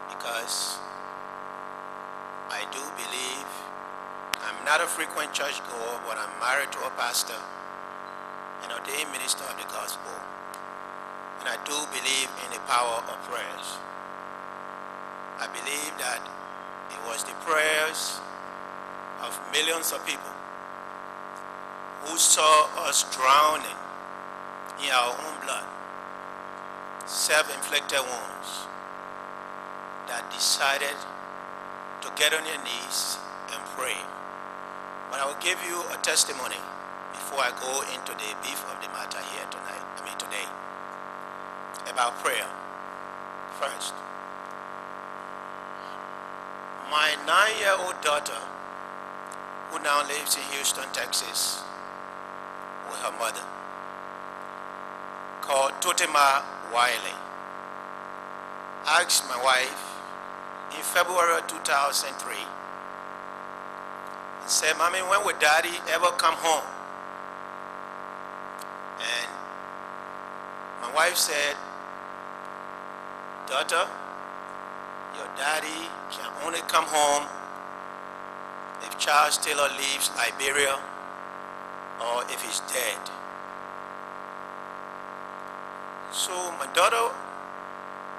because I do believe I'm not a frequent churchgoer, but I'm married to a pastor, an ordained minister of the gospel, and I do believe in the power of prayers. I believe that it was the prayers of millions of people who saw us drowning in our own blood, self-inflicted wounds, that decided to get on their knees and pray. But I will give you a testimony before I go into the beef of the matter here today, about prayer. First, my 9-year-old daughter, who now lives in Houston, Texas, with her mother, called Wylie, asked my wife in February of 2003 and said, "Mommy, when will Daddy ever come home?" And my wife said, "Daughter, your daddy can only come home if Charles Taylor leaves Liberia or if he's dead." So my daughter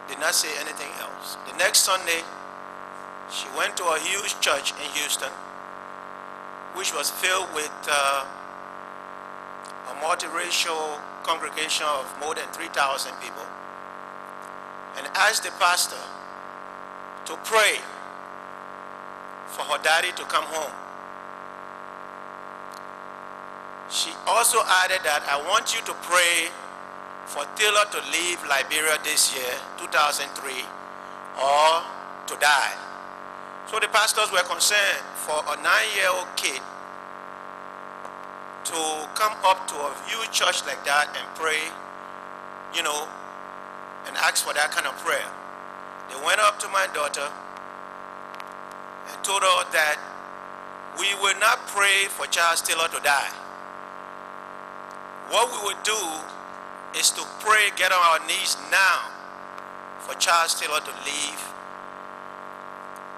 did not say anything else. The next Sunday, she went to a huge church in Houston, which was filled with a multiracial congregation of more than 3,000 people, and asked the pastor to pray for her daddy to come home. She also added that, "I want you to pray for Taylor to leave Liberia this year, 2003, or to die." So the pastors were concerned for a 9-year-old kid to come up to a huge church like that and pray, and ask for that kind of prayer. They went up to my daughter and told her that we will not pray for Charles Taylor to die. What we would do is to pray, get on our knees now, for Charles Taylor to leave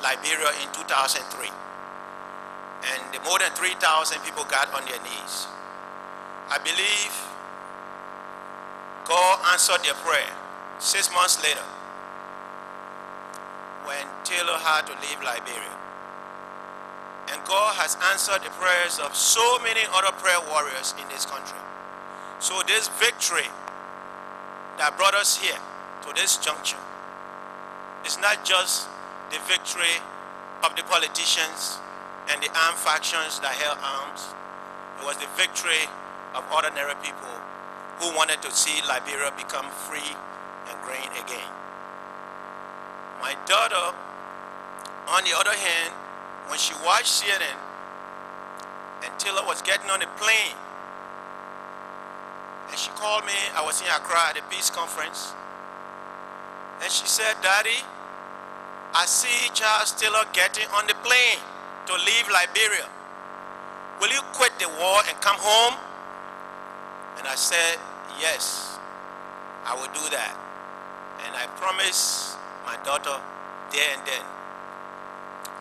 Liberia in 2003. And the more than 3,000 people got on their knees. I believe God answered their prayer 6 months later, when Taylor had to leave Liberia. And God has answered the prayers of so many other prayer warriors in this country. So this victory that brought us here to this juncture is not just the victory of the politicians and the armed factions that held arms. It was the victory of ordinary people who wanted to see Liberia become free and green again. My daughter, on the other hand, when she watched CNN and Taylor was getting on the plane, and she called me, I was in Accra at a peace conference, and she said, "Daddy, I see Charles Taylor getting on the plane to leave Liberia. Will you quit the war and come home?" And I said, "Yes, I will do that." And I promised my daughter there and then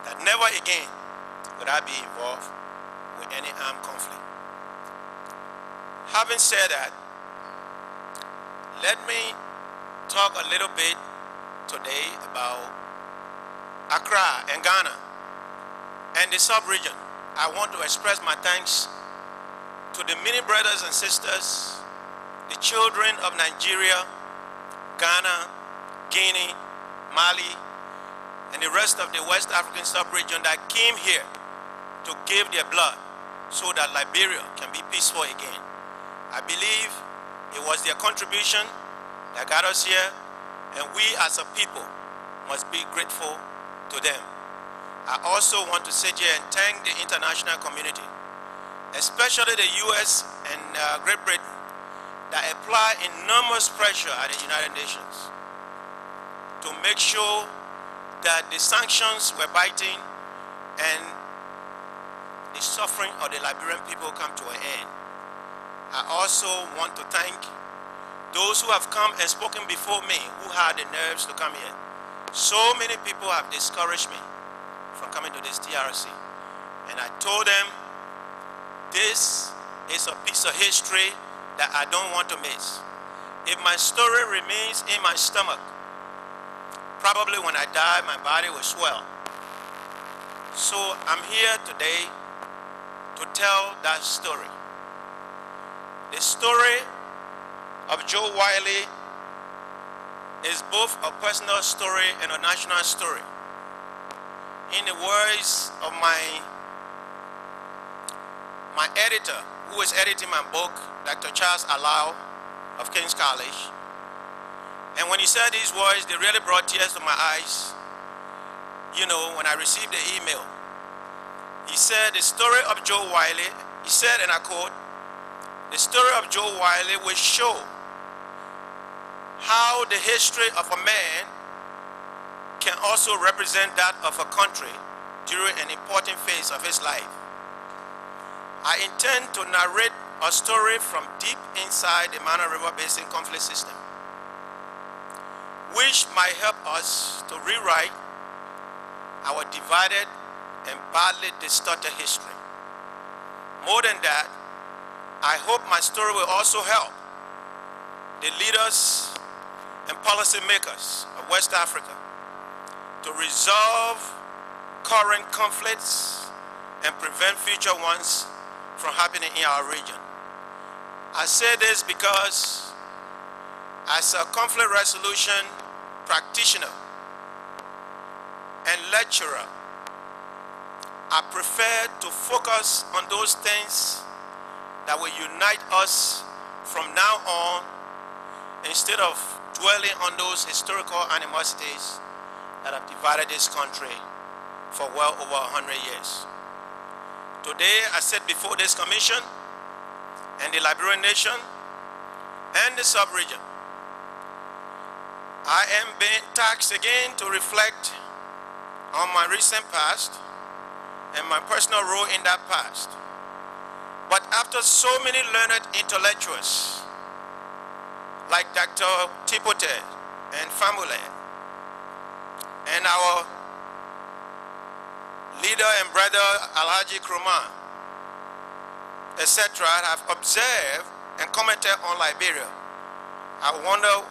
that never again would I be involved with any armed conflict. Having said that, let me talk a little bit today about Accra and Ghana and the sub-region. I want to express my thanks to the many brothers and sisters, the children of Nigeria, Ghana, Guinea, Mali, and the rest of the West African sub-region that came here to give their blood so that Liberia can be peaceful again. I believe it was their contribution that got us here, and we as a people must be grateful to them. I also want to sit here and thank the international community, especially the US and Great Britain, that apply enormous pressure at the United Nations to make sure that the sanctions were biting and the suffering of the Liberian people come to an end. I also want to thank those who have come and spoken before me, who had the nerves to come here. So many people have discouraged me from coming to this TRC. And I told them, this is a piece of history that I don't want to miss. If my story remains in my stomach, probably when I die, my body will swell. So I'm here today to tell that story. The story of Joe Wylie is both a personal story and a national story. In the words of my editor, who is editing my book, Dr. Charles Allow of King's College, and when he said these words, they really brought tears to my eyes. You know, when I received the email, he said, the story of Joe Wylie, he said, and I quote, the story of Joe Wylie will show how the history of a man can also represent that of a country during an important phase of his life. I intend to narrate a story from deep inside the Mana River Basin conflict system, which might help us to rewrite our divided and badly distorted history. More than that, I hope my story will also help the leaders and policymakers of West Africa to resolve current conflicts and prevent future ones from happening in our region. I say this because as a conflict resolution practitioner and lecturer, I prefer to focus on those things that will unite us from now on instead of dwelling on those historical animosities that have divided this country for well over 100 years. Today, I sit before this commission and the Liberian nation and the sub-region. I am being tasked again to reflect on my recent past and my personal role in that past. But after so many learned intellectuals like Dr. Tipote and Famule and our leader and brother Alhaji Krumah, etc., have observed and commented on Liberia, I wonder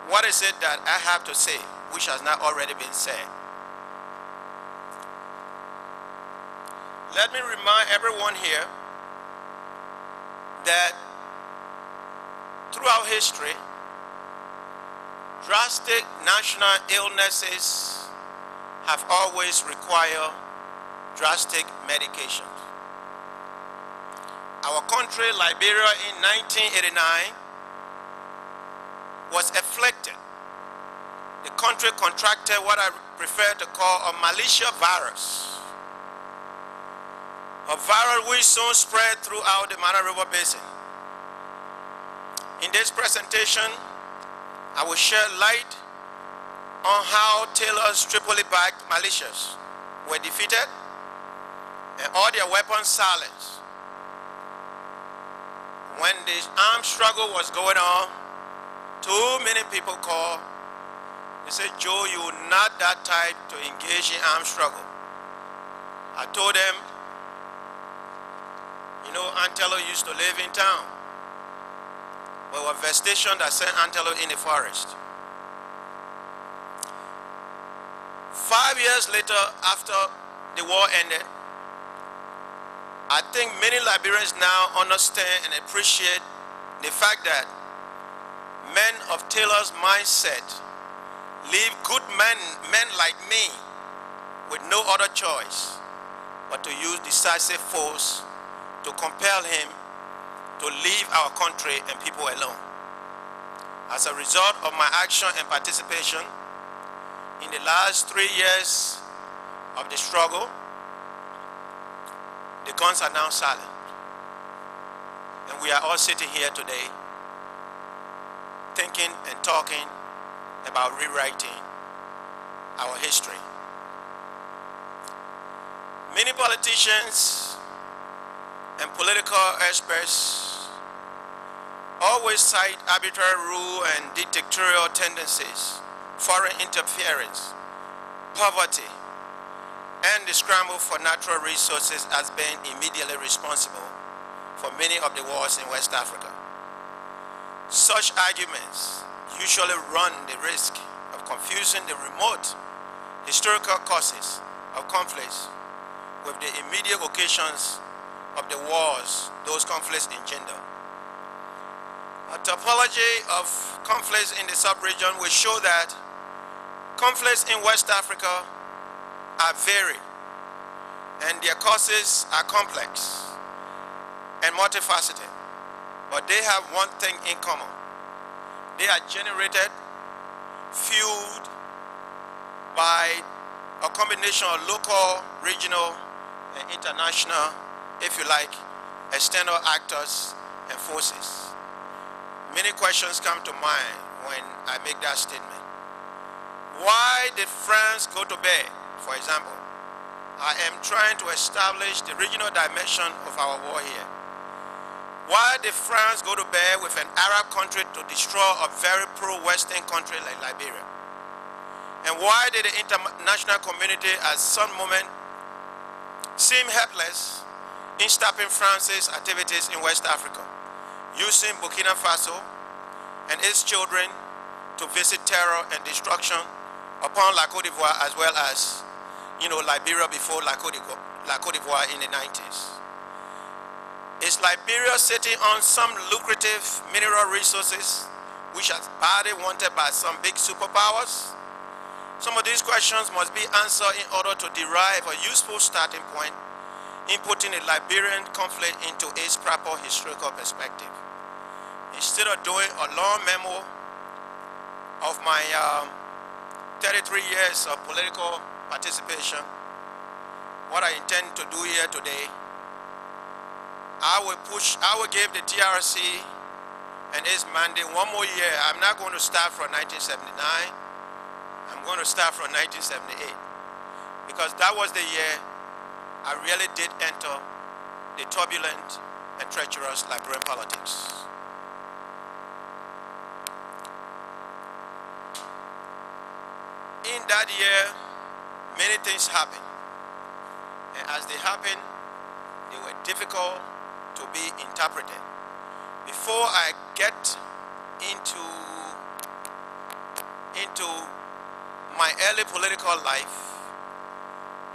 what is it that I have to say which has not already been said. Let me remind everyone here that throughout history, drastic national illnesses have always required drastic medication. Our country, Liberia, in 1989 was afflicted. The country contracted what I prefer to call a militia virus. A virus which soon spread throughout the Mana River Basin. In this presentation, I will shed light on how Taylor's Tripoli-backed militias were defeated and all their weapons silenced. When the armed struggle was going on, too many people called. They said, Joe, you're not that type to engage in armed struggle. I told them, you know, Antelo used to live in town. There was a vegetation that sent Antelo in the forest. 5 years later, after the war ended, I think many Liberians now understand and appreciate the fact that men of Taylor's mindset leave good men like me with no other choice but to use decisive force to compel him to leave our country and people alone. As a result of my action and participation in the last 3 years of the struggle, the guns are now silent. And we are all sitting here today thinking and talking about rewriting our history. Many politicians and political experts always cite arbitrary rule and dictatorial tendencies, foreign interference, poverty, and the scramble for natural resources as being immediately responsible for many of the wars in West Africa. Such arguments usually run the risk of confusing the remote historical causes of conflicts with the immediate occasions of the wars those conflicts engender. A topology of conflicts in the sub-region will show that conflicts in West Africa are varied and their causes are complex and multifaceted, but they have one thing in common. They are generated, fueled by a combination of local, regional, and international, if you like, external actors and forces. Many questions come to mind when I make that statement. Why did France go to bed, for example? I am trying to establish the regional dimension of our war here. Why did France go to bed with an Arab country to destroy a very pro-Western country like Liberia? And why did the international community at some moment seem helpless in stopping France's activities in West Africa, using Burkina Faso and its children to visit terror and destruction upon La Côte d'Ivoire, as well as, Liberia before La Côte d'Ivoire in the 90s? Is Liberia sitting on some lucrative mineral resources which are badly wanted by some big superpowers? Some of these questions must be answered in order to derive a useful starting point in putting the Liberian conflict into its proper historical perspective. Instead of doing a long memo of my 33 years of political participation, what I intend to do here today, I will give the TRC and its mandate one more year. I'm not going to start from 1979. I'm going to start from 1978, because that was the year I really did enter the turbulent and treacherous Liberian politics. In that year, many things happened, and as they happened, they were difficult to be interpreted. Before I get into my early political life,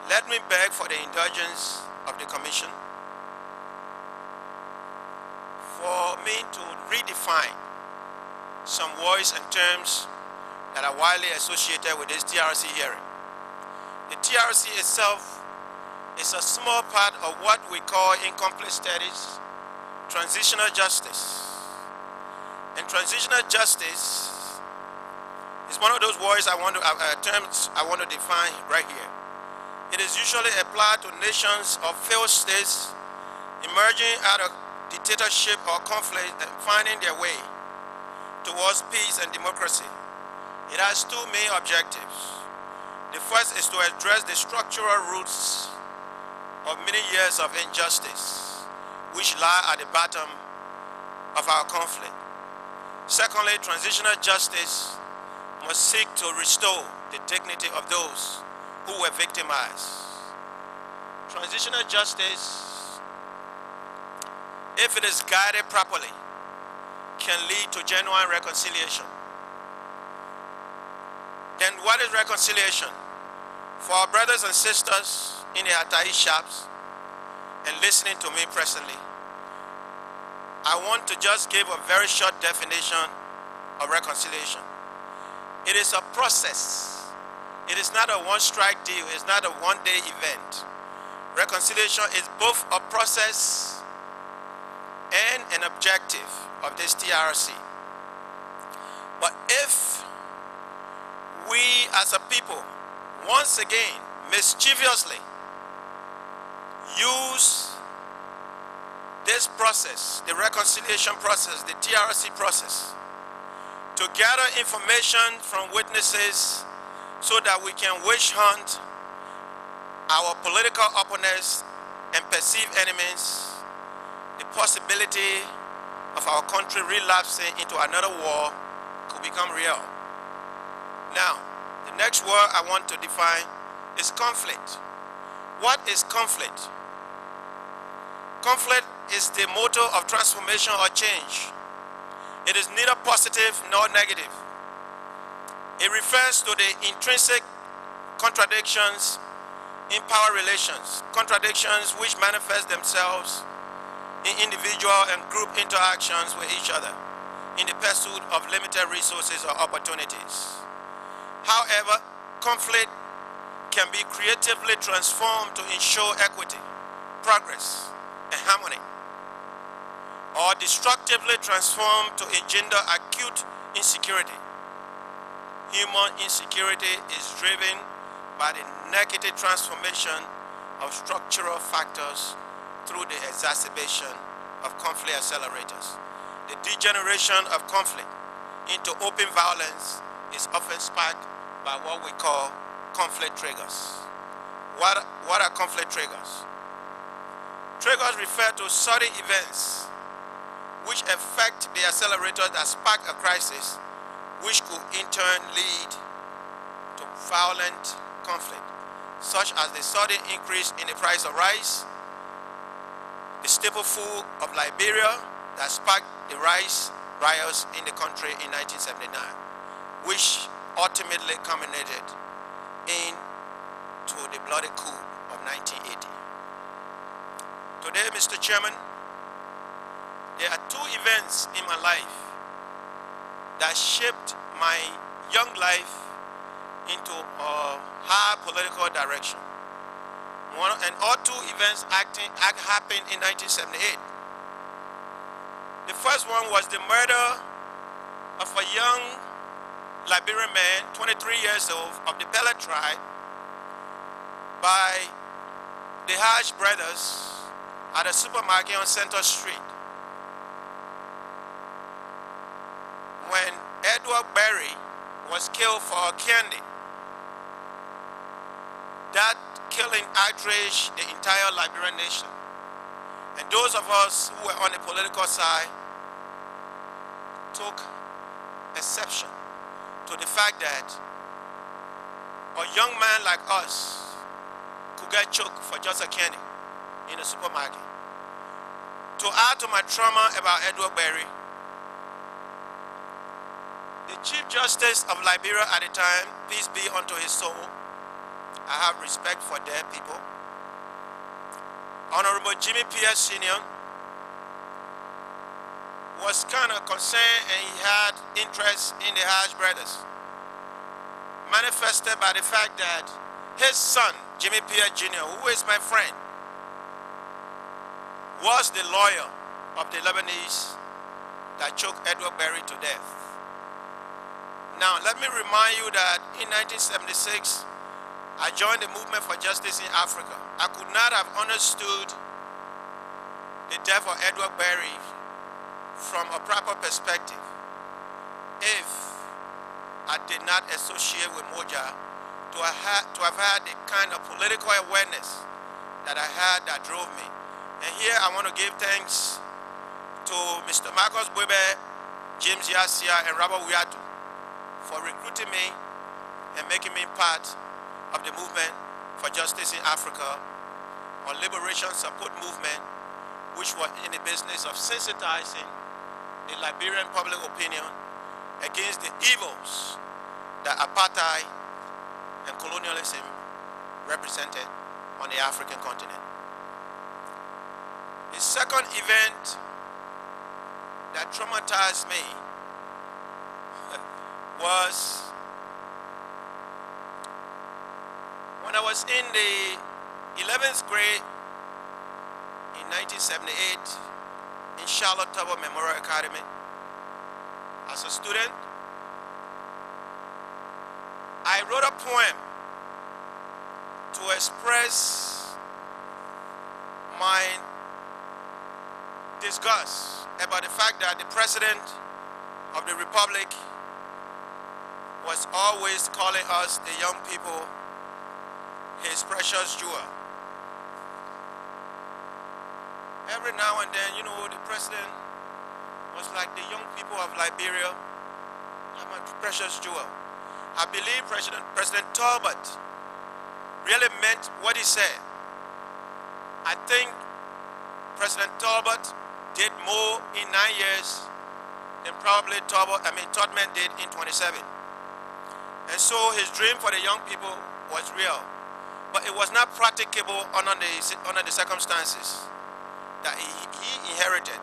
let me beg for the indulgence of the Commission for me to redefine some words and terms that are widely associated with this TRC hearing. The TRC itself is a small part of what we call in conflict studies transitional justice. And transitional justice is one of those words terms I want to define right here. It is usually applied to nations or failed states emerging out of dictatorship or conflict and finding their way towards peace and democracy. It has two main objectives. The first is to address the structural roots of many years of injustice which lie at the bottom of our conflict. Secondly, transitional justice must seek to restore the dignity of those who were victimized. Transitional justice, if it is guided properly, can lead to genuine reconciliation. Then what is reconciliation? For our brothers and sisters in the Atai shops and listening to me presently, I want to just give a very short definition of reconciliation. It is a process. It is not a one-strike deal. It's not a one-day event. Reconciliation is both a process and an objective of this TRC. But if we as a people, once again, mischievously use this process, the reconciliation process, the TRC process, to gather information from witnesses so that we can witch hunt our political opponents and perceived enemies, the possibility of our country relapsing into another war could become real. Now, the next word I want to define is conflict. What is conflict? Conflict is the motor of transformation or change. It is neither positive nor negative. It refers to the intrinsic contradictions in power relations, contradictions which manifest themselves in individual and group interactions with each other in the pursuit of limited resources or opportunities. However, conflict can be creatively transformed to ensure equity, progress, and harmony, or destructively transformed to engender acute insecurity. Human insecurity is driven by the negative transformation of structural factors through the exacerbation of conflict accelerators. The degeneration of conflict into open violence is often sparked by what we call conflict triggers. What are conflict triggers? Triggers refer to sudden events which affect the accelerators that spark a crisis, which could in turn lead to violent conflict, such as the sudden increase in the price of rice, the staple food of Liberia that sparked the rice riots in the country in 1979, which ultimately culminated into the bloody coup of 1980. Today, Mr. Chairman, there are two events in my life that shaped my young life into a high political direction. And all two events happened in 1978. The first one was the murder of a young Liberian man, 23 years old, of the Bella tribe by the Hajj brothers at a supermarket on Center Street. When Edward Berry was killed for candy, that killing outraged the entire Liberian nation. And those of us who were on the political side took exception to the fact that a young man like us could get choked for just a candy in a supermarket. To add to my trauma about Edward Berry, the Chief Justice of Liberia at the time, peace be unto his soul, I have respect for dead people, Honorable Jimmy Pierce Sr. was kind of concerned, and he had interest in the Hajj brothers, manifested by the fact that his son, Jimmy Pierce Jr., who is my friend, was the lawyer of the Lebanese that choked Edward Berry to death. Now, let me remind you that in 1976, I joined the movement for justice in Africa. I could not have understood the death of Edward Berry from a proper perspective if I did not associate with Moja to have had the kind of political awareness that I had that drove me. And here I want to give thanks to Mr. Marcus Weedeh, James Yasia, and Robert Wiatu for recruiting me and making me part of the movement for justice in Africa, or liberation support movement, which was in the business of sensitizing the Liberian public opinion against the evils that apartheid and colonialism represented on the African continent. The second event that traumatized me was when I was in the 11th grade in 1978 in Charlotte Tubber Memorial Academy. As a student, I wrote a poem to express my disgust about the fact that the President of the Republic was always calling us, the young people, his precious jewel. Every now and then, you know, the president was like the young people of Liberia are my precious jewel. I believe President Talbot really meant what he said. I think President Talbot did more in 9 years than probably Todman did in 27. And so his dream for the young people was real, but it was not practicable under the circumstances that he inherited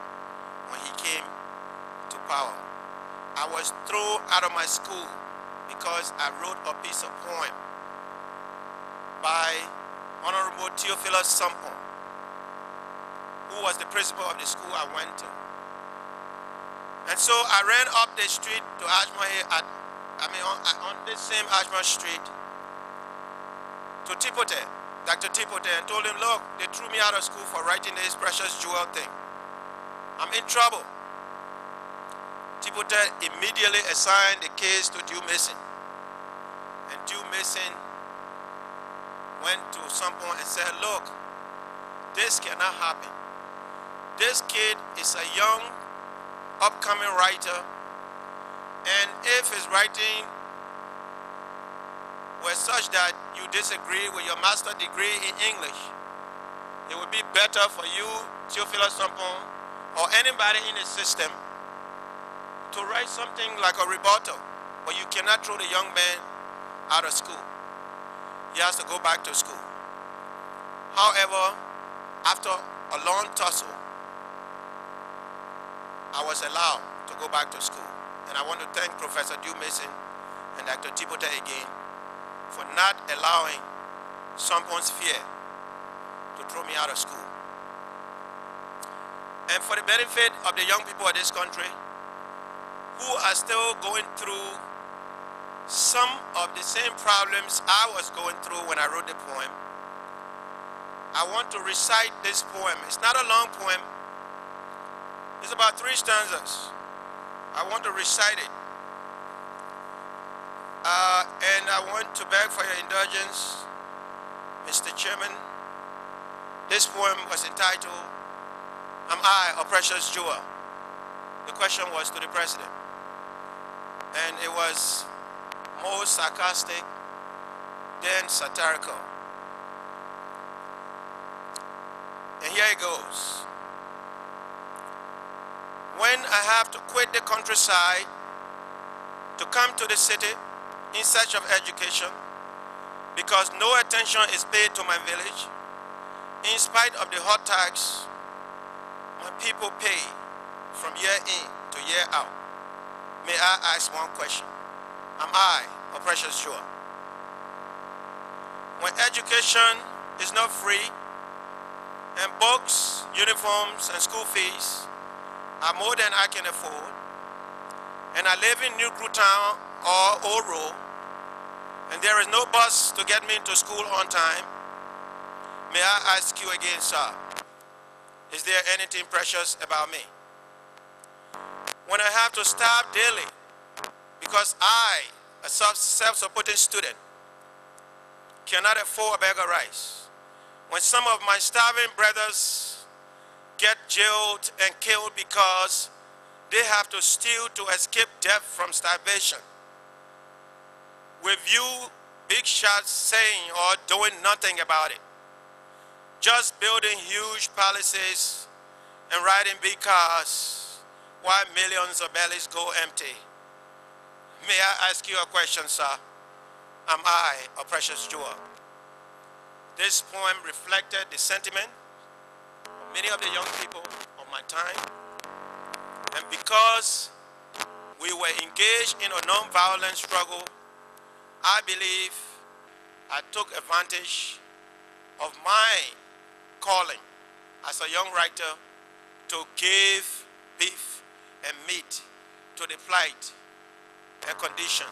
when he came to power. I was thrown out of my school because I wrote a piece of poem by Honorable Theophilus Sampon, who was the principal of the school I went to. And so I ran up the street to Ashma on this same Ashma Street to Tipote, Dr. Tipote, and told him, look, they threw me out of school for writing this precious jewel thing. I'm in trouble. Tipote immediately assigned the case to Dew Mason. And Dew Mason went to Sampon and said, look, this cannot happen. This kid is a young, upcoming writer, and if his writing was such that you disagree with your master's degree in English, it would be better for you, Theophilus Sampon, or anybody in the system to write something like a rebuttal, but you cannot throw the young man out of school. He has to go back to school. However, after a long tussle, I was allowed to go back to school. And I want to thank Professor Dew Mason and Dr. Tipote again for not allowing Sampon's fear to throw me out of school. And for the benefit of the young people of this country who are still going through some of the same problems I was going through when I wrote the poem, I want to recite this poem. It's not a long poem. It's about 3 stanzas. I want to recite it. And I want to beg for your indulgence, Mr. Chairman. This poem was entitled, Am I a Precious Jewel? The question was to the President. And it was more sarcastic than satirical. And here it goes. When I have to quit the countryside to come to the city in search of education because no attention is paid to my village, in spite of the hot tax my people pay from year in to year out, may I ask one question? Am I a precious jewel? When education is not free and books, uniforms, and school fees are more than I can afford, and I live in New Crew Town or Old Road, and there is no bus to get me into school on time, may I ask you again, sir, is there anything precious about me? When I have to starve daily because I, a self-supporting student, cannot afford a bag of rice, when some of my starving brothers get jailed and killed because they have to steal to escape death from starvation, with you big shots saying or doing nothing about it, just building huge palaces and riding big cars while millions of bellies go empty. May I ask you a question, sir? Am I a precious jewel? This poem reflected the sentiment of many of the young people of my time, and because we were engaged in a non-violent struggle, I believe I took advantage of my calling as a young writer to give beef and meat to the plight and condition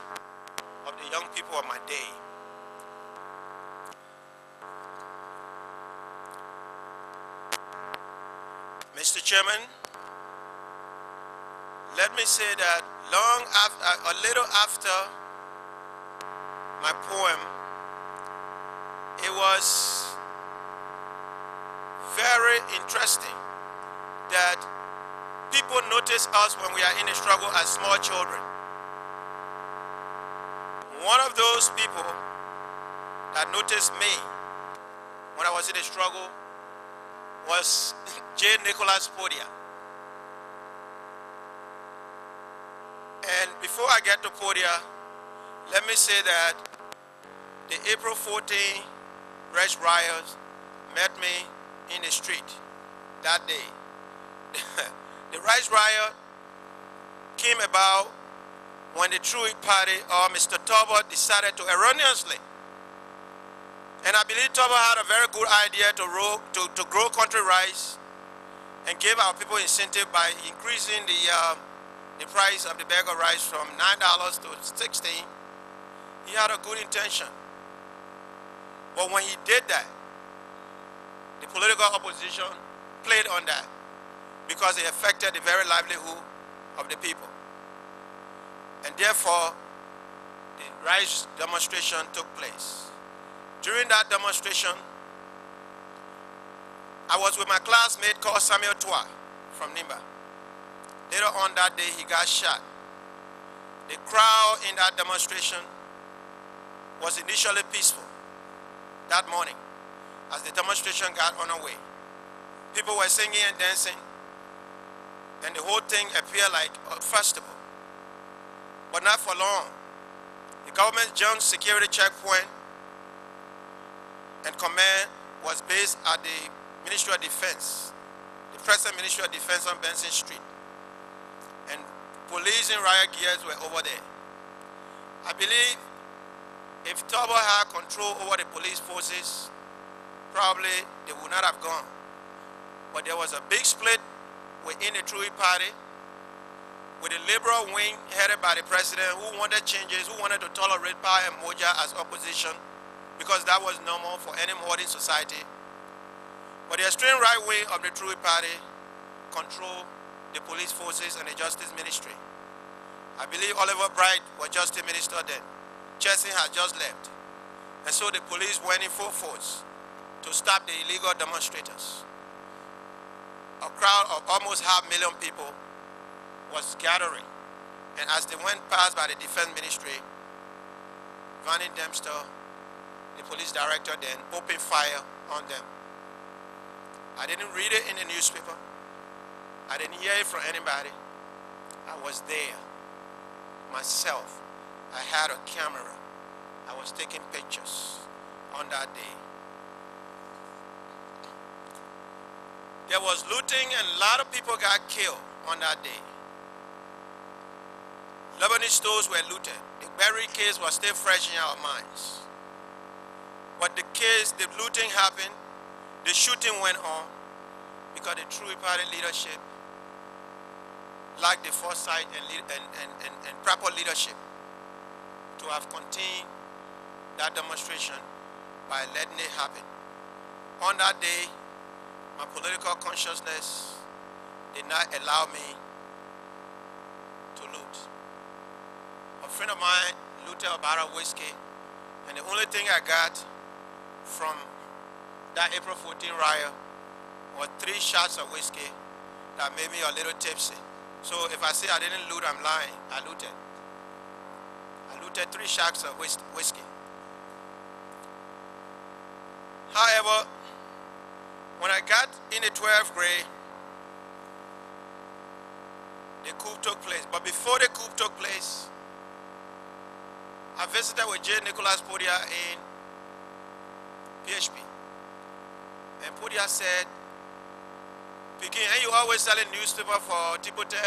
of the young people of my day. Mr. Chairman, let me say that a little after my poem, it was very interesting that People notice us when we are in a struggle as small children. One of those people that noticed me when I was in a struggle was J. Nicholas Podia. And before I get to Podia, let me say that the April 14 race riots met me in the street that day. The rice riot came about when the True Party or Mr. Tauber decided to erroneously, and I believe Tauber had a very good idea to grow country rice and give our people incentive by increasing the price of the bag of rice from $9 to $16. He had a good intention. But when he did that, the political opposition played on that because it affected the very livelihood of the people. And therefore, the rice demonstration took place. During that demonstration, I was with my classmate called Samuel Tua from Nimba. Later on that day, he got shot. The crowd in that demonstration was initially peaceful that morning as the demonstration got underway. People were singing and dancing, and the whole thing appeared like a festival. But not for long. The government joint security checkpoint and command was based at the Ministry of Defense, the present Ministry of Defense on Benson Street. And police in riot gears were over there. I believe if Tauber had control over the police forces, probably they would not have gone. But there was a big split within the True Party, with the liberal wing headed by the president who wanted changes, who wanted to tolerate power and moja as opposition because that was normal for any modern society. But the extreme right wing of the True Party controlled the police forces and the Justice Ministry. I believe Oliver Bright was Justice Minister then. Chesson had just left. And so the police went in full force to stop the illegal demonstrators. A crowd of almost 500,000 people was gathering. And as they went past by the Defense Ministry, Vanny Dempster, the police director then, opened fire on them. I didn't read it in the newspaper. I didn't hear it from anybody. I was there myself. I had a camera. I was taking pictures on that day. There was looting and a lot of people got killed on that day. Lebanese stores were looted. The barricades were still fresh in our minds. But the looting happened, the shooting went on because the True Party leadership lacked the foresight and proper leadership to have contained that demonstration by letting it happen. On that day, my political consciousness did not allow me to loot. A friend of mine looted a bottle of whiskey, and the only thing I got from that April 14 riot was 3 shots of whiskey that made me a little tipsy. So if I say I didn't loot, I'm lying. I looted. I looted 3 shots of whiskey. However, when I got in the 12th grade, the coup took place. But before the coup took place, I visited with J. Nicholas Podia in PHP. And Podia said, "Pikin, ain't you always selling newspaper for Tipote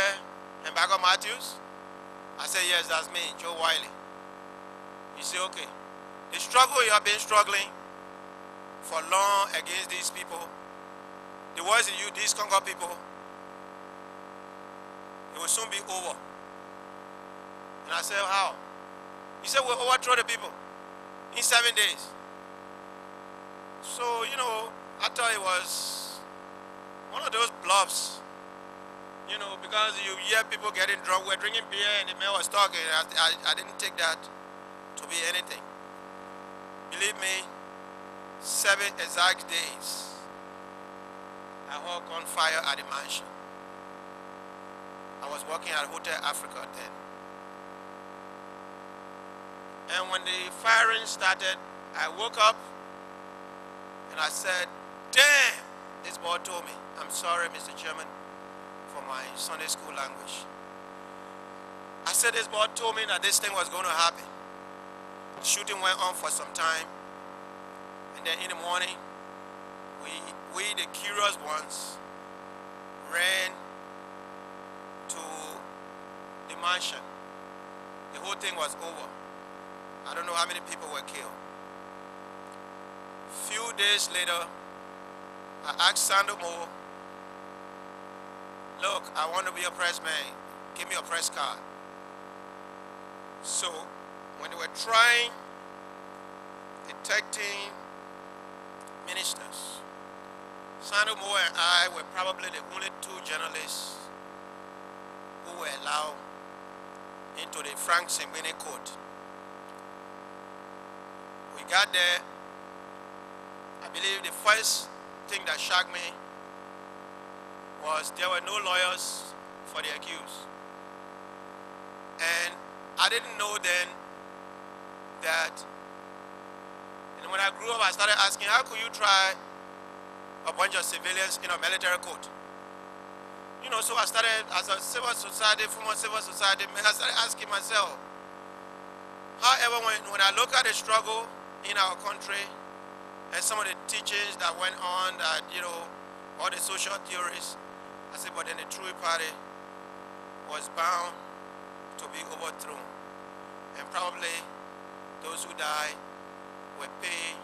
and Bago Matthews?" I said, "Yes, that's me, Joe Wylie." He said, "Okay. The struggle you have been struggling for long against these people, the words in you, these Congo people, it will soon be over." And I said, "How?" He said, "We'll overthrow the people in 7 days." So, you know, I thought it was one of those bluffs, you know, because you hear people getting drunk. We're drinking beer and the man was talking. I didn't take that to be anything. Believe me, 7 exact days, I hung on fire at the mansion. I was working at Hotel Africa then. And when the firing started, I woke up and I said, damn, this boy told me, I'm sorry, Mr. Chairman, for my Sunday school language. I said, this boy told me that this thing was going to happen. The shooting went on for some time. And then in the morning, we the curious ones, ran to the mansion. The whole thing was over. I don't know how many people were killed. Few days later, I asked Sandro Moore, look, I want to be a press man. Give me a press card. So when they were trying, detecting ministers, Sandro Moore and I were probably the only two journalists who were allowed into the Frank Sembene court. We got there. I believe the first thing that shocked me was there were no lawyers for the accused. And I didn't know then that, and when I grew up, I started asking, how could you try a bunch of civilians in a military court? You know, so I started, as a civil society, former civil society man, I started asking myself. However, when I look at the struggle in our country and some of the teachings that went on, that, you know, all the social theories, I said, but then the True Party was bound to be overthrown. And probably those who died were paying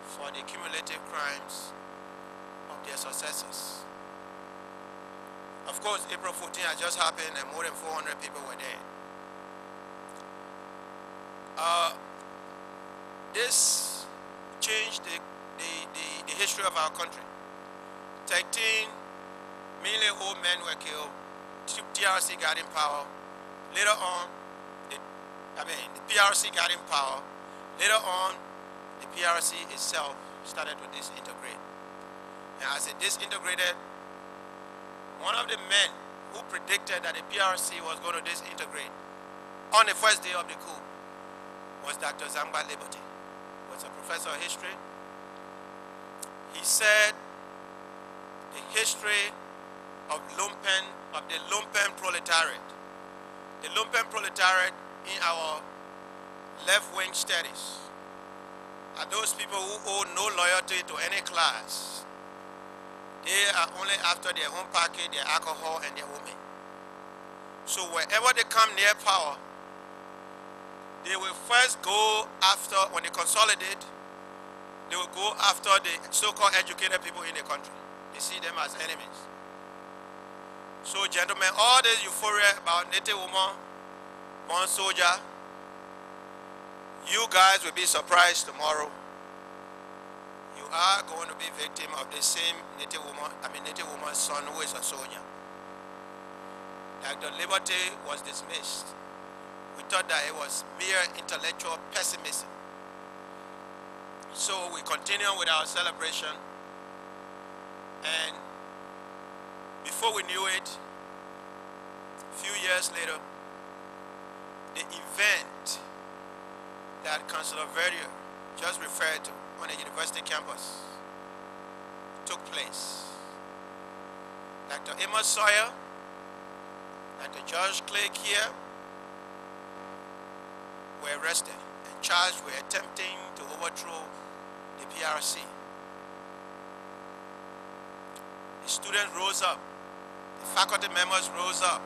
for the cumulative crimes of their successors. Of course, April 14 had just happened and more than 400 people were dead. This changed the history of our country. 13 million old men were killed. TRC got in power. Later on, the PRC got in power. Later on, the PRC itself started to disintegrate. And as it disintegrated, one of the men who predicted that the PRC was going to disintegrate on the first day of the coup was Dr. Zangba Liberty. He was a professor of history. He said the history of the lumpen proletariat. The lumpen proletariat in our left-wing studies are those people who owe no loyalty to any class. They are only after their own pocket, their alcohol, and their women. So wherever they come near power, they will first go after, when they consolidate, they will go after the so-called educated people in the country. They see them as enemies. So gentlemen, all this euphoria about native woman, born soldier, you guys will be surprised tomorrow. You are going to be victim of the same native woman's son who is a soldier. Dr. Liberty was dismissed. We thought that it was mere intellectual pessimism. So we continue with our celebration, and before we knew it, a few years later, the event that Councillor Verdier just referred to on the university campus took place. Dr. Amos Sawyer, Dr. George Clegg here were arrested and charged with attempting to overthrow the PRC. The students rose up, the faculty members rose up,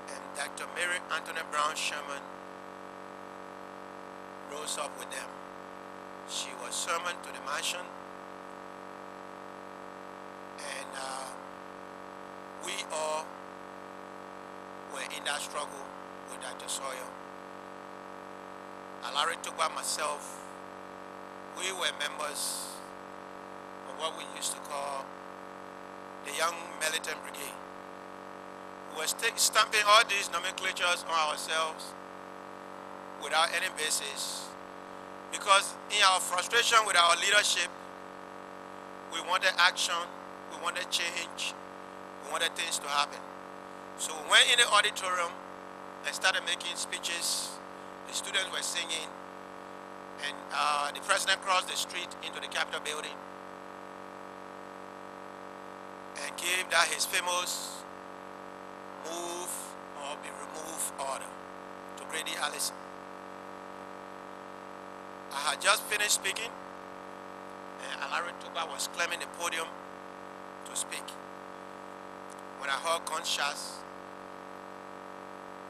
and Dr. Mary Antoinette Brown Sherman rose up with them. She was summoned to the mansion, and we all were in that struggle with Dr. Sawyer. Alari Tugba, myself, we were members of what we used to call the Young Militant Brigade. We were stamping all these nomenclatures on ourselves without any basis, because in our frustration with our leadership, we wanted action, we wanted change, We wanted things to happen. So we went in the auditorium and started making speeches. The students were singing, and the president crossed the street into the Capitol building and gave that his famous move or be removed order to Grady Allison. I had just finished speaking, and Alaric Tuba was climbing the podium to speak when I heard gunshots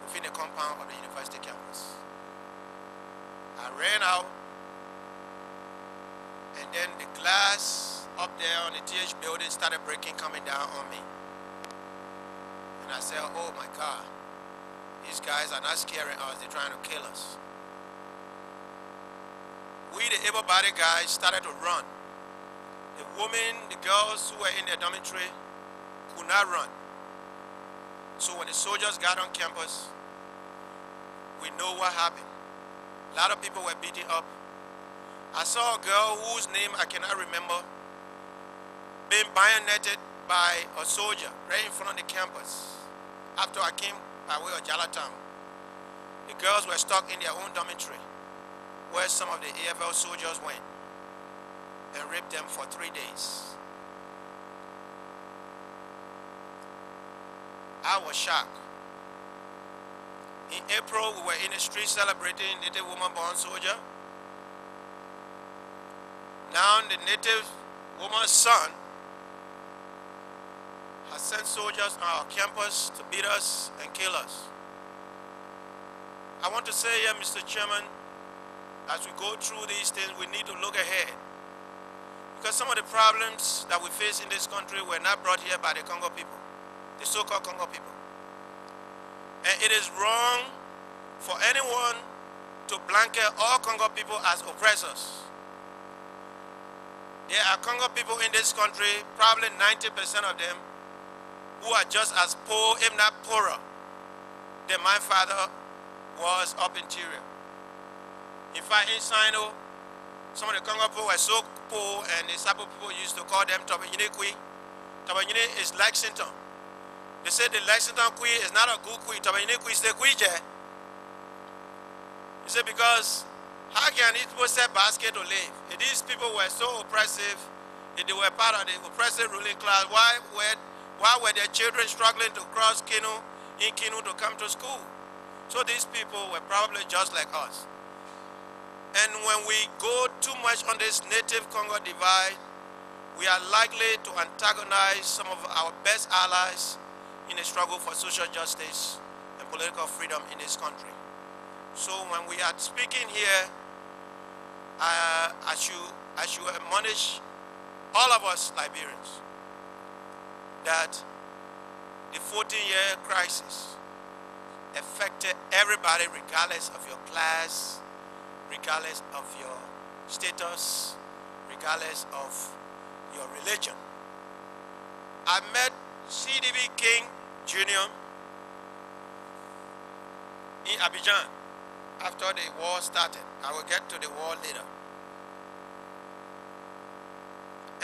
within the compound of the university campus. I ran out, and then the glass up there on the TH building started breaking, coming down on me. And I said, oh my God, these guys are not scaring us, they're trying to kill us. We, the able-bodied guys, started to run. The women, the girls who were in their dormitory could not run. So when the soldiers got on campus, we know what happened. A lot of people were beaten up. I saw a girl whose name I cannot remember being bayoneted by a soldier right in front of the campus after I came by way of Jalatown. The girls were stuck in their own dormitory where some of the AFL soldiers went and raped them for 3 days. I was shocked. In April, we were in the street celebrating Native Woman Born Soldier. Now the Native woman's son has sent soldiers on our campus to beat us and kill us. I want to say here, Mr. Chairman, as we go through these things, we need to look ahead. Because some of the problems that we face in this country were not brought here by the Congo people, the so-called Congo people. And it is wrong for anyone to blanket all Congo people as oppressors. There are Congo people in this country, probably 90% of them, who are just as poor, if not poorer, than my father was up interior. In fact, in Sino, some of the Congo people were so poor, and the Sabo people used to call them Tabanyine Kui. Tabanyine is Lexington. They said the Lexington Kui is not a good Kui. Tabanyine Kui is the Kui. He said, because how can these people sell basket to live? If these people were so oppressive, if they were part of the oppressive ruling class, why were their children struggling to cross in Kinu to come to school? So these people were probably just like us. And when we go too much on this native Congo divide, we are likely to antagonize some of our best allies in the struggle for social justice and political freedom in this country. So when we are speaking here, I should admonish all of us Liberians that the 14-year crisis affected everybody regardless of your class, regardless of your status, regardless of your religion. I met CDB King Jr. in Abidjan after the war started. I will get to the war later.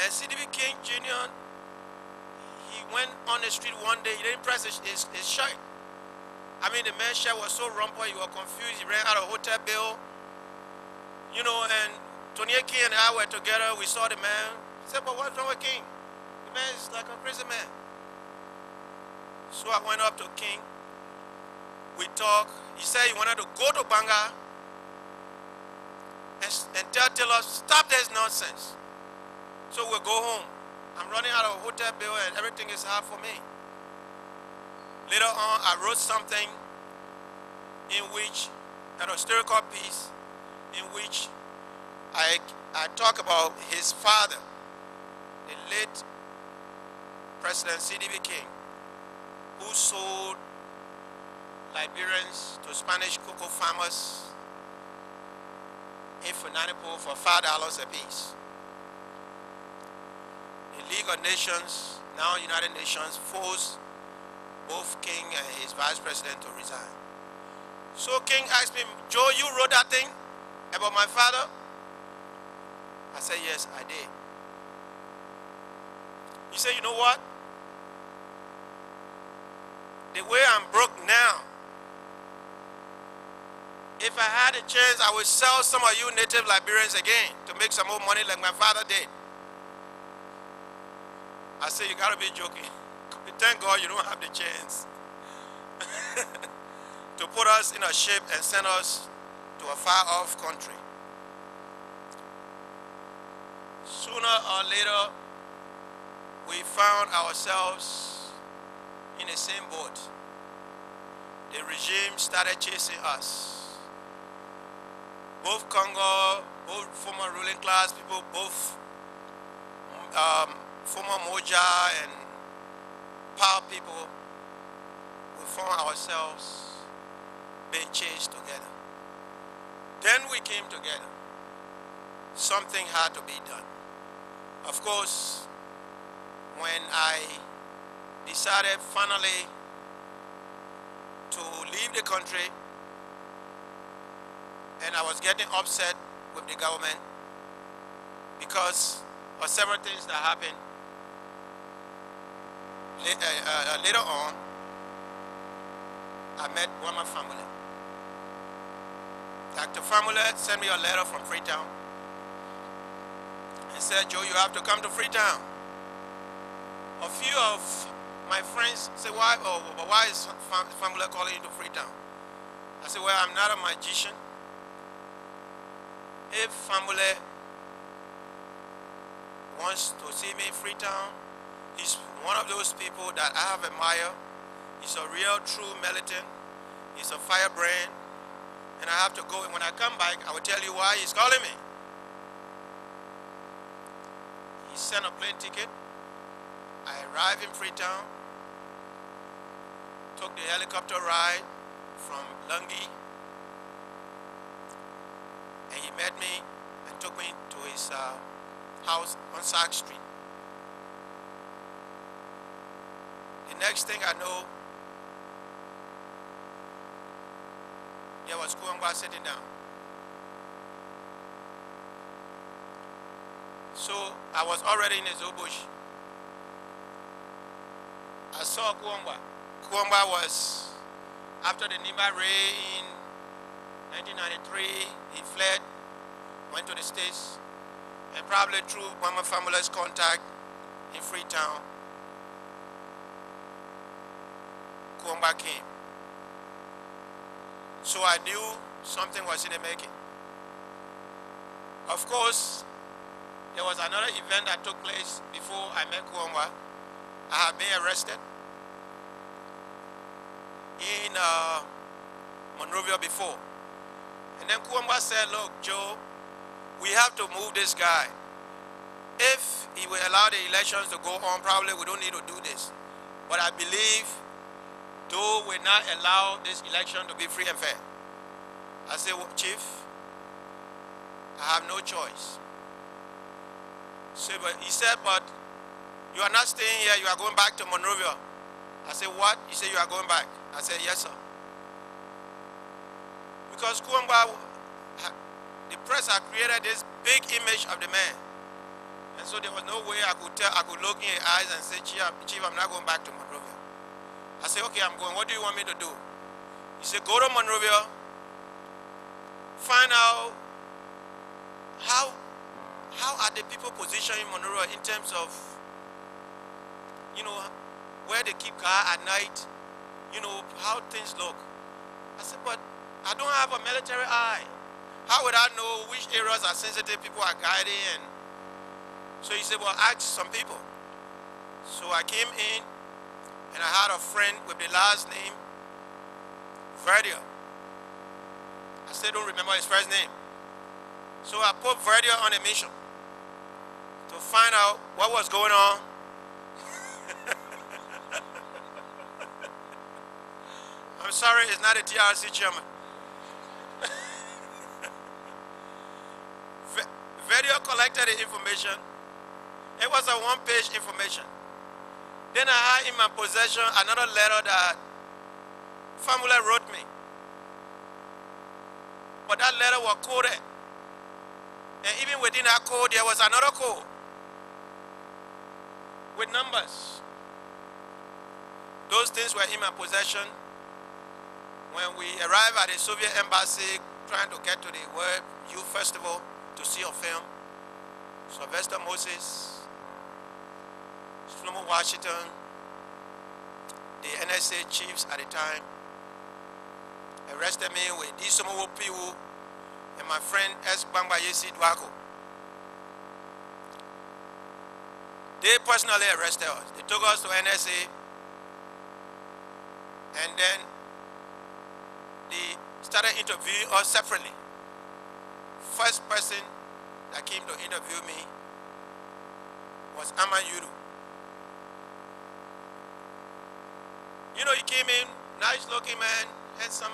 And CDB King Jr., he went on the street one day, he didn't press his shirt. I mean, the man's shirt was so rumpled, he was confused, he ran out of hotel bill. You know, and Tony King and I were together, we saw the man. He said, but what's wrong with King? The man is like a crazy man. So I went up to King. We talked. He said he wanted to go to Banga and tell Taylor, stop this nonsense. So we'll go home. I'm running out of a hotel bill and everything is hard for me. Later on, I wrote something in which, an historical piece, in which I talk about his father, the late President CDB King, who sold Liberians to Spanish cocoa farmers in Funanipo for $5 a piece. The League of Nations, now United Nations, forced both King and his vice president to resign. So King asked me, Joe, you wrote that thing about my father? I said, yes, I did. He said, you know what? the way I'm broke now, if I had a chance, I would sell some of you native Liberians again to make some more money like my father did. I say, you gotta be joking. Thank God you don't have the chance to put us in a ship and send us to a far-off country. Sooner or later, we found ourselves in the same boat. The regime started chasing us. Both Congo, both former ruling class people, both former Moja and power people, we found ourselves being chased together. Then we came together. Something had to be done. Of course, when I decided finally to leave the country, and I was getting upset with the government because of several things that happened. Later on, I met one of my family. Dr. Family sent me a letter from Freetown and said, Joe, you have to come to Freetown. A few of my friends say, why is Family calling you to Freetown? I said, well, I'm not a magician. If Family wants to see me in Freetown, he's one of those people that I have admired. He's a real, true militant. He's a firebrand. And I have to go, and when I come back, I will tell you why he's calling me. He sent a plane ticket. I arrived in Freetown, took the helicopter ride from Lungi, and he met me and took me to his house on Sack Street. The next thing I know, there was Kuangwa sitting down. So I was already in his bush. I saw Kuangwa. Kuangwa was, after the Nimba raid in 1993, he fled, went to the States, and probably through one of my family's contact in Freetown, Kuangwa came. So I knew something was in the making. Of course, there was another event that took place before I met Kuangwa. I had been arrested in Monrovia before. And then Kuangwa said, look, Joe, we have to move this guy. If he will allow the elections to go on, probably we don't need to do this. But I believe, though we not allow this election to be free and fair. I said, well, Chief, I have no choice. So, but he said, but you are not staying here, you are going back to Monrovia. I said, what? He said, you are going back. I said, yes, sir. Because Kuangwa, the press had created this big image of the man. And so there was no way I could look in his eyes and say, Chief, I'm not going back to Monrovia. I said, okay, I'm going. What do you want me to do? He said, go to Monrovia, find out how are the people positioned in Monrovia in terms of, you know, where they keep car at night, you know, how things look. I said, but I don't have a military eye. How would I know which areas are sensitive, people are guiding? And so he said, well, ask some people. So I came in, and I had a friend with the last name, Weedeh. I still don't remember his first name. So I put Weedeh on a mission to find out what was going on. I'm sorry, it's not a TRC chairman. Weedeh collected the information. It was a one-page information. Then I had in my possession another letter that family wrote me. But that letter was coded. And even within that code, there was another code with numbers. Those things were in my possession. When we arrived at the Soviet embassy, trying to get to the World Youth Festival to see a film, Sylvester Moses, Shlomo Washington, the NSA chiefs at the time, arrested me with Disomo Piwu and my friend S. Bangbayesi Dwako. They personally arrested us. They took us to NSA, and then they started interviewing us separately. First person that came to interview me was Amayuru. You know, he came in, nice looking man, handsome.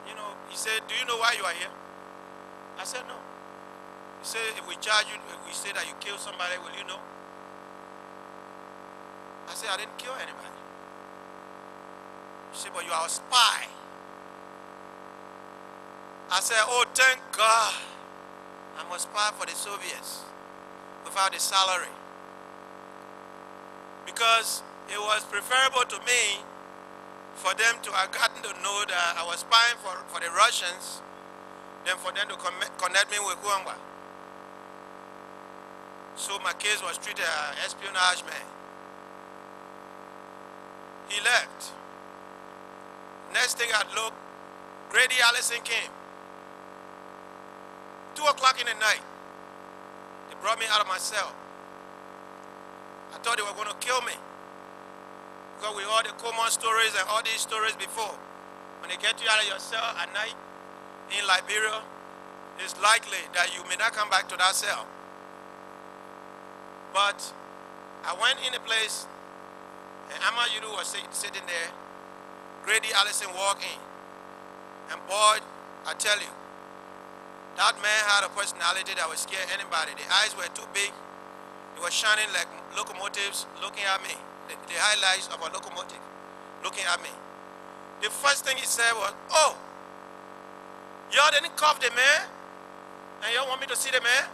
You know, he said, "Do you know why you are here?" I said, "No." He said, "If we charge you, if we say that you killed somebody, will you know?" I said, "I didn't kill anybody." He said, "But you are a spy." I said, "Oh, thank God, I'm a spy for the Soviets without the salary. Because it was preferable to me for them to have gotten to know that I was spying for the Russians than for them to connect me with Kuangwa. So my case was treated as espionage man." He left. Next thing I looked, Grady Allison came. 2 o'clock in the night. They brought me out of my cell. I thought they were going to kill me, because we heard the common stories and all these stories before. When they get you out of your cell at night in Liberia, it's likely that you may not come back to that cell. But I went in a place, and Amayuru was sitting there. Grady Allison walked in. And boy, I tell you, that man had a personality that would scare anybody. The eyes were too big. They were shining like locomotives looking at me. The highlights of a locomotive looking at me. The first thing he said was, "Oh, y'all didn't cuff the man? And y'all want me to see the man?"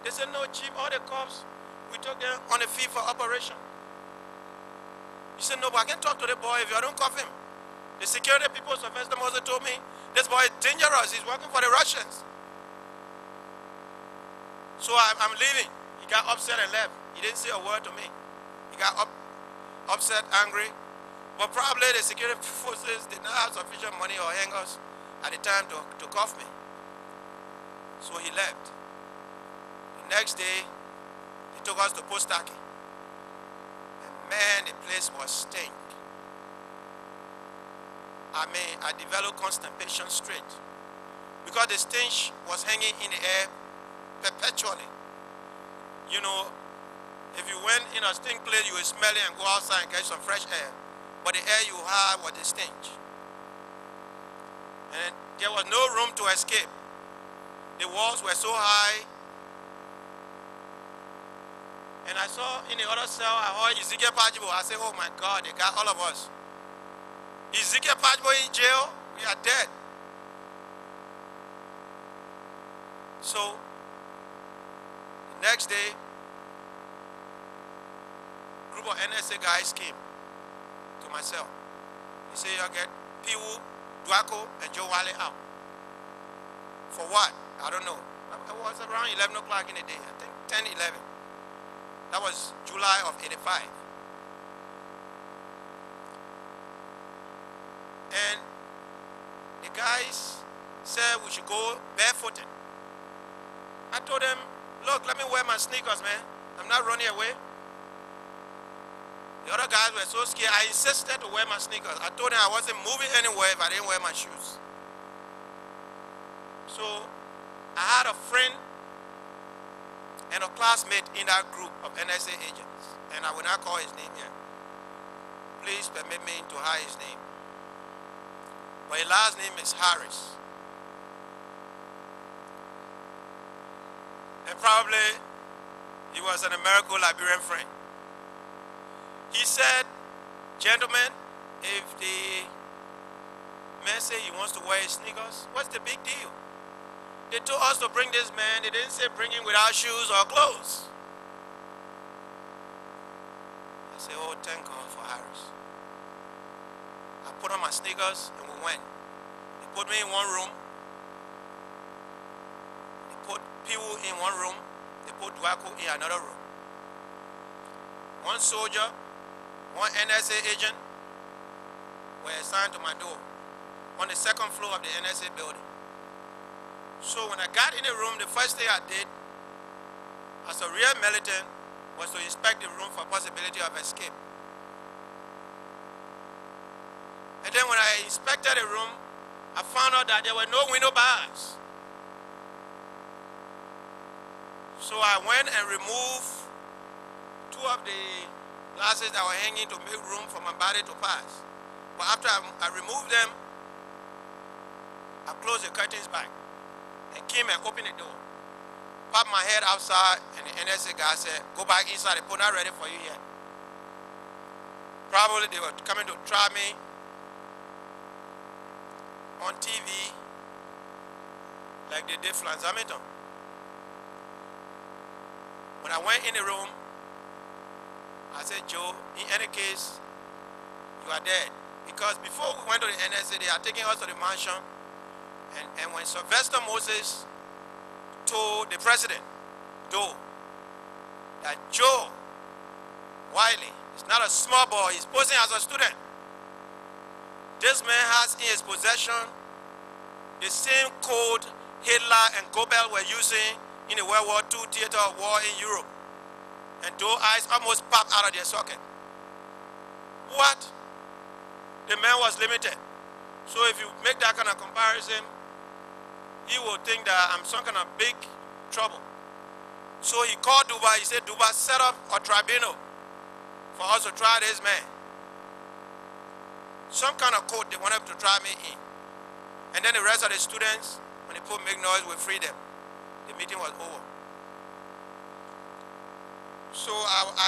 They said, "No, Chief, all the cops, we took them on the field for operation." He said, "No, but I can talk to the boy if you don't cuff him. The security people, Sylvester Moses, told me, this boy is dangerous. He's working for the Russians." So I'm leaving. He got upset and left. He didn't say a word to me. He got upset, angry. But probably the security forces did not have sufficient money or hangers at the time to cuff me. So he left. The next day, they took us to Postaki. And man, the place was stink. I mean, I developed constipation straight, because the stench was hanging in the air perpetually. You know, if you went in a stink place, you would smell it and go outside and get some fresh air. But the air you had was the stench. And there was no room to escape. The walls were so high. And I saw in the other cell, I heard Ezekiel Pajibo. I said, "Oh my God, they got all of us. Ezekiel Pajibo in jail, we are dead." So, the next day, a group of NSA guys came to my cell. They said, "You'll get Piwu, Dwako, and Joe Wylie out." For what? I don't know. It was around 11 o'clock in the day, I think 10, 11. That was July of '85. And the guys said we should go barefooted. I told them, "Look, let me wear my sneakers, man. I'm not running away." The other guys were so scared. I insisted to wear my sneakers. I told them I wasn't moving anywhere if I didn't wear my shoes. So I had a friend and a classmate in that group of NSA agents, and I will not call his name here. Please permit me to hide his name. But his last name is Harris. And probably he was an American-Liberian friend. He said, "Gentlemen, if the man say he wants to wear his sneakers, what's the big deal? They told us to bring this man. They didn't say bring him without shoes or clothes." said, oh, thank God for Harris. I put on my sneakers and we went. They put me in one room. They put Piwu in one room. They put Dwaku in another room. One soldier, one NSA agent were assigned to my door on the second floor of the NSA building. So when I got in the room, the first thing I did as a real militant was to inspect the room for possibility of escape. And then when I inspected the room, I found out that there were no window bars. So I went and removed two of the glasses that were hanging to make room for my body to pass. But after I removed them, I closed the curtains back and came and opened the door. Popped my head outside, and the NSA guy said, go back inside, they're not ready for you yet. Probably they were coming to try me on TV like they did Flans Hamilton. When I went in the room, I said, Joe, in any case, you are dead. Because before we went to the NSA, they are taking us to the mansion. And when Sylvester Moses told the president, Joe, that Joe Wylie is not a small boy, he's posing as a student. This man has in his possession the same code Hitler and Goebbels were using in the World War II theater of war in Europe. And those eyes almost popped out of their socket. What? The man was limited. So if you make that kind of comparison, he will think that I'm some kind of big trouble. So he called Duba, he said, Duba, set up a tribunal for us to try this man. Some kind of court they wanted to try me in. And then the rest of the students, when they put make noise, we free them. The meeting was over. So I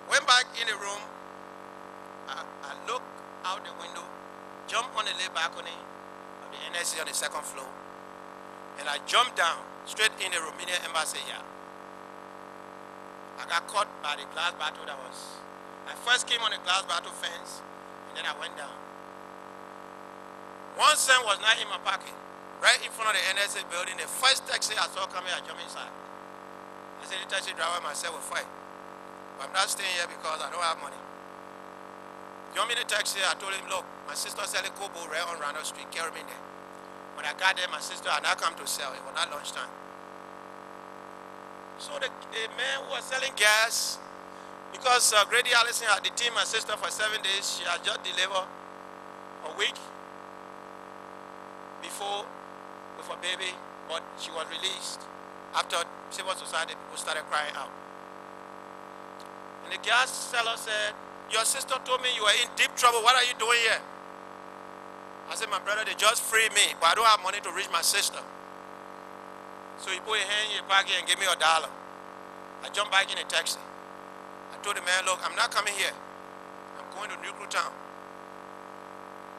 went back in the room. I looked out the window, jumped on the little balcony of the NSC on the second floor, and I jumped down straight in the Romanian embassy yard. I got caught by the glass battle that was. I first came on the glass battle fence, and then I went down. 1 cent was not in my pocket. Right in front of the NSA building, the first taxi I saw coming, I jumped inside. I said, the taxi driver myself will fight. But I'm not staying here because I don't have money. Jumped in the taxi, I told him, look, my sister selling Kobo right on Randall Street, carry me there. When I got there, my sister had not come to sell, it was not lunchtime. So the man who was selling gas, because Grady Allison had detained my sister for 7 days, she had just delivered a week before with a baby, but she was released after civil society people started crying out. And the gas seller said, your sister told me you were in deep trouble. What are you doing here? I said, my brother, they just freed me, but I don't have money to reach my sister. So he put his hand in your pocket and gave me $1. I jumped back in a taxi. I told the man, look, I'm not coming here. I'm going to Nuclear Town.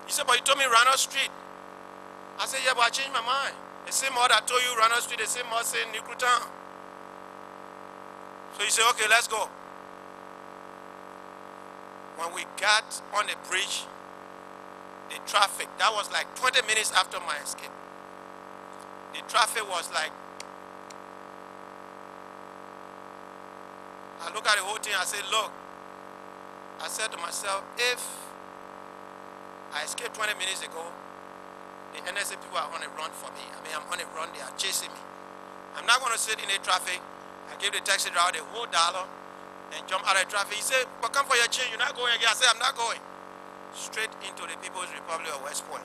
He said, but you told me Randall Street. I said, yeah, but I changed my mind. The same mother that told you Randall Street, the same mother said Nuclear Town. So he said, okay, let's go. When we got on the bridge, the traffic, that was like 20 minutes after my escape. The traffic was like, I look at the whole thing, I said, look, I said to myself, if I escaped 20 minutes ago, the NSA people are on a run for me. I mean, I'm on a run, they are chasing me. I'm not going to sit in the traffic. I gave the taxi driver the whole $1 and jump out of the traffic. He said, but come for your change, you're not going again. I said, I'm not going. Straight into the People's Republic of West Point.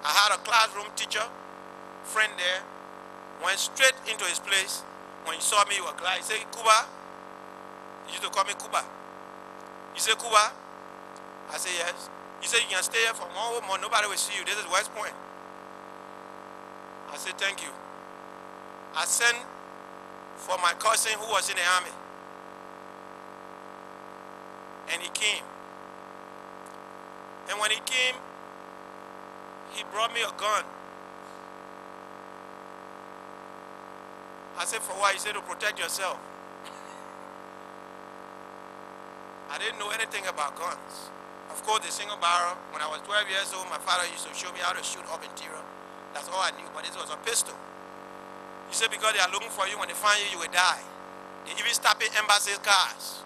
I had a classroom teacher, friend there, went straight into his place. When he saw me, he was glad. He said, Cuba? He used to call me Cuba. He said, Cuba? I said, yes. He said, you can stay here for 1 whole month. Nobody will see you. This is West Point. I said, thank you. I sent for my cousin who was in the army. And he came. And when he came, he brought me a gun. I said, for what? He said, to protect yourself. I didn't know anything about guns. Of course, the single barrel, when I was 12 years old, my father used to show me how to shoot up interior. That's all I knew, but this was a pistol. He said, because they are looking for you, when they find you, you will die. They even stop in embassy cars.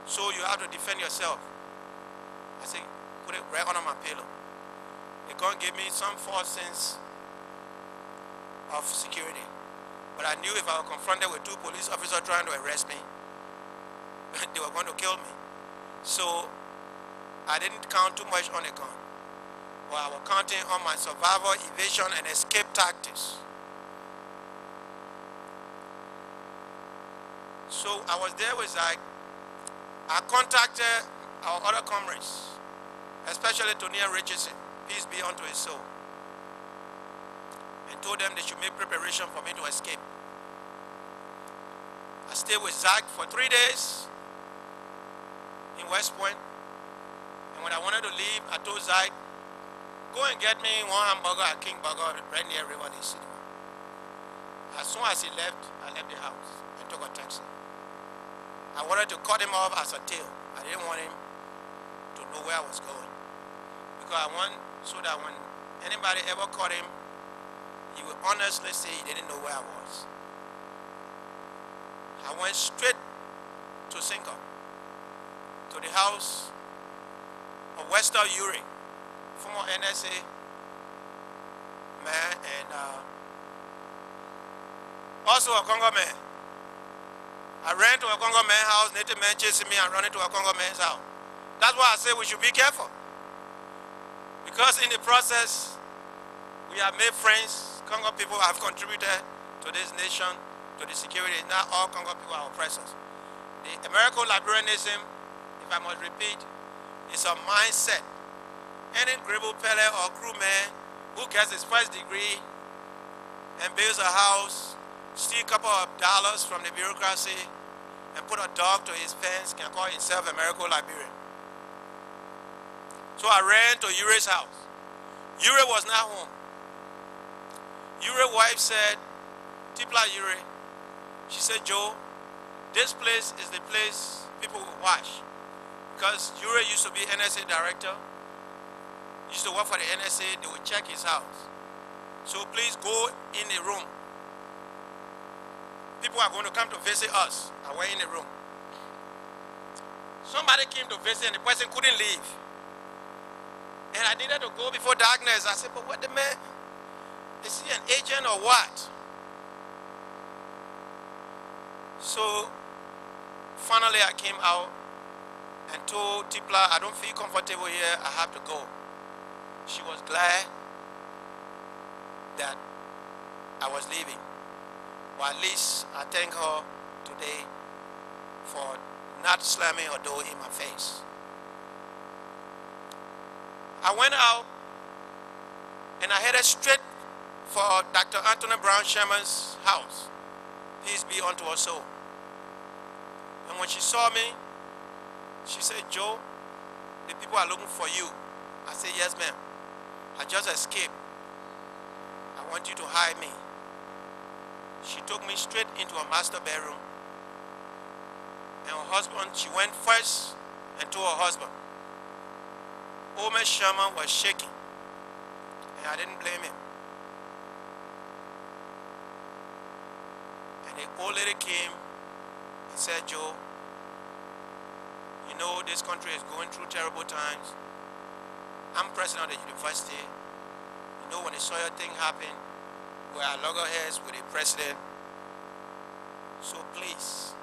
So you have to defend yourself. I said, put it right under my pillow. They can't give me some false sense of security. But I knew if I were confronted with two police officers trying to arrest me, they were going to kill me. So I didn't count too much on the gun. But I was counting on my survival, evasion, and escape tactics. So I was there with Zach. I contacted our other comrades, especially Tony Richardson, peace be unto his soul, and told them they should make preparation for me to escape. I stayed with Zach for 3 days in West Point, and when I wanted to leave, I told Zach, go and get me one hamburger at King Burger right near Riverly City. As soon as he left, I left the house and took a taxi. I wanted to cut him off as a tail. I didn't want him to know where I was going. Because I want so that when anybody ever caught him, he would honestly say he didn't know where I was. I went straight to Sinker, to the house of Wester Uri, former NSA man and also a Congo man. I ran to a Congo man's house, native man chasing me and running to a Congo man's house. That's why I say we should be careful. Because in the process, we have made friends. Congo people have contributed to this nation, to the security. Not all Congo people are oppressors. The American liberalism, if I must repeat, is a mindset. Any Gribble Pele or crewman who gets his first degree and builds a house, steal a couple of dollars from the bureaucracy, and put a dog to his fence can call himself American Liberian. So I ran to Uri's house. Uri was not home. Uri's wife said, Tipla Uri, she said, Joe, this place is the place people will watch. Because Uri used to be NSA director, used to work for the NSA, they would check his house. So please go in the room. People are going to come to visit us. I went in the room. Somebody came to visit and the person couldn't leave. And I needed to go before darkness. I said, but what the man? Is he an agent or what? So finally I came out and told Tipla, I don't feel comfortable here, I have to go. She was glad that I was leaving. Well, at least I thank her today for not slamming her door in my face. I went out and I headed straight for Dr. Anthony Brown Sherman's house. Peace be unto her soul. And when she saw me, she said, Joe, the people are looking for you. I said, yes, ma'am. I just escaped. I want you to hire me. She took me straight into a master bedroom. And her husband, she went first and told her husband. Old man Sherman was shaking. And I didn't blame him. And the old lady came and said, Joe, you know this country is going through terrible times. I'm president of the university. You know when the Sawyer thing happened, we are loggerheads with the president. So please,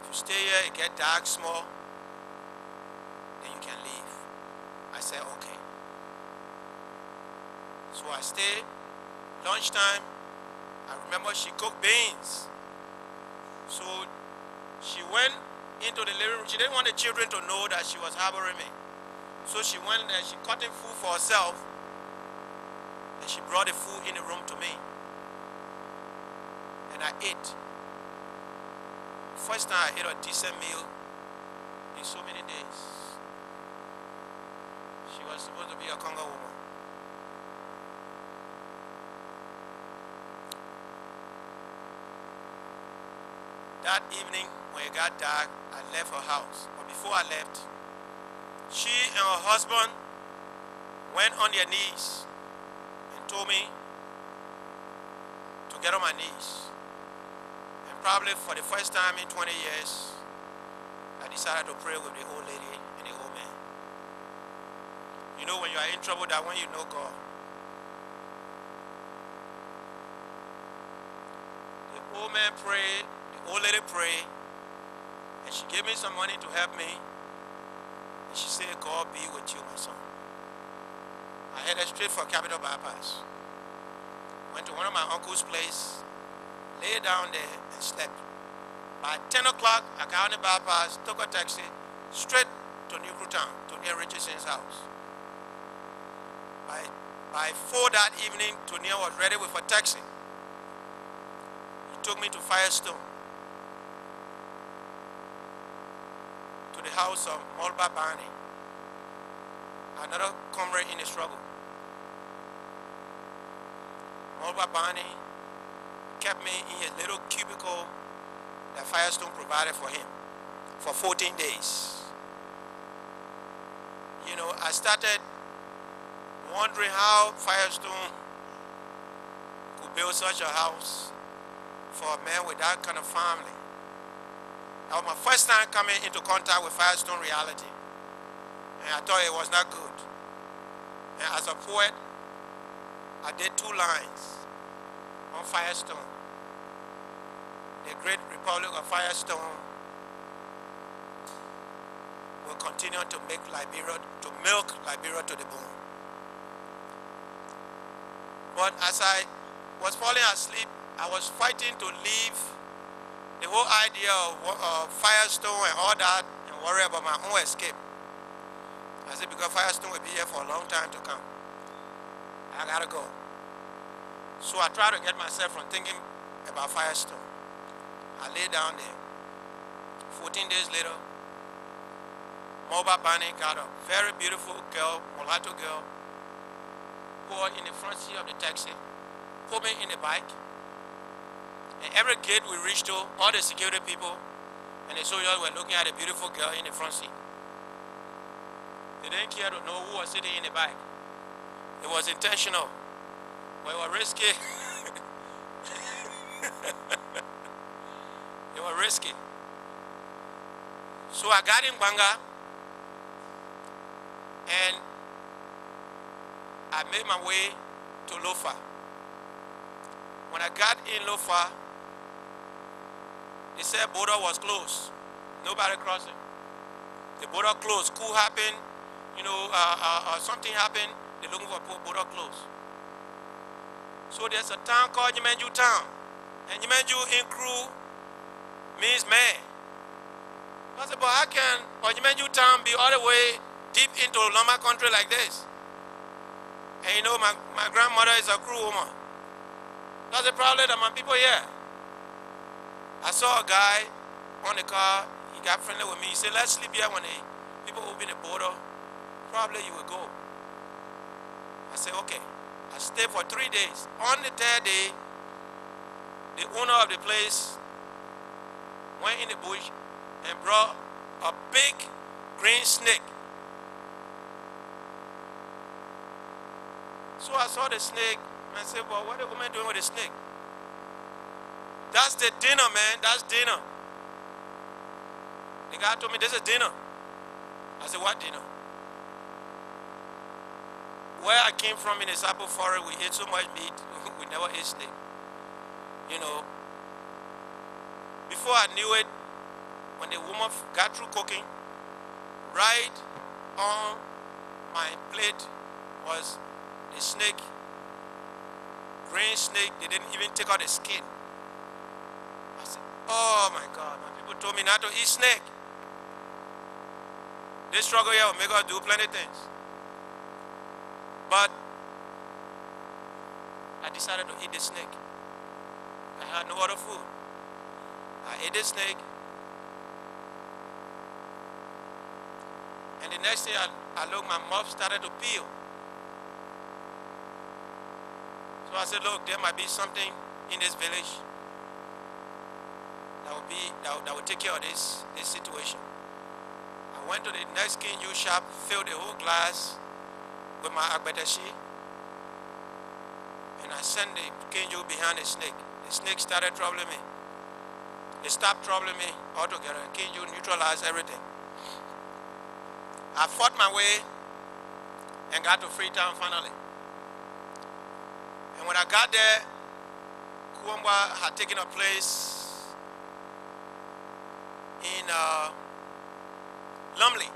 if you stay here, it get dark small, then you can leave. I said, okay. So I stayed. Lunchtime, I remember she cooked beans. So she went into the living room. She didn't want the children to know that she was harboring me. So she went there, she cut in food for herself, and she brought the food in the room to me. And I ate. First time I ate a decent meal in so many days. She was supposed to be a Congo woman. That evening, when it got dark, I left her house. But before I left, she and her husband went on their knees and told me to get on my knees. And probably for the first time in 20 years, I decided to pray with the old lady and the old man. You know when you are in trouble, that when you know God. The old man prayed, the old lady prayed, and she gave me some money to help me. And she said, God be with you, my son. I headed straight for Capital Bypass. Went to one of my uncle's place, lay down there and slept. By 10 o'clock, I got on the bypass, took a taxi, straight to New Town, to near Richardson's house. By 4 that evening, Tonia was ready with a taxi. He took me to Firestone, to the house of Mulba Barney, another comrade in the struggle. Mulba Barney kept me in his little cubicle that Firestone provided for him for 14 days. You know, I started wondering how Firestone could build such a house for a man with that kind of family. That was my first time coming into contact with Firestone reality, and I thought it was not good. And as a poet, I did 2 lines on Firestone. The great Republic of Firestone will continue to milk Liberia to the bone. But as I was falling asleep, I was fighting to leave the whole idea of Firestone and all that and worry about my own escape. I said, because Firestone will be here for a long time to come. I gotta go. So I tried to get myself from thinking about Firestone. I lay down there. 14 days later, Mulba Barney got a very beautiful girl, mulatto girl, put her in the front seat of the taxi, put me in the bike, and every gate we reached to, all the security people and the soldiers were looking at a beautiful girl in the front seat. They didn't care to know who was sitting in the bike. It was intentional, but it was risky. It was risky. So I got in Banga, and I made my way to Lofa. When I got in Lofa, they said border was closed. Nobody crossing. The border closed. Coup happened, you know, something happened. They're looking for border closed. So there's a town called Yemenju town. And Yemenju in crew means man. I said, but how can Yemenju town be all the way deep into Loma country like this? And you know, my grandmother is a crew woman. That's the problem that my people here. I saw a guy on the car, he got friendly with me. He said, let's sleep here when the people open the border. Probably you will go. I said, okay. I stayed for 3 days. On the 3rd day, the owner of the place went in the bush and brought a big green snake. So I saw the snake and I said, well, what are the woman doing with the snake? That's the dinner, man. That's dinner. The guy told me, this is dinner. I said, what dinner? Where I came from in the Sapo forest, we ate so much meat, we never ate snake. You know, before I knew it, when the woman got through cooking, right on my plate was the snake, green snake. They didn't even take out the skin. I said, oh my God, my people told me not to eat snake. This struggle here will make us do plenty of things. But I decided to eat the snake. I had no other food. I ate the snake. And the next day I looked, my mouth started to peel. So I said, look, there might be something in this village that will be that will take care of this situation. I went to the next kinju shop, filled the whole glass with my agbeteshi, and I sent the kinju behind the snake. The snake started troubling me. It stopped troubling me altogether. Kinju neutralized everything. I fought my way and got to Freetown finally. And when I got there, Kuomba had taken a place in Lumley.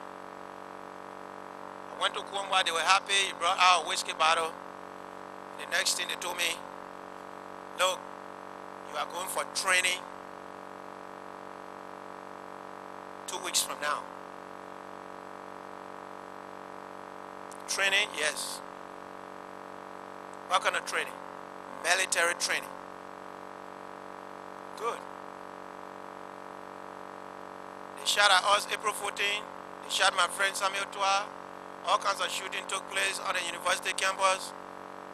I went to Kuomba, they were happy, he brought out a whiskey bottle. The next thing they told me, look, you are going for training 2 weeks from now. Training, yes. What kind of training? Military training. Good. They shot at us April 14. They shot my friend Samuel Toa. All kinds of shooting took place on the university campus.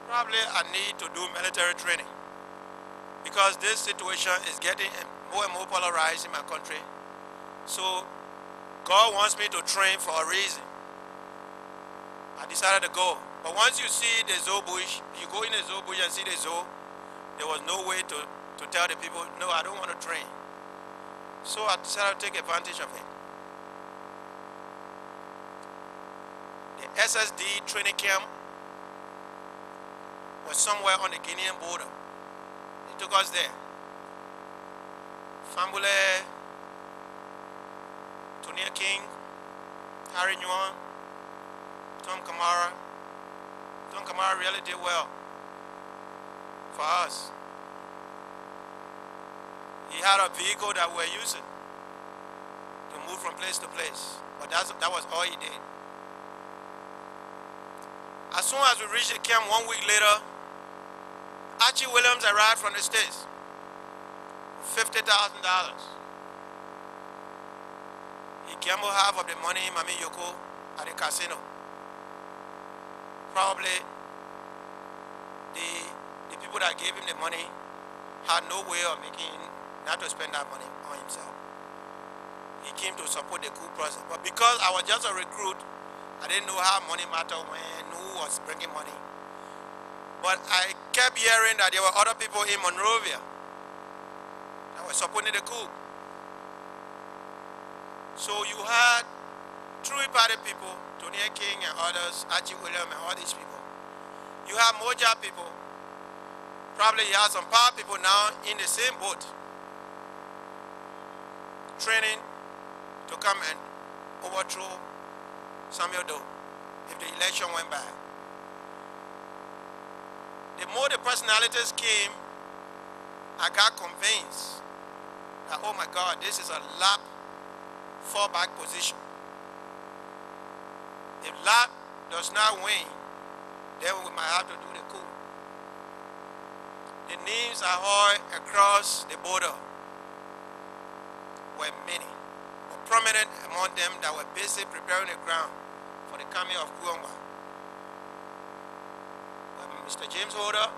Probably I need to do military training because this situation is getting more and more polarized in my country. So God wants me to train for a reason. I decided to go. But once you see the zoo bush, you go in the zoo bush and see the zoo, there was no way to tell the people, no, I don't want to train. So I decided to take advantage of it. The SSD training camp was somewhere on the Guinean border. They took us there. Fambule, Tonia King, Harry Nguyen, Tom Kamara. Tom Kamara really did well for us. He had a vehicle that we're using to move from place to place. But that was all he did. As soon as we reached the camp 1 week later, Archie Williams arrived from the States with $50,000. He gambled half of the money in Mami Yoko at the casino. Probably the people that gave him the money had no way of making, not to spend that money on himself. He came to support the coup process. But because I was just a recruit, I didn't know how money mattered when, who was bringing money. But I kept hearing that there were other people in Monrovia that were supporting the coup. So you had True Party people, Tonia King and others, Archie Williams and all these people. You have Moja people. Probably you have some power people now in the same boat, training to come and overthrow Samuel Doe if the election went by. The more the personalities came, I got convinced that, oh my God, this is a lap fallback position. If lap does not win, then we might have to do the coup. The names I heard across the border were many, but prominent among them that were busy preparing the ground for the coming of Kuomba. Mr. James Holder,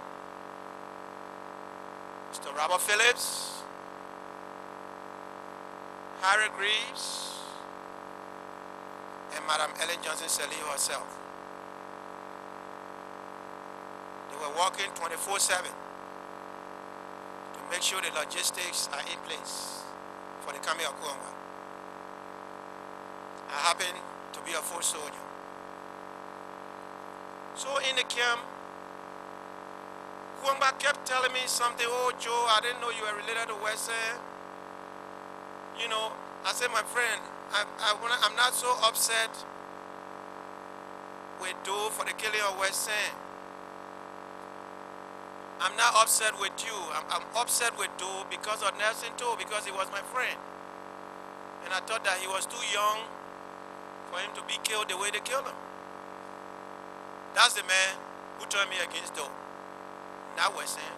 Mr. Robert Phillips, Harry Greaves, and Madam Ellen Johnson Sirleaf herself. They were working 24/7 to make sure the logistics are in place for the coming of Kuomba. I happen to be a foot soldier. So in the camp, Kuomba kept telling me something, oh Joe, I didn't know you were related to Western. You know, I said, my friend, I'm not so upset with Doe for the killing of Western. I'm not upset with you. I'm upset with Doe because of Nelson Doe, because he was my friend. And I thought that he was too young for him to be killed the way they killed him. That's the man who turned me against Doe. That was him.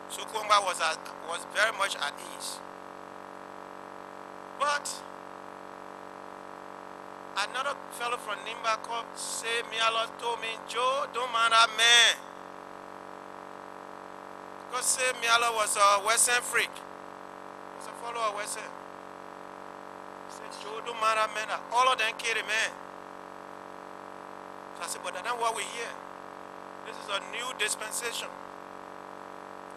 So Kuomba was very much at ease. But another fellow from Nimba called Mialo told me, Joe, don't mind that man. Because Mialo was a Western freak. He was a follower of was said. He said, Joe, don't matter, man. All of them carry, man. So I said, but that's not what we hear. This is a new dispensation.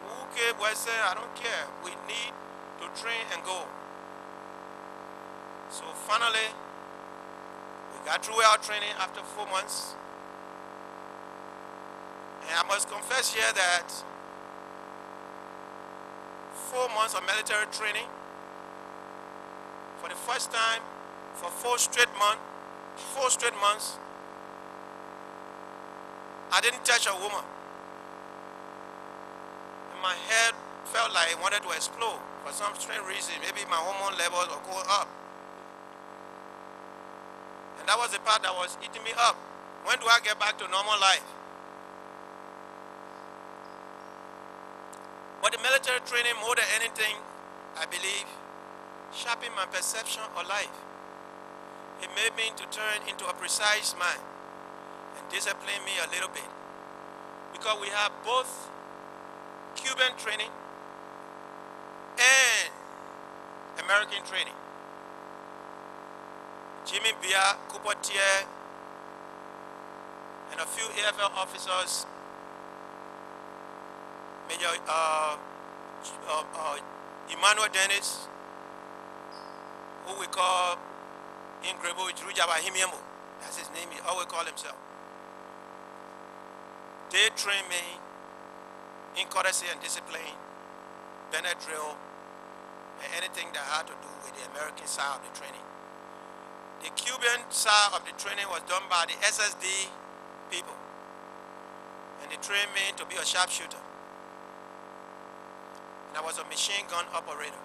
Who came, I said, I don't care. We need to train and go. So finally, we got through our training after 4 months. And I must confess here that 4 months of military training, for the first time, for 4 straight months, I didn't touch a woman. And my head felt like it wanted to explode for some strange reason. Maybe my hormone levels were going up. And that was the part that was eating me up. When do I get back to normal life? But the military training, more than anything, I believe, sharpened my perception of life. It made me to turn into a precise mind and discipline me a little bit. Because we have both Cuban training and American training. Jimmy Bia, Cooper Tier, and a few AFL officers, Major Emmanuel Dennis, who we call in Grebo Jrujaba Himiemo, that's his name, he always call himself. They train me in courtesy and discipline, Bennett drill, and anything that had to do with the American side of the training. The Cuban side of the training was done by the SSD people, and they trained me to be a sharpshooter. And I was a machine gun operator.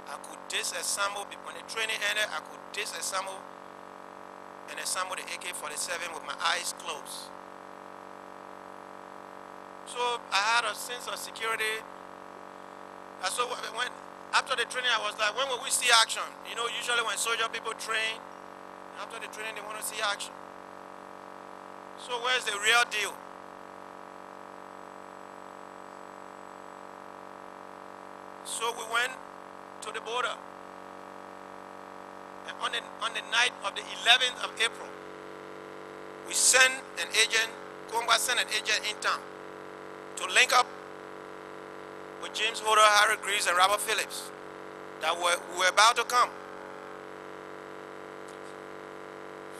I could disassemble, when the training ended, I could disassemble and assemble the AK-47 with my eyes closed. So I had a sense of security. And so after the training, I was like, when will we see action? You know, usually when soldier people train, after the training, they want to see action. So where's the real deal? So we went to the border. And on the night of the 11th of April, we sent an agent, Congo sent an agent in town to link up with James Hodder, Harry Greaves, and Robert Phillips that were about to come.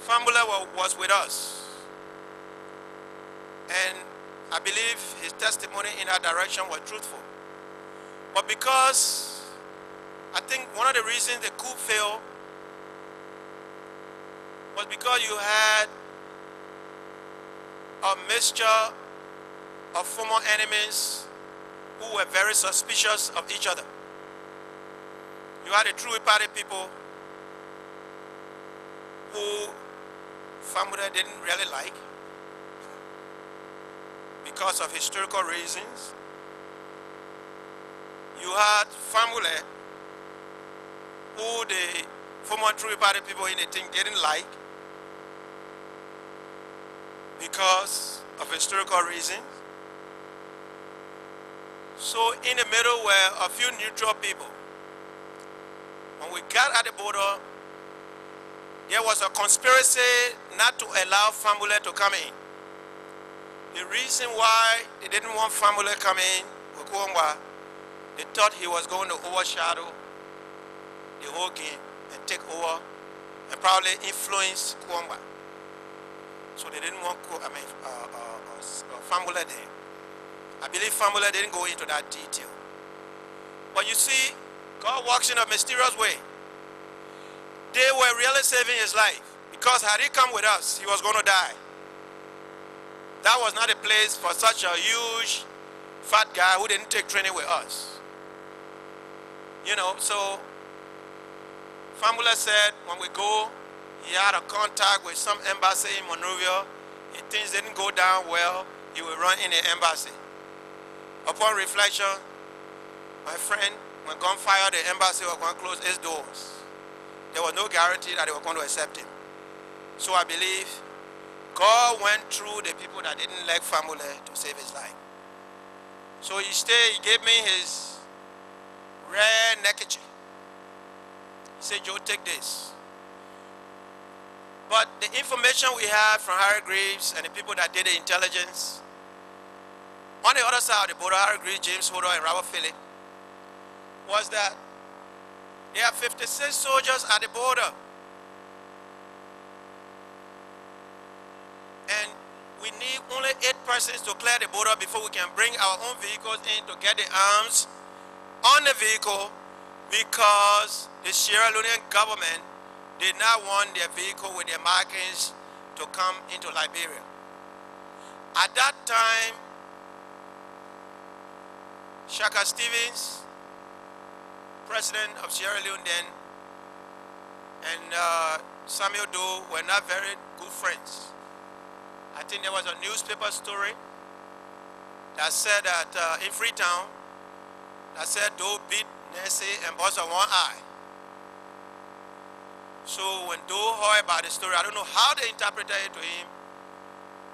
Fambula was with us. And I believe his testimony in that direction was truthful. But because I think one of the reasons the coup failed was because you had a mixture of former enemies who were very suspicious of each other. You had the True Party people who Famura didn't really like because of historical reasons. You had Famule who the former True Party people in the thing didn't like because of historical reasons. So in the middle were a few neutral people. When we got at the border, there was a conspiracy not to allow Famule to come in. The reason why they didn't want Famule come in, they thought he was going to overshadow the whole game and take over and probably influence Kuomba. So they didn't want Famula there. I believe Famula didn't go into that detail. But you see, God works in a mysterious way. They were really saving his life because had he come with us, he was going to die. That was not a place for such a huge, fat guy who didn't take training with us. You know, so Famula said when we go, he had a contact with some embassy in Monrovia. If things didn't go down well, he would run in the embassy. Upon reflection, my friend, when gunfire, the embassy was going to close its doors. There was no guarantee that they were going to accept him. So I believe God went through the people that didn't like Famule to save his life. So he stayed, he gave me his red neckerchief. He said, Joe, take this. But the information we had from Harry Greaves and the people that did the intelligence, on the other side of the border, Harry Greaves, James Hodder, and Robert Phillip, was that there are 56 soldiers at the border. And we need only 8 persons to clear the border before we can bring our own vehicles in to get the arms on the vehicle, because the Sierra Leonean government did not want their vehicle with their markings to come into Liberia. At that time, Shaka Stevens, president of Sierra Leone then, and Samuel Doe were not very good friends. I think there was a newspaper story that said that in Freetown, that said Doe beat Nancy and bust her one eye. So when Doe heard about the story, I don't know how they interpreted it to him,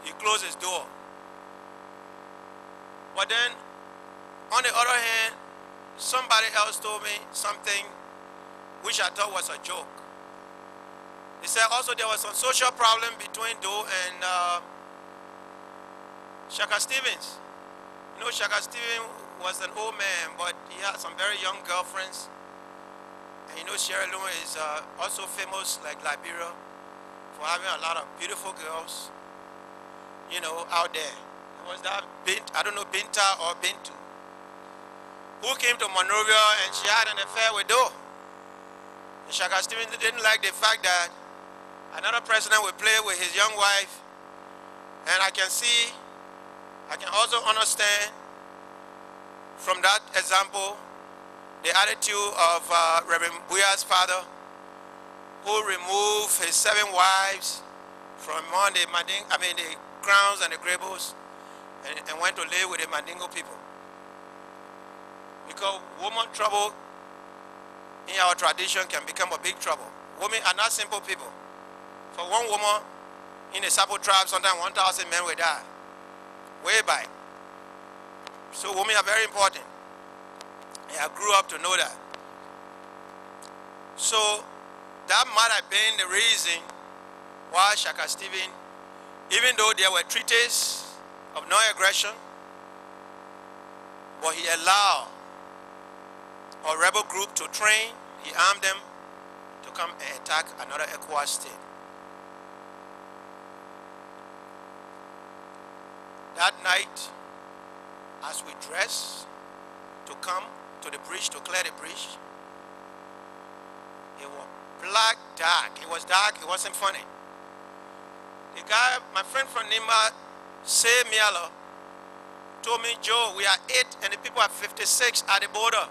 he closed his door. But then, on the other hand, somebody else told me something which I thought was a joke. He said also there was some social problem between Doe and Shaka Stevens. You know, Shaka Stevens was an old man, but he had some very young girlfriends. And you know, Sierra Leone is also famous, like Liberia, for having a lot of beautiful girls, you know, out there. It was that I don't know, Binta or Bintu, who came to Monrovia and she had an affair with Doe. And Shaka Stevens didn't like the fact that another president would play with his young wife. And I can also understand from that example the attitude of Reverend Buya's father, who removed his 7 wives from among the Crowns and the Grabos and went to live with the Mandingo people. Because woman trouble in our tradition can become a big trouble. Women are not simple people. For one woman in the Sapo tribe, sometimes 1,000 men will die. Way back. So women are very important. And I grew up to know that. So that might have been the reason why Shaka Stevens, even though there were treaties of non-aggression, but he allowed a rebel group to train, he armed them to come and attack another ECOWAS state. That night, as we dressed to come to the bridge, to clear the bridge, it was black, dark. It was dark, it wasn't funny. The guy, my friend from Nima, Say Miala, told me, Joe, we are 8 and the people are 56 at the border.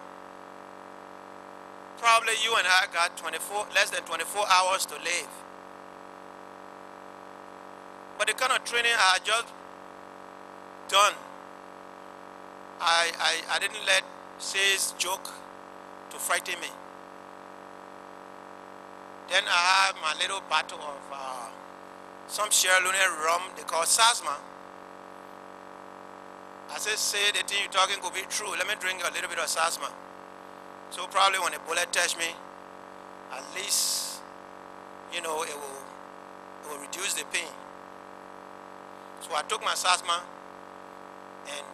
Probably you and I got less than 24 hours to live. But the kind of training I had just done, I didn't let Say's joke to frighten me. Then I had my little bottle of some Sierra Leone rum they call Sasma. I said, Say, the thing you're talking could be true. Let me drink a little bit of Sasma. So probably when the bullet touched me, at least, you know, it will reduce the pain. So I took my Sasma and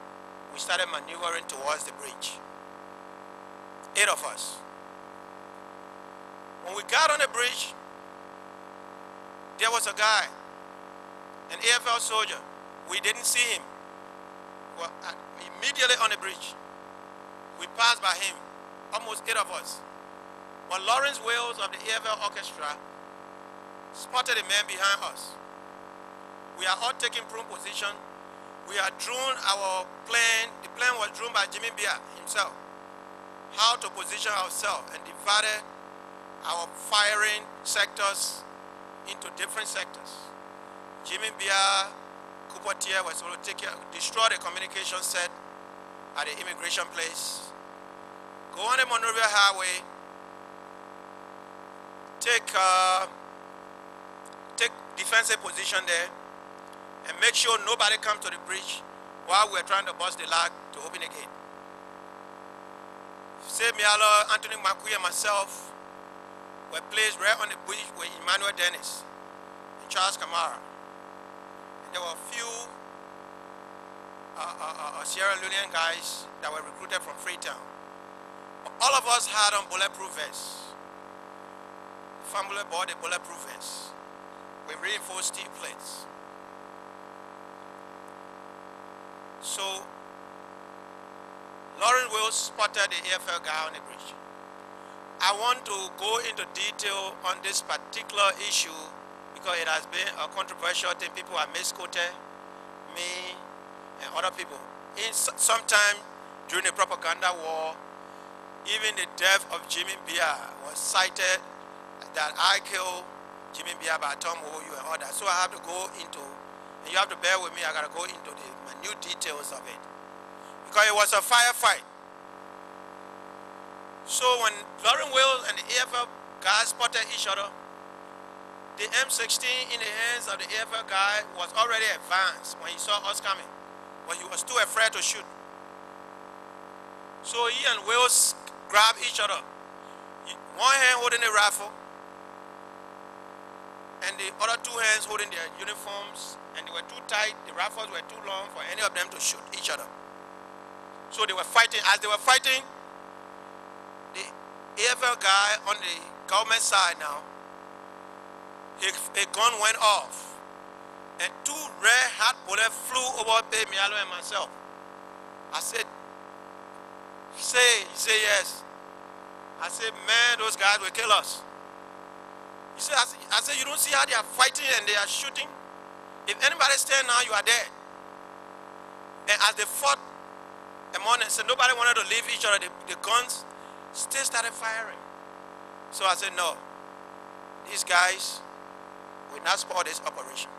we started maneuvering towards the bridge. 8 of us. When we got on the bridge, there was a guy, an AFL soldier. We didn't see him. Well, immediately on the bridge, we passed by him, almost 8 of us. But Lawrence Wales of the AFL orchestra spotted a man behind us. We are all taking prone position. We had drawn our plan. The plan was drawn by Jimmy Bia himself. How to position ourselves, and divided our firing sectors into different sectors. Jimmy Bia, Kupotier was going to destroy the communication set at the immigration place. Go on the Monrovia Highway, take defensive position there, and make sure nobody comes to the bridge while we're trying to bust the lock to open the gate. Say Mialo, Anthony Makui and myself were placed right on the bridge with Emmanuel Dennis and Charles Kamara. And there were a few Sierra Leonean guys that were recruited from Freetown. But all of us had on bulletproof vests. The family bought a bulletproof vest with reinforced steel plates. So Lauren Wills spotted the AFL guy on the bridge. I want to go into detail on this particular issue because it has been a controversial thing. People have misquoted me and other people. Sometime during the propaganda war, even the death of Jimmy Bia was cited that I killed Jimmy Bia by Tom Oyu and all that. So I have to go into, and you have to bear with me, I got to go into the minute details of it. Because it was a firefight. So when Lauren Wills and the AFL guys spotted each other, the M16 in the hands of the AFL guy was already advanced when he saw us coming. But he was too afraid to shoot. So he and Wills grabbed each other. One hand holding a rifle, and the other two hands holding their uniforms, and they were too tight, the rifles were too long for any of them to shoot each other. So they were fighting. As they were fighting, the AFL guy on the government side now, a gun went off, and two red hot bullets flew over Mialo and myself. I said, he said yes. I said, man, those guys will kill us. He said, I said, you don't see how they are fighting and they are shooting? If anybody stand now, you are dead. And as they fought among us, so nobody wanted to leave each other, the guns still started firing. So I said, no, these guys will not support this operation.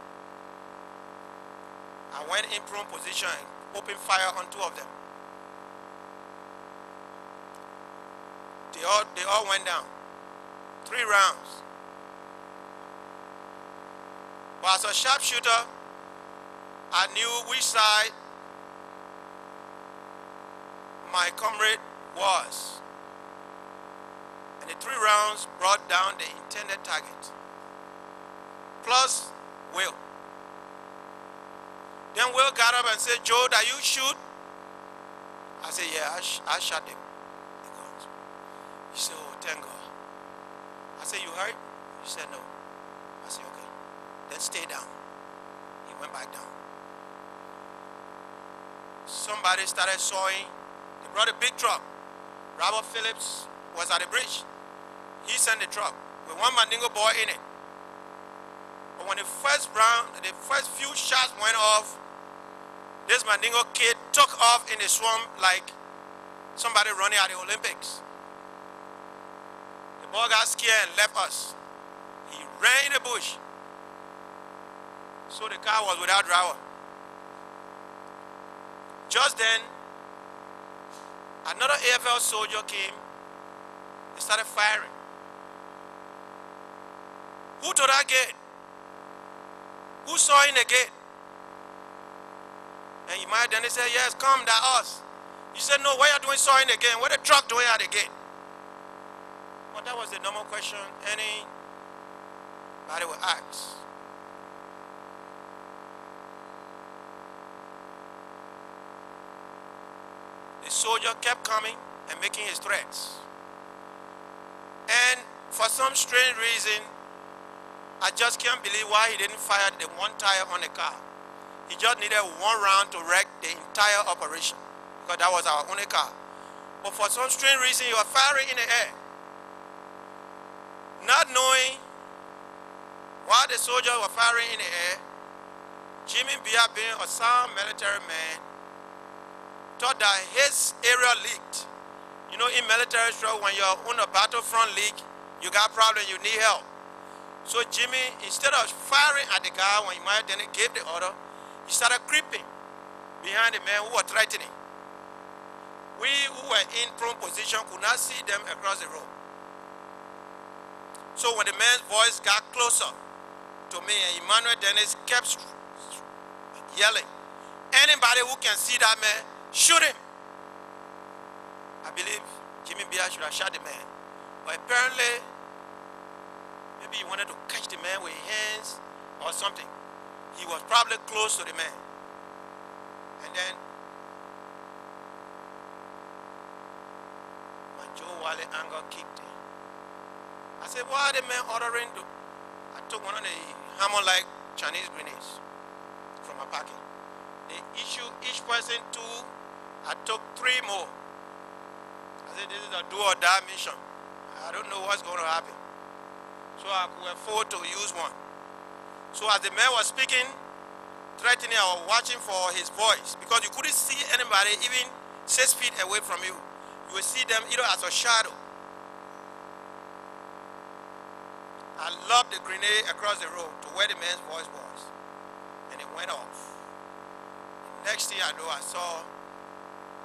I went in prone position and opened fire on two of them. They all went down. 3 rounds. But as a sharpshooter, I knew which side my comrade was. And the 3 rounds brought down the intended target. Plus Will. Then Will got up and said, Joe, that you shoot? I said, yeah, I shot him. He said, oh, thank God. I said, you hurt? He said, no. I said, okay. Then stay down. He went back down. Somebody started sawing. They brought a big truck. Robert Phillips was at the bridge. He sent the truck with one Mandingo boy in it. But when the first few shots went off, this Mandingo kid took off in the swamp like somebody running at the Olympics. The boy got scared and left us. He ran in the bush. So the car was without driver. Just then, another AFL soldier came. They started firing. Who to that gate? Who saw in the gate? And he might then said, yes, come, that's us. He said, no, what are you doing sawing again? What the truck doing at the gate? But that was the normal question anybody would ask. The soldier kept coming and making his threats. And for some strange reason, I just can't believe why he didn't fire the one tire on the car. He just needed 1 round to wreck the entire operation, because that was our only car. But for some strange reason, he was firing in the air. Not knowing why the soldiers were firing in the air, Jimmy Bia, being a sound military man, thought that his area leaked. You know, in military structure, when you're on a battlefront leak, you got problems, you need help. So Jimmy, instead of firing at the guy when he might then gave the order, he started creeping behind the men who were threatening. We who were in prone position could not see them across the road. So when the man's voice got closer to me, and Emmanuel Dennis kept yelling, anybody who can see that man, shoot him. I believe Jimmy Bear should have shot the man. But apparently, maybe he wanted to catch the man with his hands or something. He was probably close to the man. And then my Joe Wylie anger kicked in. I said, why are the men ordering to? I took one of the hammer-like Chinese grenades from my pocket. They issued each person 2. I took 3 more. I said, this is a do or die mission. I don't know what's going to happen. So I could afford to use one. So as the man was speaking, threatening, I was watching for his voice, because you couldn't see anybody even 6 feet away from you. You would see them either as a shadow. I lobbed the grenade across the road to where the man's voice was, and it went off. The next thing I know, I saw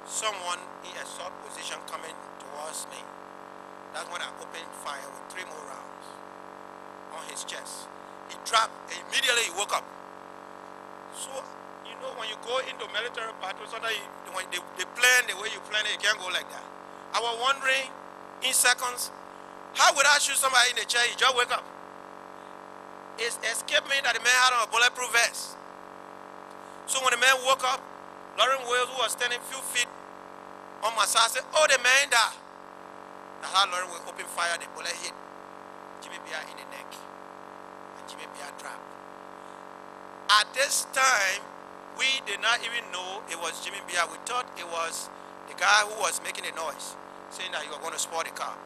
someone in a assault position coming towards me. That's when I opened fire with 3 more rounds on his chest. He dropped, and immediately he woke up. So, you know, when you go into military battle, sometimes when they plan the way you plan it, it can't go like that. I was wondering, in seconds, how would I shoot somebody in the chair? He just wake up. It escaped me that the man had on a bulletproof vest. So when the man woke up, Lauren Wales, who was standing a few feet on my side, said, oh, the man died. That's how Lauren Wales opened fire. The bullet hit Jimmy Bear in the neck, and Jimmy Bear dropped. At this time, we did not even know it was Jimmy Bear. We thought it was the guy who was making the noise, saying that you were going to spoil the car.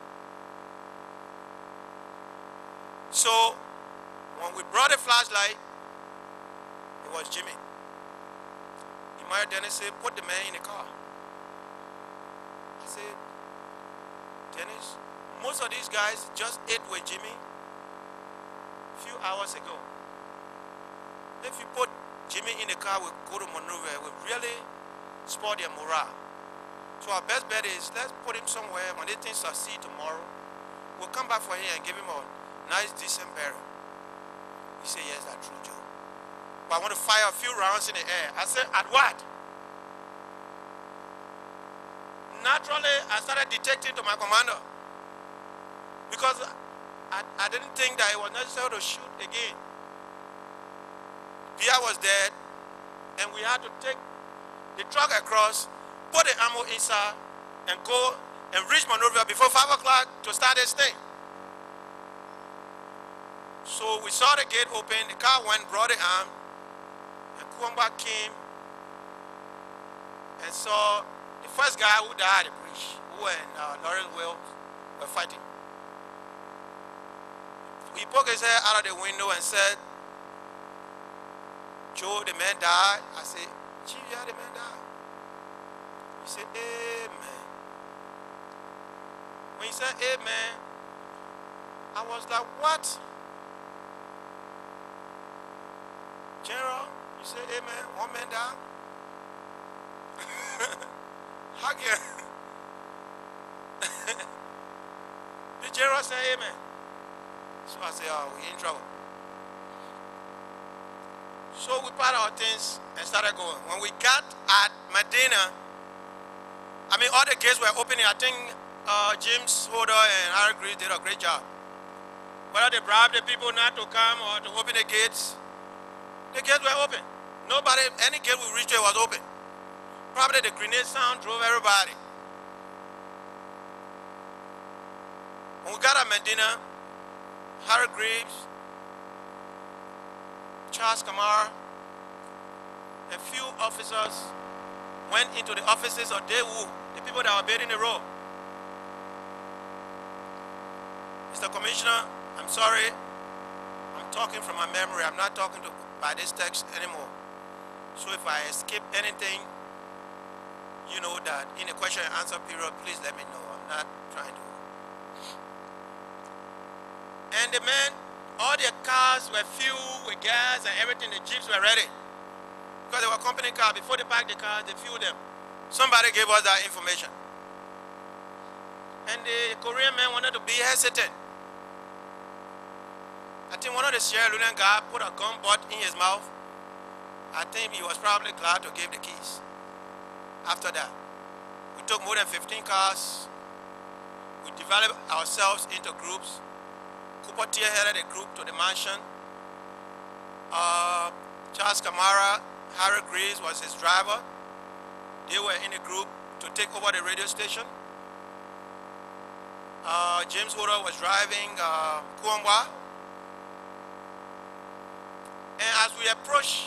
So, when we brought the flashlight, it was Jimmy. Emmanuel Dennis said, put the man in the car. I said, Dennis, most of these guys just ate with Jimmy a few hours ago. If you put Jimmy in the car, we go to maneuver, we really spoil their morale. So our best bet is, let's put him somewhere. When they think succeed tomorrow, we'll come back for him and give him a nice, decent burial. He said, yes, that's true, Joe. But I want to fire a few rounds in the air. I said, at what? Naturally, I started detecting to my commander, because I didn't think that it was necessary to shoot again. Bear was dead, and we had to take the truck across, put the ammo inside, and go and reach Monrovia before 5 o'clock to start this thing. So we saw the gate open, the car went, brought the arm, and Kwamba came and saw the first guy who died at the bridge, who and Lawrence Wells were fighting. He poked his head out of the window and said, Joe, the man died. I said, Chief, yeah, the man died. He said, amen. When he said amen, I was like, what? General, you said amen, 1 man died? How can the general say amen? So I said, oh, we're in trouble. So we packed our things and started going. When we got at Medina, I mean, all the gates were opening. I think James Holder and Harry Grease did a great job. Whether they bribed the people not to come or to open the gates were open. Nobody, any gate we reached was open. Probably the grenade sound drove everybody. When we got at Medina, Harry Greaves, Charles Kamara, a few officers went into the offices of Daewoo, the people that were building the road. Mr. Commissioner, I'm sorry, I'm talking from my memory. I'm not talking by this text anymore. So if I escape anything, you know that in the question and answer period, please let me know. I'm not trying to. And the men, all their cars were filled with gas and everything. The jeeps were ready. Because they were company cars. Before they parked the cars, they fueled them. Somebody gave us that information. And the Korean man wanted to be hesitant. I think one of the Sierra Leonean guys put a gun butt in his mouth. I think he was probably glad to give the keys. After that, we took more than 15 cars We developed ourselves into groups. Cooper Tier headed a group to the mansion. Charles Kamara, Harry Greaves was his driver. They were in a group to take over the radio station. James Hoder was driving Kuambwa. And as we approached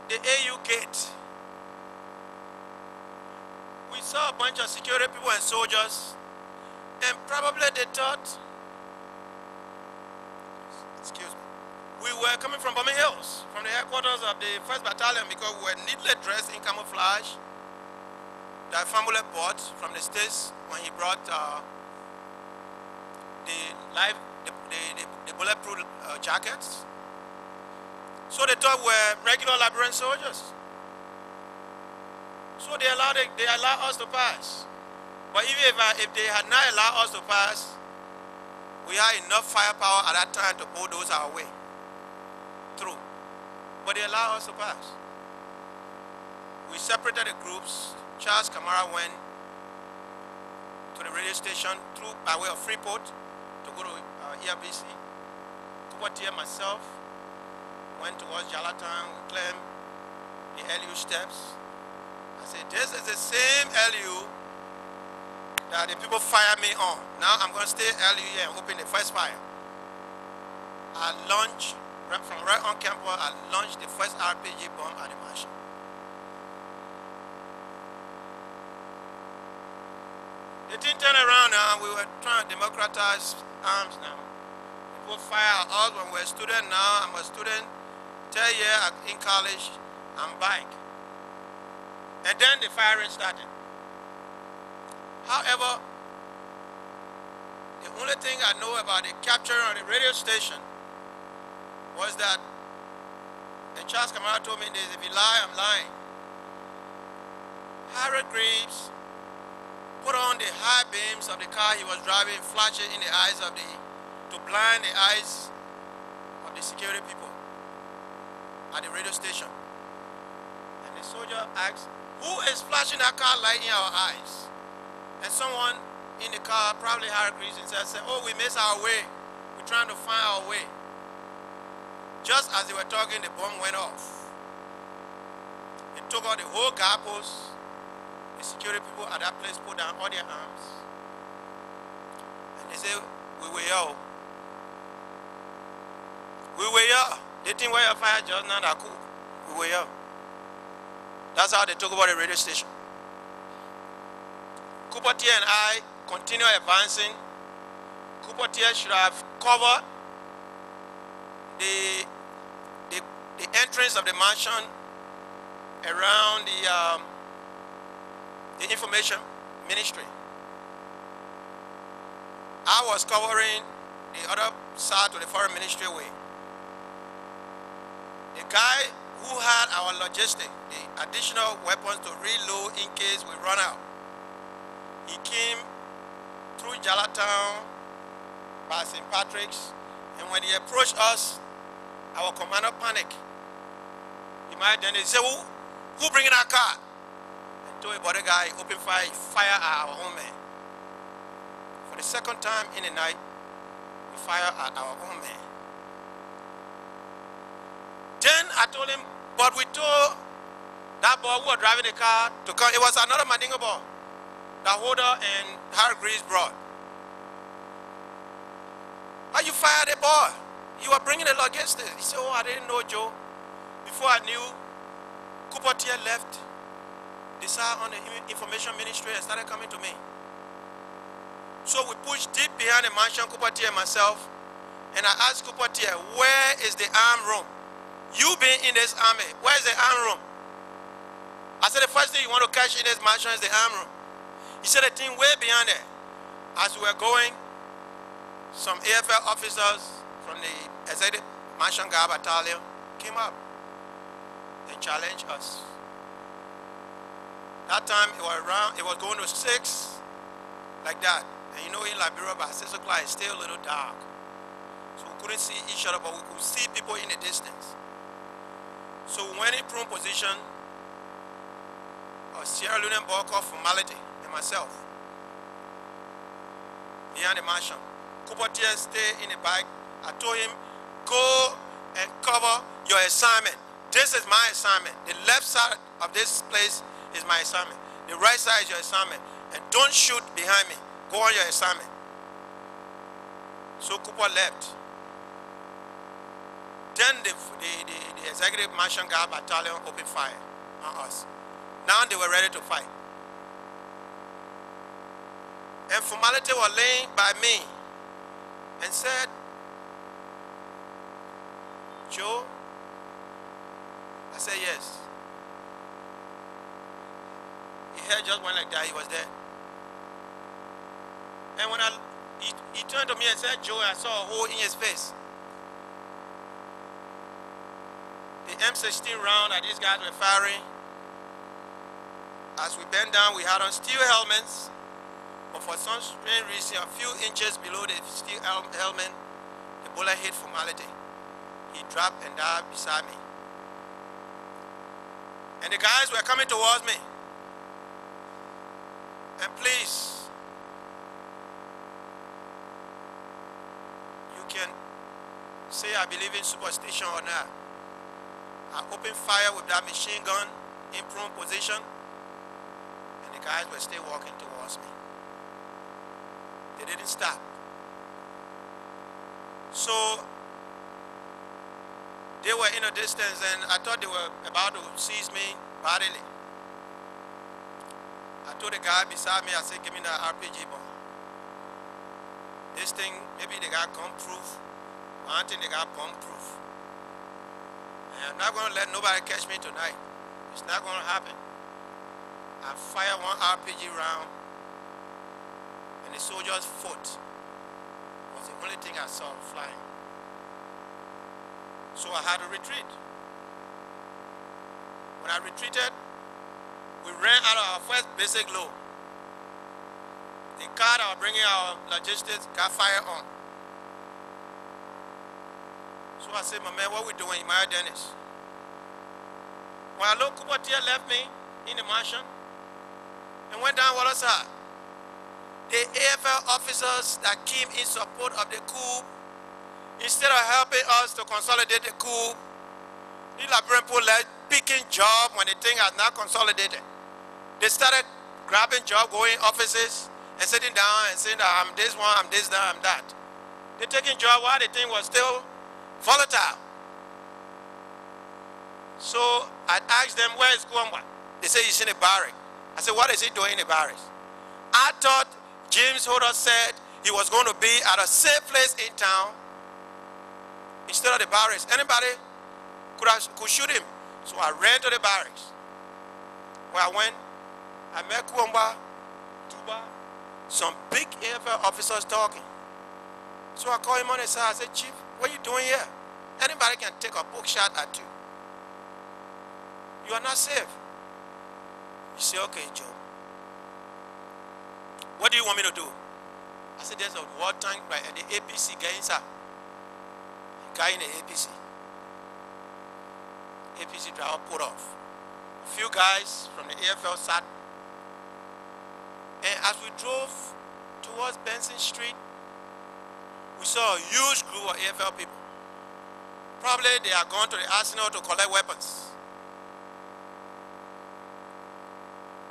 the AU gate, we saw a bunch of security people and soldiers, and probably they thought, excuse me, we were coming from Bombing Hills, from the headquarters of the 1st Battalion, because we were neatly dressed in camouflage that Famule bought from the States when he brought the bulletproof jackets. So they thought we were regular Liberian soldiers. So they allowed us to pass. But even if they had not allowed us to pass, we had enough firepower at that time to bulldoze our way through. But they allowed us to pass. We separated the groups. Charles Kamara went to the radio station through by way of Freeport to go to ERBC. Cooper Tier, myself, went towards Jalatan. We climbed the LU steps. I said, this is the same LU that the people fired me on. Now I'm going to stay LU here and open the first fire. I launched, from right on campus, I launched the first RPG bomb at the mansion. The thing turned around now, we were trying to democratize arms now. People fire at us when we were a student. Now I'm a student, 10 years in college, I'm back. And then the firing started. However, the only thing I know about the capture on the radio station was that, and Charles Kamara told me this, if you lie, I'm lying. Harry Greaves put on the high beams of the car he was driving, flashing in the eyes of to blind the eyes of the security people at the radio station. And the soldier asked, who is flashing that car light in our eyes? And someone in the car, probably Harry Greaves himself, said, oh, we missed our way. We're trying to find our way. Just as they were talking, the bomb went off. It took out the whole guard post. The security people at that place put down all their arms. And they said, we were here. We were here. They think we are fired just now, that cool. We were here. That's how they took over the radio station. Cooper Tier and I continue advancing. Cooper Tier should have covered the entrance of the mansion around the information ministry. I was covering the other side to the foreign ministry way. The guy who had our logistic, the additional weapons to reload in case we run out, he came through Jalatown by St. Patrick's, and when he approached us, our commander panicked. Then they said, who bringing our car? And told about the guy, open fire, fire at our own man. For the second time in the night, we fire at our own man. Then I told him, but we told that boy who was driving the car to come. It was another Mandingo boy that Hoder and Harry Greaves brought. How you fired the boy? You were bringing the logistics. He said, oh, I didn't know, Joe. Before I knew, Cooper Tier left the side on the information ministry and started coming to me. So we pushed deep behind the mansion, Cooper Tier and myself, and I asked Cooper Tier, where is the arm room? You being in this army, where is the arm room? I said, the first thing you want to catch in this mansion is the arm room. He said, the thing way behind there. As we were going, some AFL officers from the executive Menyongai battalion came up and challenged us. That time it was going to 6, like that. And you know in Liberia by 6 o'clock it's still a little dark. So we couldn't see each other, but we could see people in the distance. So we went in prone position, Sierra Leone Ball called Formality and myself. behind the mansion. Kupotia stay in the back. I told him, go and cover your assignment. This is my assignment. The left side of this place is my assignment. The right side is your assignment. And don't shoot behind me. Go on your assignment. So Cooper left. Then the executive Menyongai battalion opened fire on us. Now they were ready to fight. And formality was laying by me and said, Joe? I said, yes. His head just went like that, he was there. And when he turned to me and said, Joe, I saw a hole in his face. The M16 round that these guys were firing, as we bent down, we had on steel helmets, but for some strange reason, a few inches below the steel helmet, the bullet hit formality. He dropped and died beside me. And the guys were coming towards me. And please, you can say I believe in superstition or not. I opened fire with that machine gun in prone position, and the guys were still walking towards me. They didn't stop. So they were in a distance, and I thought they were about to seize me bodily. I told the guy beside me, I said, give me that RPG bomb. This thing, maybe they got gun proof. I think they got bomb proof. And I'm not going to let nobody catch me tonight. It's not going to happen. I fired one RPG round, and the soldier's foot was the only thing I saw flying. So I had to retreat. When I retreated, we ran out of our first basic load. The car that was bringing our logistics got fired on. So I said, my man, what we doing? My Dennis. When I looked, Kupotia left me in the mansion and went down Water side. The AFL officers that came in support of the coup, instead of helping us to consolidate the coup, the Liberian police picking job when the thing has not consolidated. They started grabbing job, going offices and sitting down and saying that I'm this one, I'm this, that, I'm that. They're taking job while the thing was still volatile. So I asked them, where is Kuamba? They say he's in a barrack. I said, what is he doing in the barracks? I thought James Hodder said he was going to be at a safe place in town instead of the barracks. Anybody could shoot him. So I ran to the barracks. Where I went, I met Kuamba, Tuba, some big AFL officers talking. So I called him on the side. I said, Chief, what are you doing here? Anybody can take a book shot at you. You are not safe. He said, okay, Joe. What do you want me to do? I said, there's a water tank right at the APC guy inside. The guy in the APC. APC driver put off. A few guys from the AFL sat. And as we drove towards Benson Street, we saw a huge group of AFL people. Probably they are going to the arsenal to collect weapons.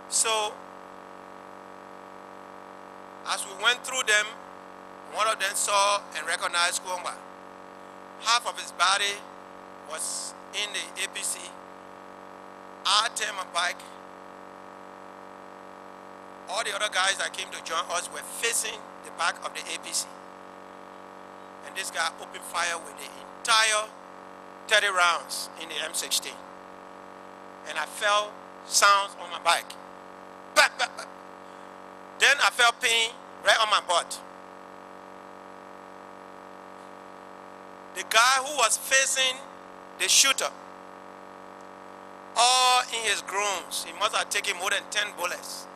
So, as we went through them, one of them saw and recognized Kuamba. Half of his body was in the APC. I turned my bike. All the other guys that came to join us were facing the back of the APC. And this guy opened fire with the entire 30 rounds in the M16. And I felt sounds on my bike. Bap, bap, bap. Then I felt pain right on my butt. The guy who was facing the shooter, all in his groans, he must have taken more than 10 bullets.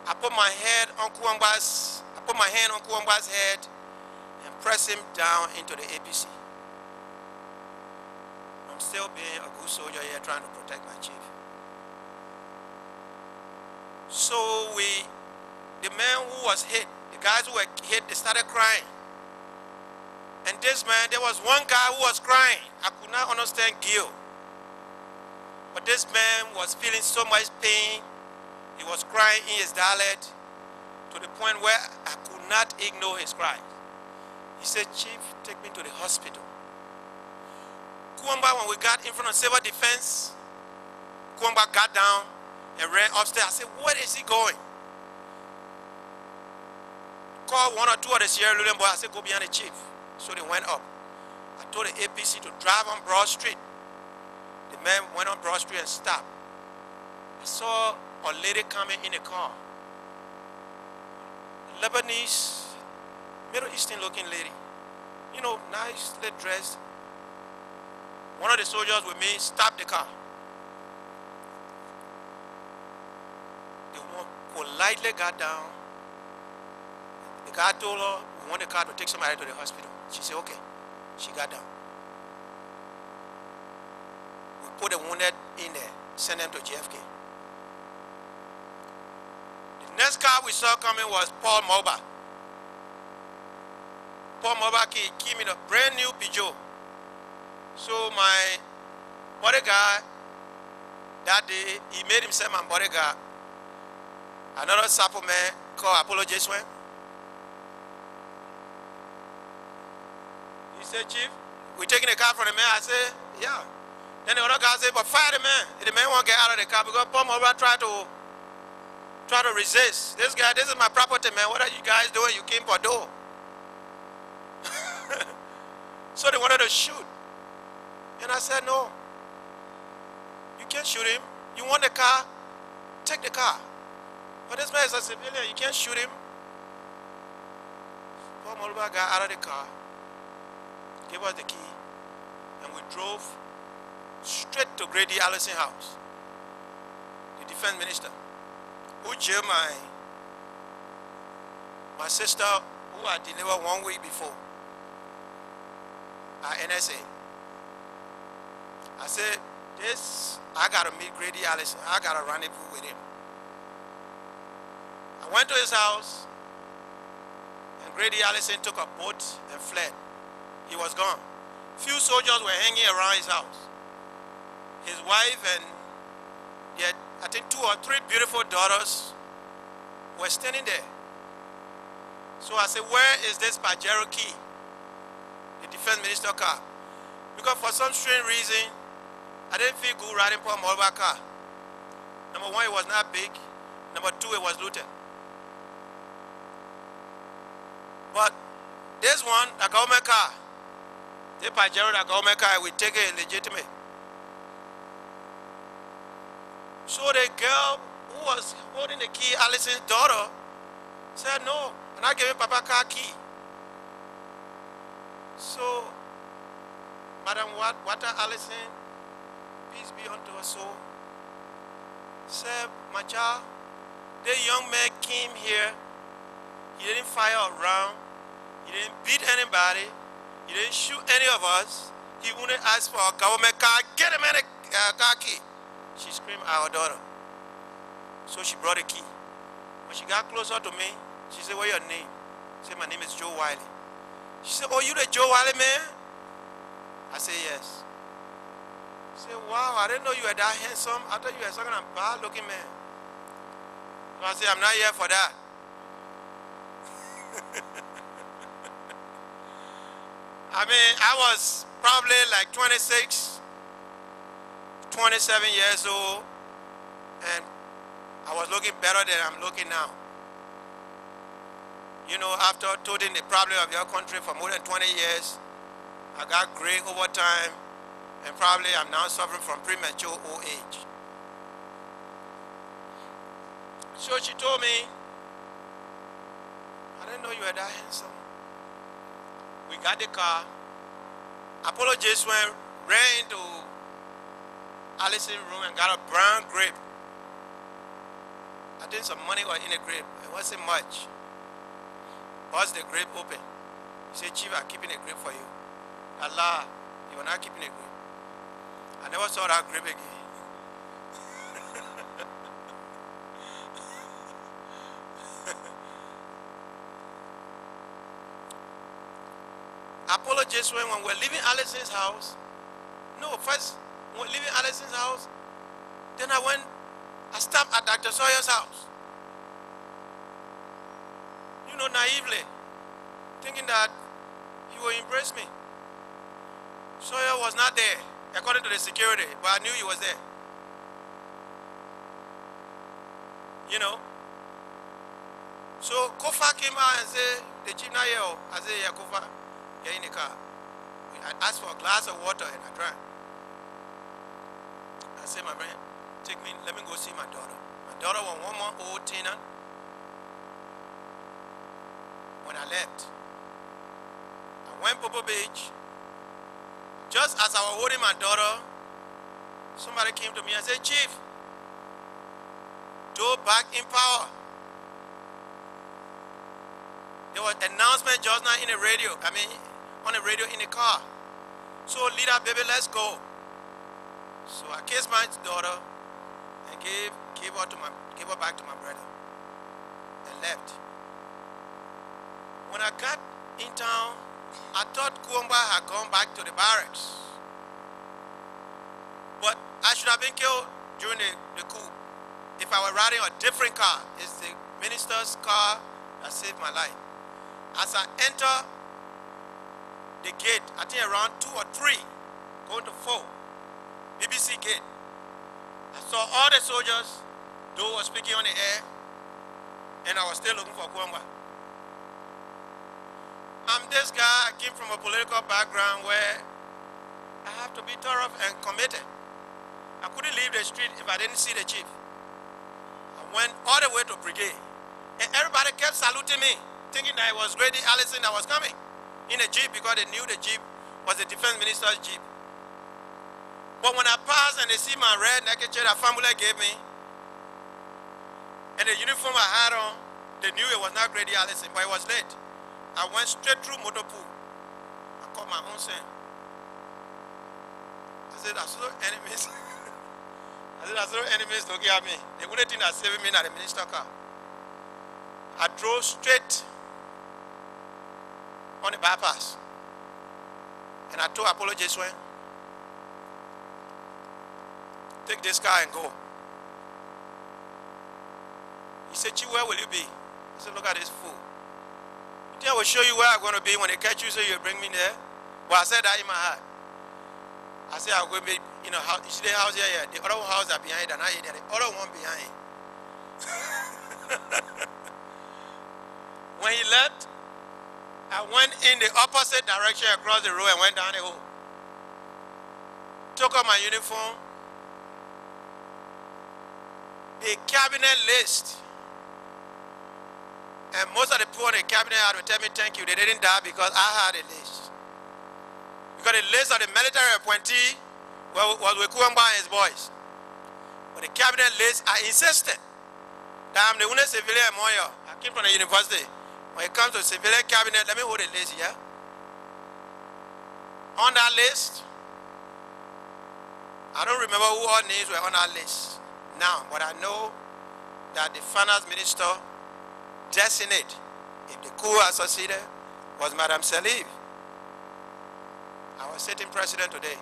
I put my hand on Kuamba's head and pressed him down into the APC. I'm still being a good soldier here trying to protect my chief. So the man who was hit The guys who were hit, they started crying. And this man, there was one guy who was crying. I could not understand guilt. But this man was feeling so much pain. He was crying in his dialect to the point where I could not ignore his cry. He said, "Chief, take me to the hospital." Kuamba, when we got in front of civil defense, Kuamba got down and ran upstairs. I said, "Where is he going?" Called one or two of the Sierra Leone boys. I said, "Go behind the chief." So they went up. I told the APC to drive on Broad Street. The man went on Broad Street and stopped. I saw a lady coming in a car. Lebanese, Middle Eastern looking lady. You know, nicely dressed. One of the soldiers with me stopped the car. The woman politely got down. The guy told her, "We want the car to take somebody to the hospital." She said, "Okay." She got down. We put the wounded in there, sent them to JFK. The next car we saw coming was Paul Moba. Paul Moba came in a brand new Peugeot. So my bodyguard, that day, he made himself my bodyguard. Another Sapo man called Apollo Jeswen. He said, "Chief, we taking the car from the man." I said, "Yeah." Then the other guy said, "But fire the man. The man won't get out of the car because Paul Moba tried to resist. This guy, this is my property, man. What are you guys doing? You came for door." So they wanted to shoot. And I said, "No, you can't shoot him. You want the car? Take the car. But this man is a civilian. You can't shoot him." Paul Moba got out of the car, gave us the key, and we drove straight to Grady Allison's house, the defense minister, who jailed my sister, who I delivered 1 week before, at NSA. I said, I gotta meet Grady Allison. I gotta rendezvous with him. I went to his house, and Grady Allison took a boat and fled. He was gone. Few soldiers were hanging around his house. His wife and yet I think 2 or 3 beautiful daughters were standing there. So I said, "Where is this Pajero key?" The defense minister car. Because for some strange reason, I didn't feel good riding Paul Moba car. Number 1, it was not big. Number 2, it was looted. But this one, the government car, the Pajero, the government car, we take it legitimate. So the girl who was holding the key, Allison's daughter, said, "No, I'm not giving Papa car key." So, Madam Water Allison, peace be unto her soul, said, "My child, the young man came here. He didn't fire around. He didn't beat anybody. He didn't shoot any of us. He wouldn't ask for a government car. Get him in a car key." She screamed at her daughter. So she brought the key. When she got closer to me, she said, "What's your name?" I said, "My name is Joe Wylie." She said, "Oh, you the Joe Wylie man?" I said, "Yes." She said, "Wow, I didn't know you were that handsome. I thought you were some kind of bad looking man." So I said, "I'm not here for that." I mean, I was probably like 26, 27 years old, and I was looking better than I'm looking now. You know, after toting the problem of your country for more than 20 years, I got gray over time, and probably I'm now suffering from premature old age. So she told me, "I didn't know you were that handsome." We got the car. Apollo Jeswen ran into Allison's room and got a brown grape. I think some money was in the grape. It wasn't much. Bust the grape open. He said, "Chief, I'm keeping a grape for you." Allah, you were not keeping a grape. I never saw that grape again. apologized when we were leaving Allison's house. No, first, when leaving Allison's house, then I stopped at Dr. Sawyer's house. You know, naively, thinking that he would embrace me. Sawyer was not there, according to the security, but I knew he was there. You know? So Kofa came out and said, the chief not here. I said, yeah, Kofa, get in the car. I asked for a glass of water and I drank. I said, my friend, let me go see my daughter. My daughter was 1 month old, Tina. When I left, I went to Popo Beach. Just as I was holding my daughter, somebody came to me and said, Chief, Joe back in power. There was an announcement just now in the radio, on the radio in the car. So, leader, baby, let's go. So I kissed my daughter and gave her back to my brother and left. When I got in town, I thought Kuomba had gone back to the barracks. But I should have been killed during the coup if I were riding a different car. It's the minister's car that saved my life. As I enter the gate, I think around 2 or 3, going to 4, BBC gate, I saw all the soldiers, those were speaking on the air, and I was still looking for Kuomba. I'm this guy, I came from a political background where I have to be thorough and committed. I couldn't leave the street if I didn't see the chief. I went all the way to brigade, and everybody kept saluting me, thinking that it was Grady Allison that was coming in a jeep because they knew the jeep was the defense minister's jeep. But when I passed and they see my red neckerchief that family gave me, and the uniform I had on, they knew it was not Grady Allison, but it was late. I went straight through Motopool. I caught my own sin. I said, I saw enemies. I saw enemies looking at me. The only thing that saved me in the minister car. I drove straight on the bypass. And I told Apollo Jesuen, take this car and go. He said, Chi, where will you be? I said, look at this fool. I will show you where I'm going to be when they catch you, so you bring me there. But I said that in my heart. I said, I'm going to be, you see the house here, yeah. The other house are behind, and the other one behind. When he left, I went in the opposite direction across the road and went down the hole. Took off my uniform. The cabinet list. And most of the people in the cabinet had to tell me thank you. They didn't die because I had a list. Because the list of the military appointee was with Kuomba and his boys. But the cabinet list, I insisted that I'm the only civilian in Moyo. I came from the university. When it comes to civilian cabinet, let me hold the list here. On that list, I don't remember who all names were on that list now, but I know that the finance minister designate, if the coup had succeeded, was Madam Saliv. I was sitting president today.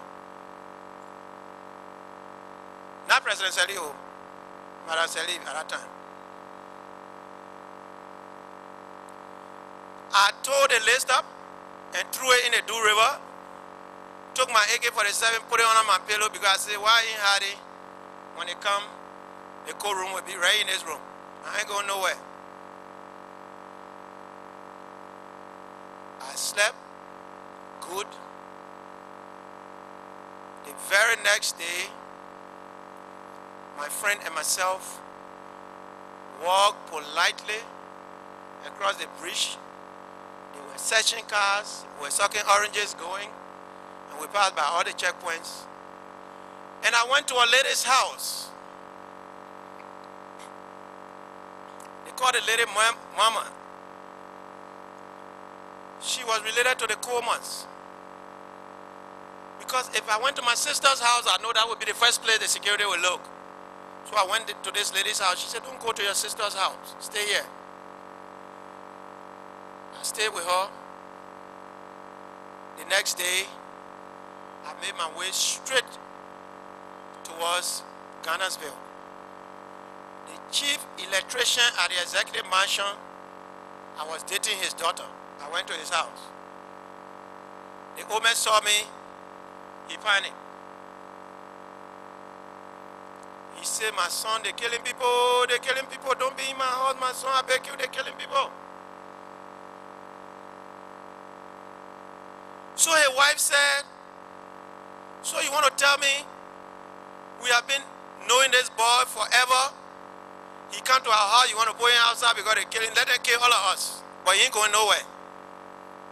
Not President Saliv, Madam Saliv at that time. I tore the list up and threw it in the Do River, took my AK-47, put it on my pillow because I said, why ain't Hardy? When they come, the courtroom will be right in this room. I ain't going nowhere. I slept good. The very next day, my friend and myself walked politely across the bridge. They were searching cars, we were sucking oranges going, and we passed by all the checkpoints. And I went to a lady's house. They called the lady Mama. She was related to the Colemans. Because if I went to my sister's house, I know that would be the first place the security would look. So I went to this lady's house. She said, don't go to your sister's house. Stay here. I stayed with her. The next day, I made my way straight towards Ghana'sville. The chief electrician at the executive mansion, I was dating his daughter. I went to his house. The old man saw me, he panicked. He said, my son, they're killing people, don't be in my house, my son, I beg you, they're killing people. So his wife said, so you want to tell me we have been knowing this boy forever? He come to our house, you want to put him outside because they're killing, let them kill all of us. But he ain't going nowhere.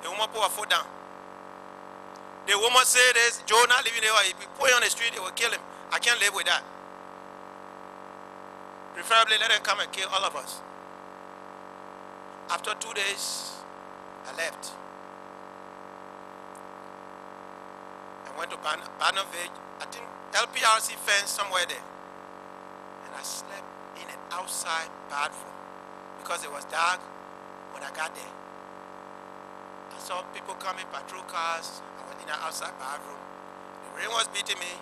The woman put her foot down. The woman said this, Joe not living there, if we put him on the street, they will kill him. I can't live with that. Preferably let them come and kill all of us. After 2 days, I left. I went to Barnavage, I think LPRC fence somewhere there. And I slept in an outside bathroom because it was dark when I got there. I saw people coming, patrol cars. I was in an outside bathroom. The rain was beating me,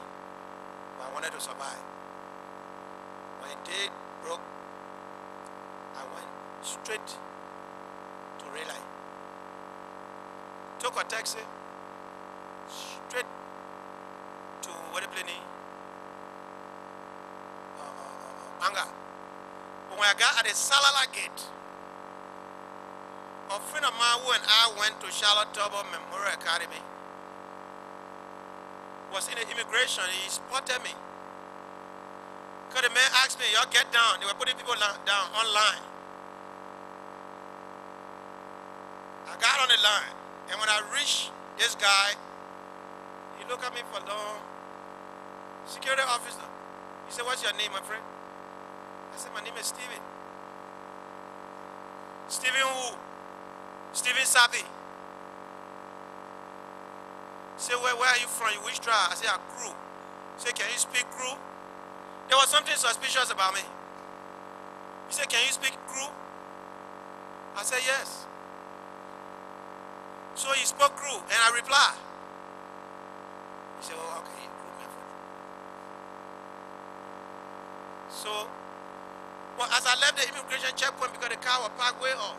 but I wanted to survive. When day broke, I went straight to Wylie. Took a taxi straight to Weedeh, Anga. But when I got at the Salala gate, a friend of mine who and I went to Charlotte Turbo Memorial Academy was in the immigration. He spotted me. Because the man asked me, y'all get down. They were putting people down online. I got on the line. And when I reached this guy, he looked at me for long. Security officer. He said, what's your name, my friend? I said, my name is Steven. Steven who? Steven Sapi. He said, where are you from? You which tribe? I said, I Kru. He said, can you speak Kru? There was something suspicious about me. He said, can you speak Kru? I said, yes. So he spoke Kru, and I replied. He said, oh, okay, Kru, my friend. So, well, as I left the immigration checkpoint because the car was parked way off,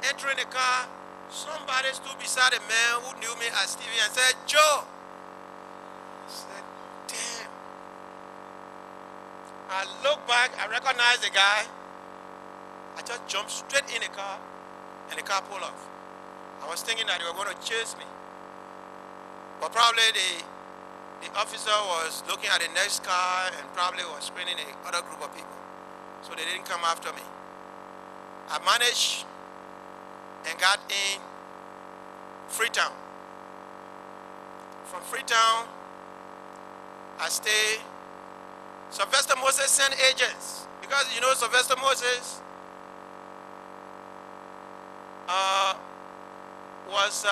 entering the car, somebody stood beside a man who knew me as Stevie and said, Joe. I said, damn. I looked back, I recognized the guy. I just jumped straight in the car, and the car pulled off. I was thinking that they were going to chase me. But probably the officer was looking at the next car and probably was screening the other group of people. So they didn't come after me. I managed and got in Freetown. From Freetown, I stayed. Sylvester Moses sent agents because you know Sylvester Moses was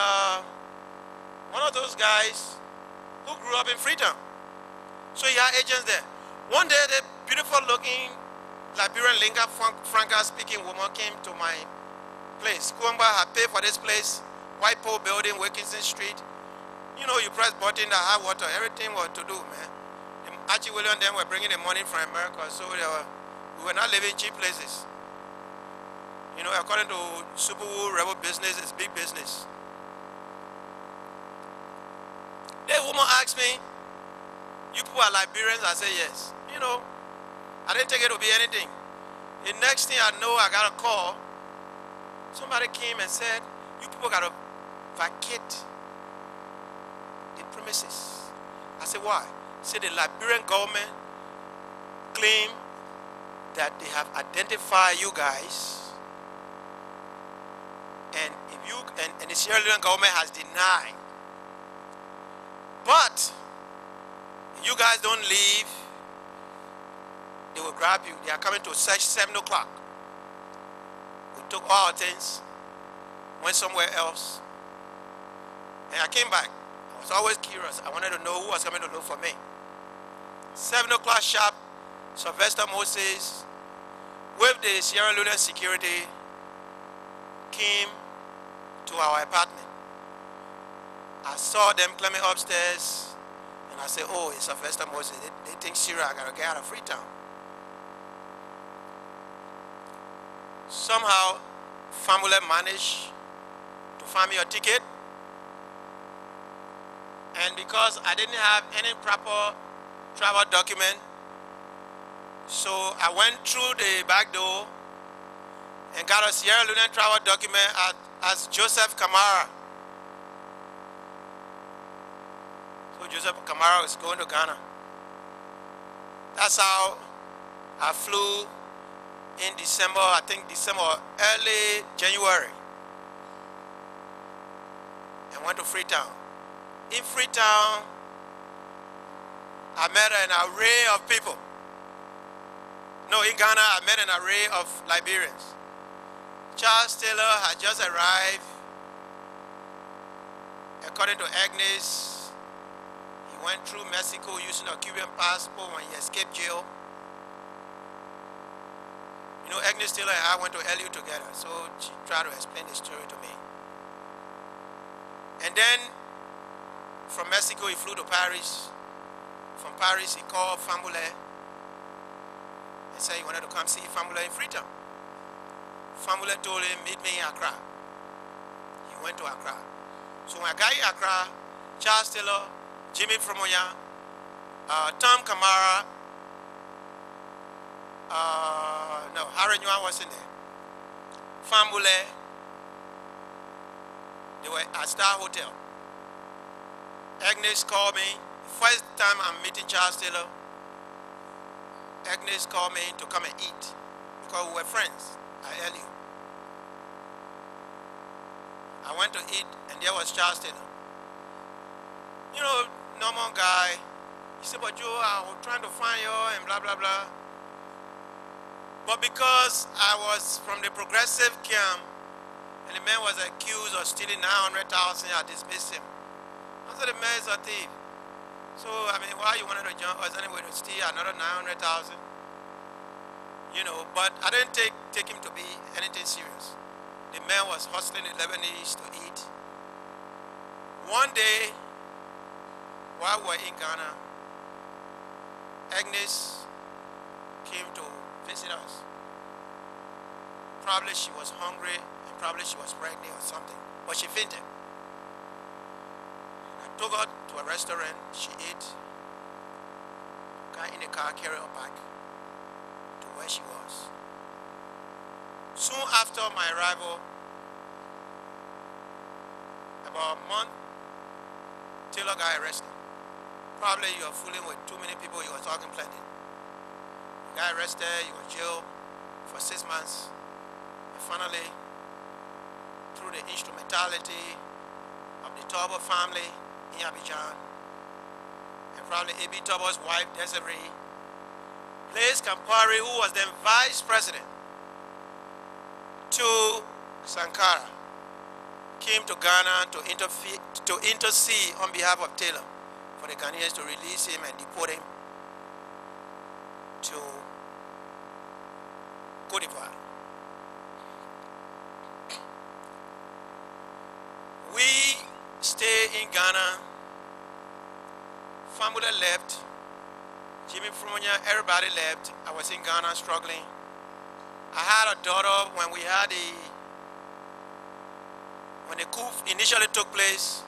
one of those guys who grew up in Freetown. So he had agents there. One day, the beautiful-looking Liberian lingua franca speaking woman came to my place. Kuamba had paid for this place, White Pole Building, Wilkinson Street. You know, you press button, the hot water, everything was to do, man. Archie William then were bringing the money from America, so we were not living in cheap places. You know, according to Superwood Rebel business, it's big business. The woman asked me, you people are Liberians? I said, yes. You know, I didn't take it to be anything. The next thing I know, I got a call. Somebody came and said, you people got to vacate the premises. I said, why? He said, the Liberian government claim that they have identified you guys, and the Sierra Leone government has denied. But if you guys don't leave, they will grab you. They are coming to search 7 o'clock. We took all our things, went somewhere else, and I came back. I was always curious. I wanted to know who was coming to look for me. 7 o'clock sharp, Sylvester Moses with the Sierra Leone security came to our apartment. I saw them climbing upstairs, and I said, oh, it's Sylvester Moses. They think Syria, I gotta get out of Freetown. Somehow, family managed to find me a ticket, and because I didn't have any proper travel document, so I went through the back door and got a Sierra Leonean travel document as Joseph Kamara. So Joseph Kamara was going to Ghana. That's how I flew in December, I think December, early January, and went to Freetown. In Freetown, I met an array of people. No, in Ghana, I met an array of Liberians. Charles Taylor had just arrived. According to Agnes, he went through Mexico using a Cuban passport when he escaped jail. You know, Agnes Taylor and I went to LU together, so she tried to explain the story to me. And then, from Mexico, he flew to Paris. From Paris, he called Famule and said he wanted to come see Famule in Freetown. Famule told him, meet me in Accra. He went to Accra. So when I got in Accra, Charles Taylor, Jimmy Fromoya, Tom Kamara, no, Harry Nguyen wasn't there. Famule, they were at Star Hotel. Agnes called me. First time I'm meeting Charles Taylor, Agnes called me to come and eat because we were friends at LU. I went to eat, and there was Charles Taylor. You know, normal guy. He said, but Joe, I was trying to find you and blah, blah, blah. But because I was from the progressive camp, and the man was accused of stealing 900,000, I dismissed him. I said, the man is a thief. So, I mean, why you wanted to jump us anyway to steal another 900,000? You know, but I didn't take him to be anything serious. The man was hustling the Lebanese to eat. One day, while we were in Ghana, Agnes came to visit us. Probably she was hungry, and probably she was pregnant or something, but she fainted. I took her to a restaurant, she ate, got in the car, carried her back to where she was. Soon after my arrival, about a month, Taylor got arrested. Probably you are fooling with too many people, you were talking plenty. He got arrested, he was jailed for 6 months. And finally, through the instrumentality of the Turbo family in Abidjan, and probably A.B. Turbo's wife, Desiree, Blaise Campari, who was then vice president to Sankara, came to Ghana to intercede on behalf of Taylor for the Ghanaians to release him and deport him to Côte d'Ivoire. We stayed in Ghana. Family left. Jimmy Frumonia, everybody left. I was in Ghana struggling. I had a daughter when the coup initially took place.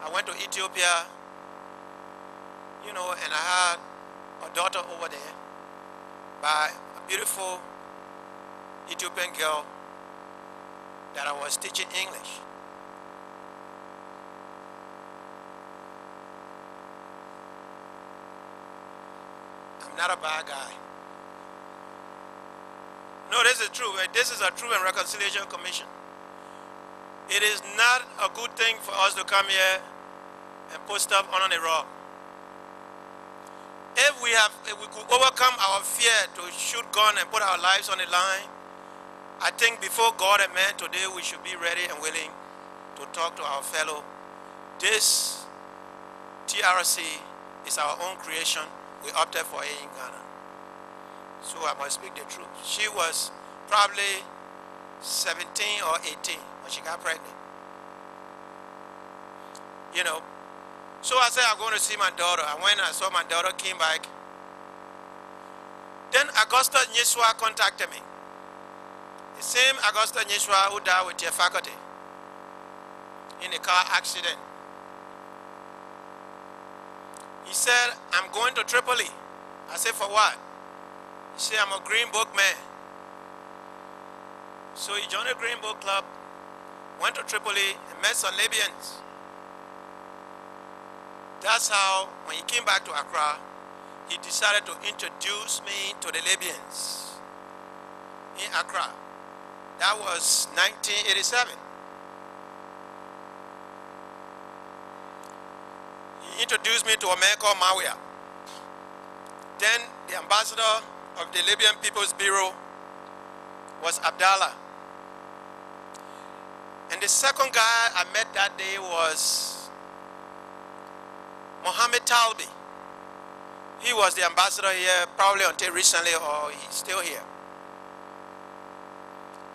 I went to Ethiopia, you know, and I had a daughter over there by a beautiful Ethiopian girl that I was teaching English. I'm not a bad guy. No, this is true. This is a Truth and Reconciliation Commission. It is not a good thing for us to come here and put stuff on the rock. If we could overcome our fear to shoot gun and put our lives on the line, I think before God and man today we should be ready and willing to talk to our fellow. This TRC is our own creation. We opted for it in Ghana. So I must speak the truth. She was probably 17 or 18 when she got pregnant. you know. So I said, I'm going to see my daughter. And when I saw my daughter came back, then Augusta Nyeswa contacted me. The same Augusta Nyeswa who died with your faculty in a car accident. He said, I'm going to Tripoli. I said, for what? He said, I'm a Green Book man. So he joined the Green Book Club, went to Tripoli, and met some Libyans. That's how, when he came back to Accra, he decided to introduce me to the Libyans in Accra. That was 1987. He introduced me to a man called Mawia. Then the ambassador of the Libyan People's Bureau was Abdallah. And the second guy I met that day was Mohammed Talbi. He was the ambassador here probably until recently, or he's still here.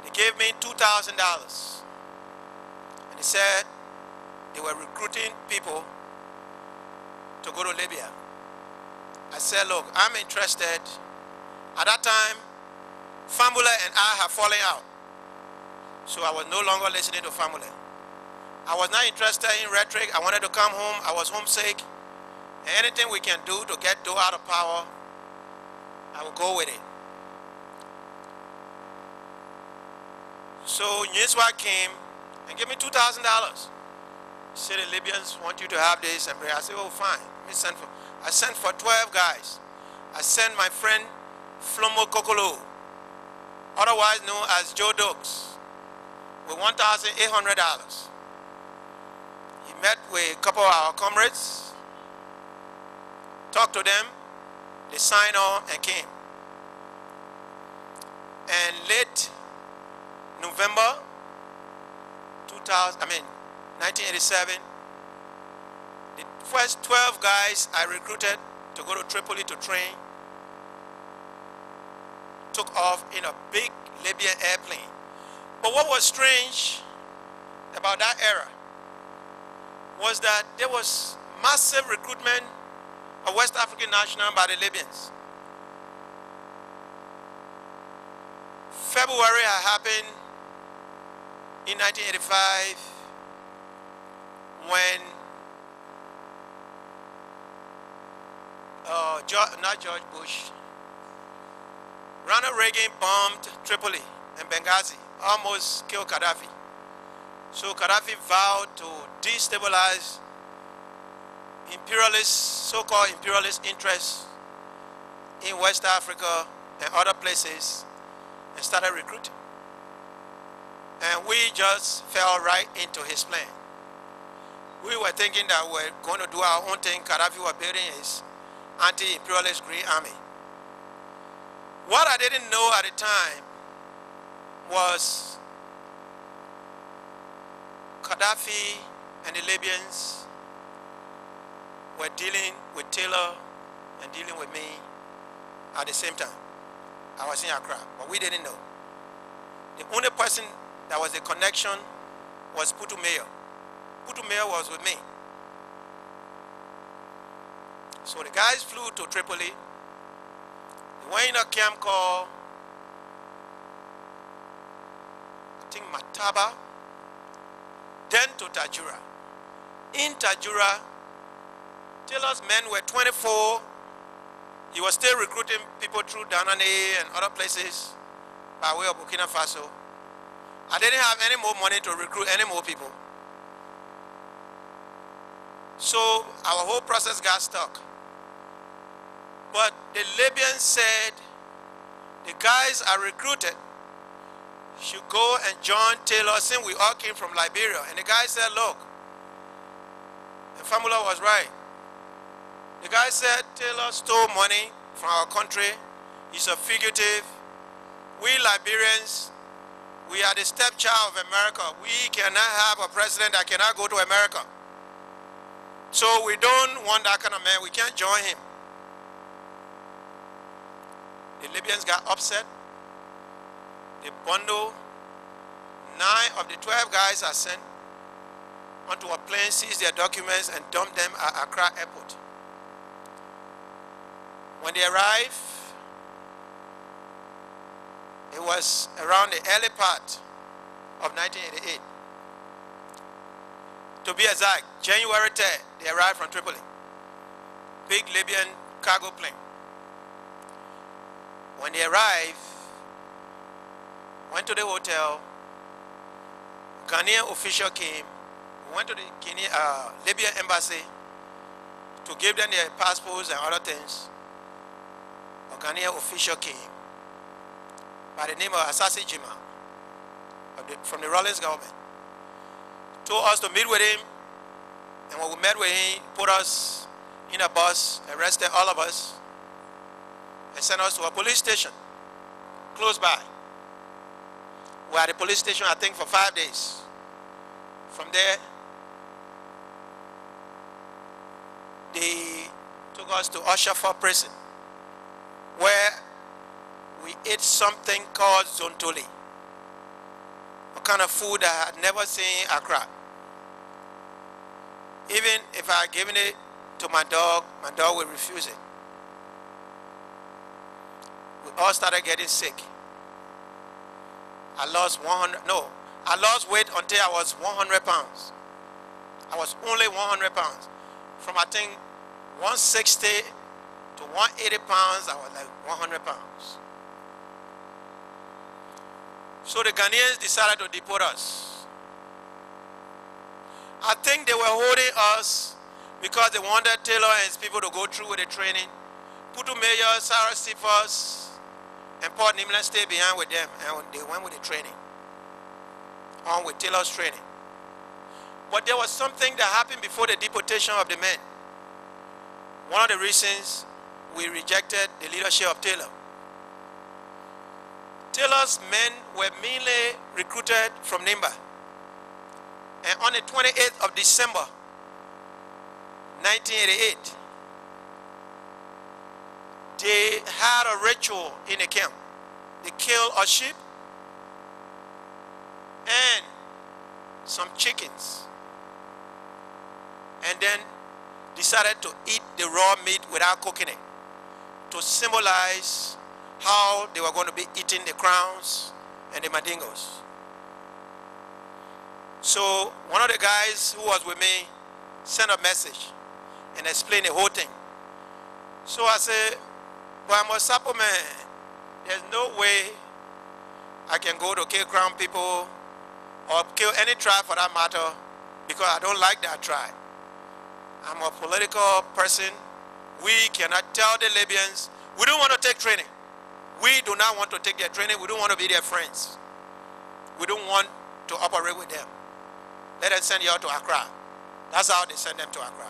They gave me $2,000. And they said they were recruiting people to go to Libya. I said, look, I'm interested. At that time, Famula and I have fallen out. So I was no longer listening to Famula. I was not interested in rhetoric. I wanted to come home. I was homesick. And anything we can do to get Doe out of power, I will go with it. So Nyeswa came and gave me $2,000. He said the Libyans want you to have this. And I said, oh, fine. I sent for 12 guys. I sent my friend Flomo Kokolo, otherwise known as Joe Dokes, with $1,800. He met with a couple of our comrades, talked to them, they signed on and came. And late November 1987, the first 12 guys I recruited to go to Tripoli to train took off in a big Libyan airplane. But what was strange about that era was that there was massive recruitment of West African nationals by the Libyans. February had happened in 1985 when not George Bush, Ronald Reagan bombed Tripoli and Benghazi, almost killed Gaddafi. So Gaddafi vowed to destabilize imperialist, so-called imperialist interests in West Africa and other places and started recruiting. And we just fell right into his plan. We were thinking that we're going to do our own thing. Gaddafi was building his anti-imperialist Green Army. What I didn't know at the time was Gaddafi and the Libyans were dealing with Taylor and dealing with me at the same time. I was in Accra, but we didn't know. The only person that was a connection was Putu Mayor. Putu Mayor was with me. So the guys flew to Tripoli. They went in a camp called, I think, Mataba, then to Tajura. In Tajura, Taylor's men were 24. He was still recruiting people through Danane and other places by way of Burkina Faso. I didn't have any more money to recruit any more people. So our whole process got stuck. But the Libyans said the guys I recruited should go and join Taylor, since we all came from Liberia. And the guy said, look, and Famula was right. The guy said Taylor stole money from our country. He's a fugitive. We Liberians, we are the stepchild of America. We cannot have a president that cannot go to America. So we don't want that kind of man. We can't join him. The Libyans got upset. They bundled 9 of the 12 guys I sent onto a plane, seize their documents, and dump them at Accra Airport. When they arrived, it was around the early part of 1988. To be exact, January 3rd, they arrived from Tripoli. Big Libyan cargo plane. When they arrived, went to the hotel, Ghanaian official came, went to the Libyan embassy to give them their passports and other things. A Ghanaian official came by the name of Asasi Jima from the Rollins government. Told us to meet with him, and when we met with him, put us in a bus, arrested all of us, and sent us to a police station close by. We were at the police station, I think, for 5 days. From there, they took us to Oshafo prison, where we ate something called zontoli, a kind of food I had never seen in Accra. Even if I had given it to my dog would refuse it. We all started getting sick. I lost weight until I was 100 pounds. I was only 100 pounds. From I think 160 to 180 pounds, I was like 100 pounds. So the Ghanaians decided to deport us. I think they were holding us because they wanted Taylor and his people to go through with the training. Putu Mayor, Sarah Sifas, and Port Nimland stayed behind with them, and they went with the training, on with Taylor's training. But there was something that happened before the deportation of the men. One of the reasons we rejected the leadership of Taylor. Taylor's men were mainly recruited from Nimba. And on the 28th of December, 1988, they had a ritual in the camp. They killed a sheep and some chickens, and then decided to eat the raw meat without cooking it, to symbolize how they were going to be eating the crowns and the mandingos. So one of the guys who was with me sent a message and explained the whole thing. So I said, but I'm a Sapo man. There's no way I can go to kill crown people or kill any tribe for that matter, because I don't like that tribe. I'm a political person. We cannot tell the Libyans, we don't want to take training. We do not want to take their training. We don't want to be their friends. We don't want to operate with them. Let them send you out to Accra. That's how they send them to Accra.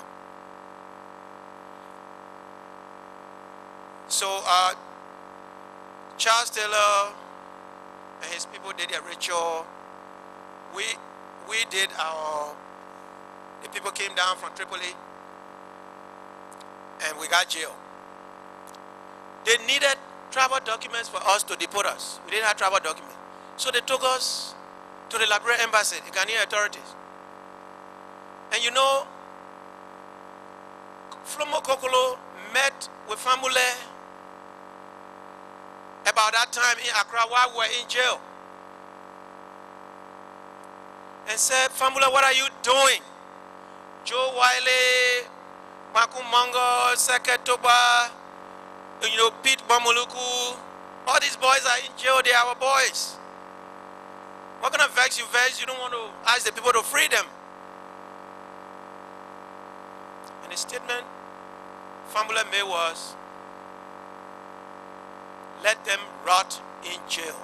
So Charles Taylor and his people did their ritual. We did the people came down from Tripoli and we got jailed. They needed travel documents for us to deport us. We didn't have travel documents. So they took us to the Liberia embassy, the Ghanaian authorities. And you know, Flomo Kokolo met with Famule about that time in Accra while we were in jail. And said, Famula, what are you doing? Joe Wylie, Makumongo, Seketoba, you know, Pete Bamuluku, all these boys are in jail, they are our boys. What kind of vex you vex? You don't want to ask the people to free them. And the statement Famula made was, let them rot in jail.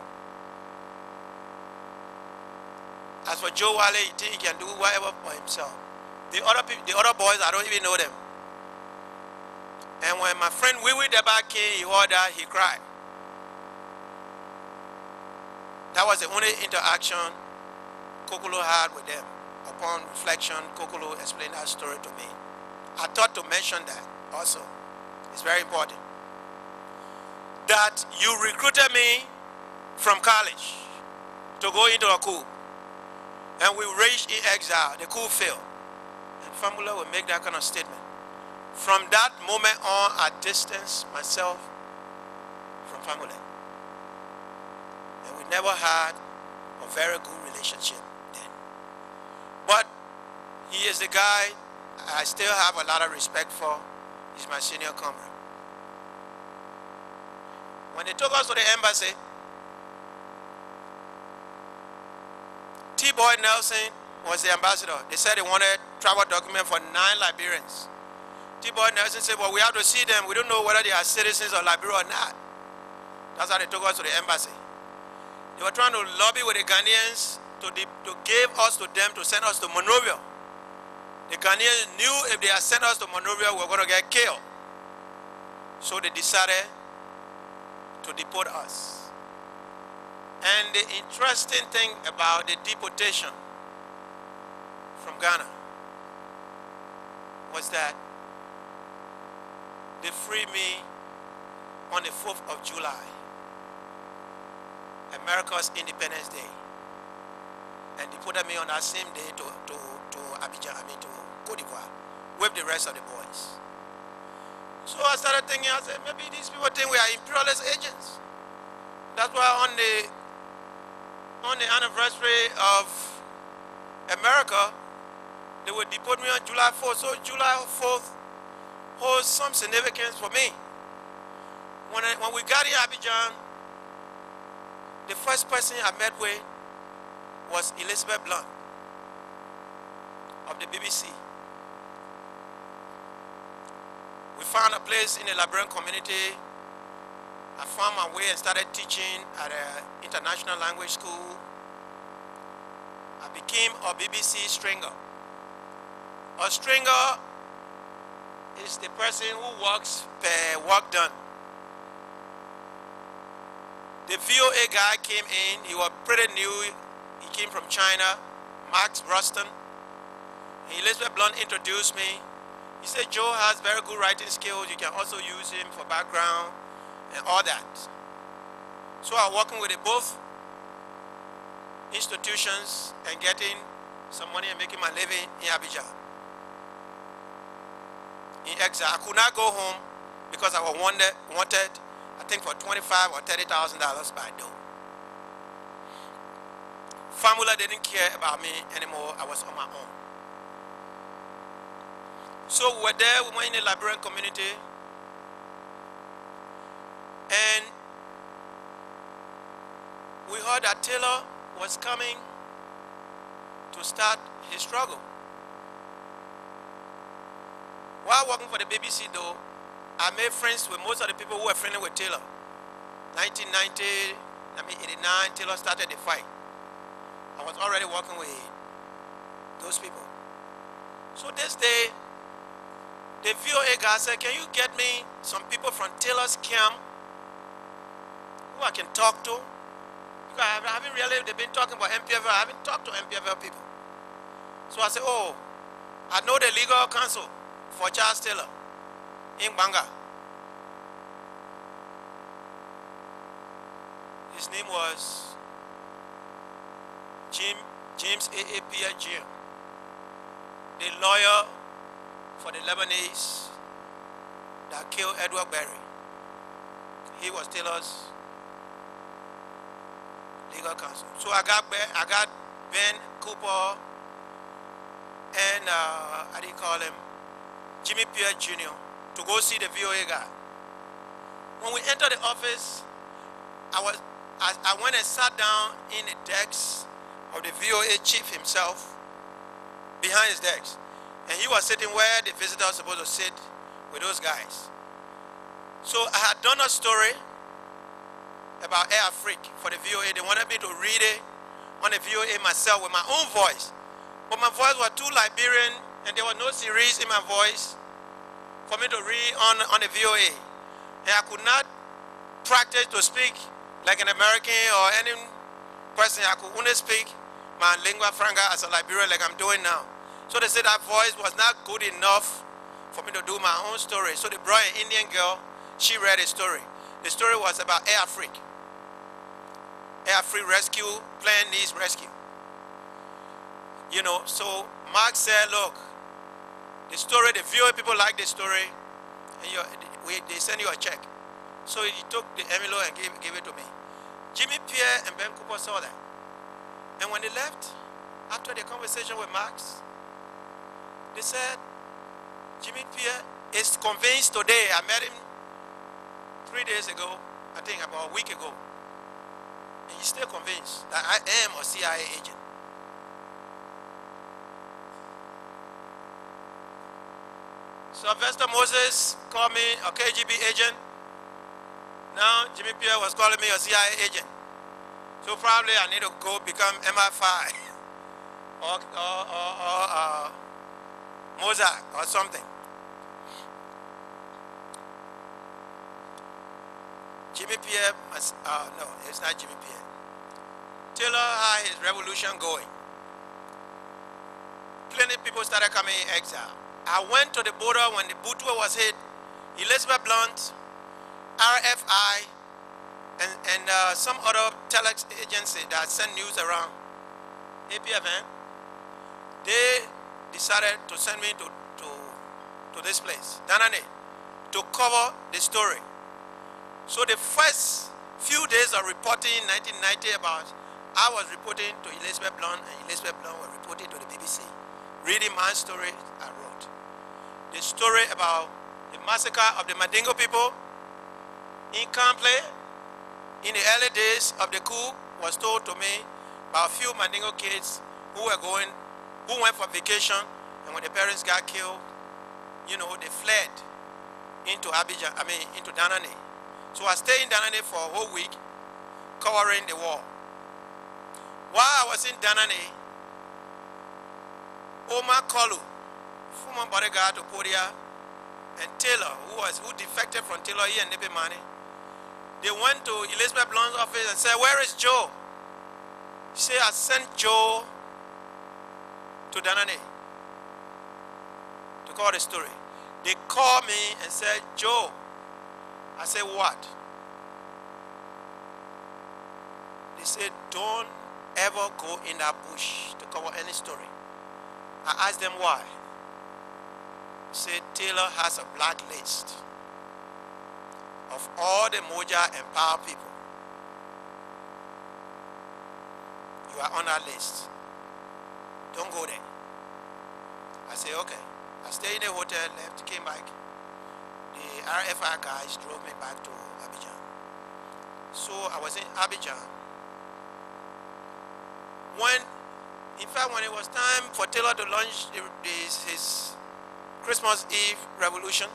As for Joe Wylie, he think he can do whatever for himself. The other boys, I don't even know them. And when my friend Weedeh came, he heard that, he cried. That was the only interaction Kokolo had with them. Upon reflection, Kokolo explained that story to me. I thought to mention that also. It's very important. That you recruited me from college to go into a coup. and we raged in exile. The coup failed. And Famula will make that kind of statement. From that moment on, I distanced myself from Famula. And we never had a very good relationship then. But he is the guy I still have a lot of respect for. He's my senior comrade. When they took us to the embassy, T-Boy Nelson was the ambassador. They said they wanted travel document for 9 Liberians. T-Boy Nelson said, well, we have to see them. We don't know whether they are citizens of Liberia or not. That's how they took us to the embassy. They were trying to lobby with the Ghanaians to give us to them to send us to Monrovia. The Ghanaians knew if they had sent us to Monrovia, we were going to get killed. So they decided to deport us. And the interesting thing about the deportation from Ghana was that they freed me on the 4th of July, America's Independence Day, and deported me on that same day to Abidjan, to Côte d'Ivoire, with the rest of the boys. So I started thinking, I said, maybe these people think we are imperialist agents. That's why on the anniversary of America, they would deport me on July 4th. So July 4th holds some significance for me. When we got in Abidjan, the first person I met with was Elizabeth Blunt of the BBC. We found a place in the Liberian community. I found my way and started teaching at an international language school. I became a BBC stringer. A stringer is the person who works per work done. The VOA guy came in, he was pretty new. He came from China, Max Ruston. Elizabeth Blunt introduced me. He said, Joe has very good writing skills. You can also use him for background and all that. So I'm working with both institutions and getting some money and making my living in Abidjan. In exile, I could not go home because I was wanted, I think for $25,000 or $30,000 by door. Famula didn't care about me anymore. I was on my own. So we were there, we were in the Liberian community, and we heard that Taylor was coming to start his struggle. While working for the BBC though, I made friends with most of the people who were friendly with Taylor. 1990, 89, Taylor started the fight. I was already working with those people. So this day, the VOA guy said, can you get me some people from Taylor's camp who I can talk to? Because I haven't really, they've been talking about MPFL, I haven't talked to MPFL people. So I said, oh, I know the legal counsel for Charles Taylor in Banga. His name was James A.A. Pierre Jim, the lawyer for the Lebanese that killed Edward Berry. He was Taylor's legal counsel. So I got Ben Cooper and how do you call him, Jimmy Pierre Jr. to go see the VOA guy. When we entered the office, I went and sat down in the desk of the VOA chief himself, behind his desk. And he was sitting where the visitor was supposed to sit with those guys. So I had done a story about Air Afrique for the VOA. They wanted me to read it on the VOA myself with my own voice. But my voice was too Liberian and there was no series in my voice for me to read on the VOA. And I could not practice to speak like an American or any person. I could only speak my lingua franca as a Liberian like I'm doing now. So they said that voice was not good enough for me to do my own story. So they brought an Indian girl, she read a story. The story was about Air Afrique. Air Afrique rescue, plane needs rescue. You know, so Mark said, look, the story, the viewer people like the story, and they send you a check. So he took the envelope and gave it to me. Jimmy Pierre and Ben Cooper saw that. And when they left, after the conversation with Max, they said, Jimmy Pierre is convinced today. I met him 3 days ago, I think about a week ago. And he's still convinced that I am a CIA agent. Sylvester Moses called me a KGB agent. Now Jimmy Pierre was calling me a CIA agent. So probably I need to go become MI5 or Mozart or something. Jimmy Pierre must, no, it's not Jimmy Pierre. Taylor had his revolution going. Plenty of people started coming in exile. I went to the border when the Butua was hit. Elizabeth Blunt, RFI, and some other telex agency that send news around, APFN, they decided to send me to this place, Danane, to cover the story. So the first few days of reporting in 1990 about, I was reporting to Elizabeth Blunt, and Elizabeth Blunt was reporting to the BBC, reading my story I wrote. The story about the massacre of the Mandingo people in Kample, in the early days of the coup, was told to me by a few Mandingo kids who went for vacation, and when the parents got killed, you know, they fled into Abidjan, into Danane. So I stayed in Danane for a whole week, covering the war. While I was in Danane, Omar Kolu, former bodyguard to Podia, and Taylor, who defected from Taylor, he and Nipimani, they went to Elizabeth Blunt's office and said, where is Joe? She said, I sent Joe to Danane to call the story. They called me and said, Joe. I said, what? They said, don't ever go in that bush to cover any story. I asked them why. They said, Taylor has a blacklist of all the Moja and Power people. You are on that list. Don't go there. I said, okay. I stayed in the hotel, left, came back. The RFI guys drove me back to Abidjan. So I was in Abidjan. In fact, when it was time for Taylor to launch his Christmas Eve revolution,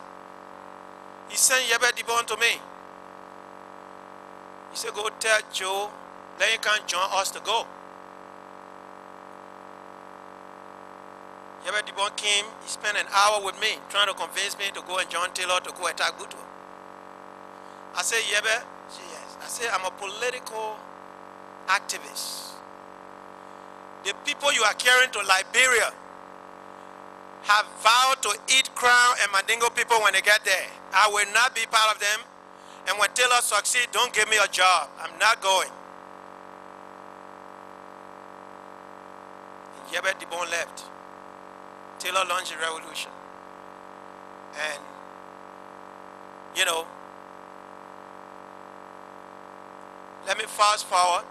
he sent Yebe Dibon to me. He said, go tell Joe that he can't join us to go. Yebe Dibon came, he spent an hour with me, trying to convince me to go and join Taylor to go attack Butua. I said, Yebe? She said, yes. I said, I'm a political activist. The people you are carrying to Liberia have vowed to eat Crown and Mandingo people when they get there. I will not be part of them. And when Taylor succeeds, don't give me a job. I'm not going. Yebe Dibon left. Taylor launched the revolution. And, you know, let me fast forward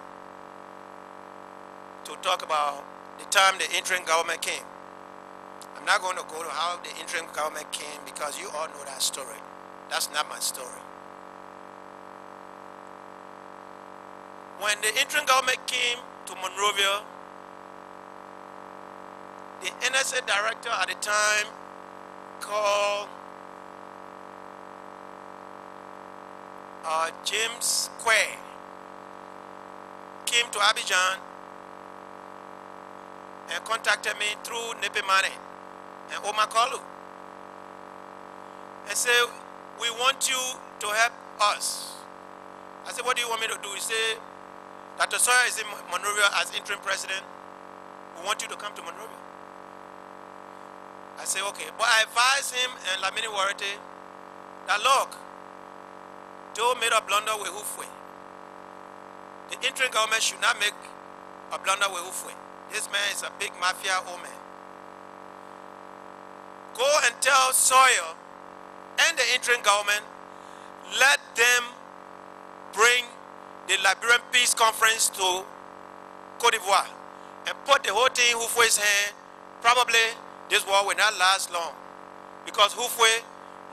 to talk about the time the interim government came. I'm not going to go to how the interim government came because you all know that story. That's not my story. When the interim government came to Monrovia, the NSA director at the time called James Quay came to Abidjan and contacted me through Nipimani and Omar Kolu and said, we want you to help us. I said, what do you want me to do? He said, Dr. Sawyer is in Monrovia as interim president. We want you to come to Monrovia. I said, okay. But I advised him and Lamini Warite that, look, Joe made a blunder with Hufwe. The interim government should not make a blunder with Hufwe. This man is a big mafia woman. Go and tell Sawyer and the interim government, let them bring the Liberian Peace Conference to Cote d'Ivoire and put the whole thing in Houphouet's hand. Probably this war will not last long because Houphouet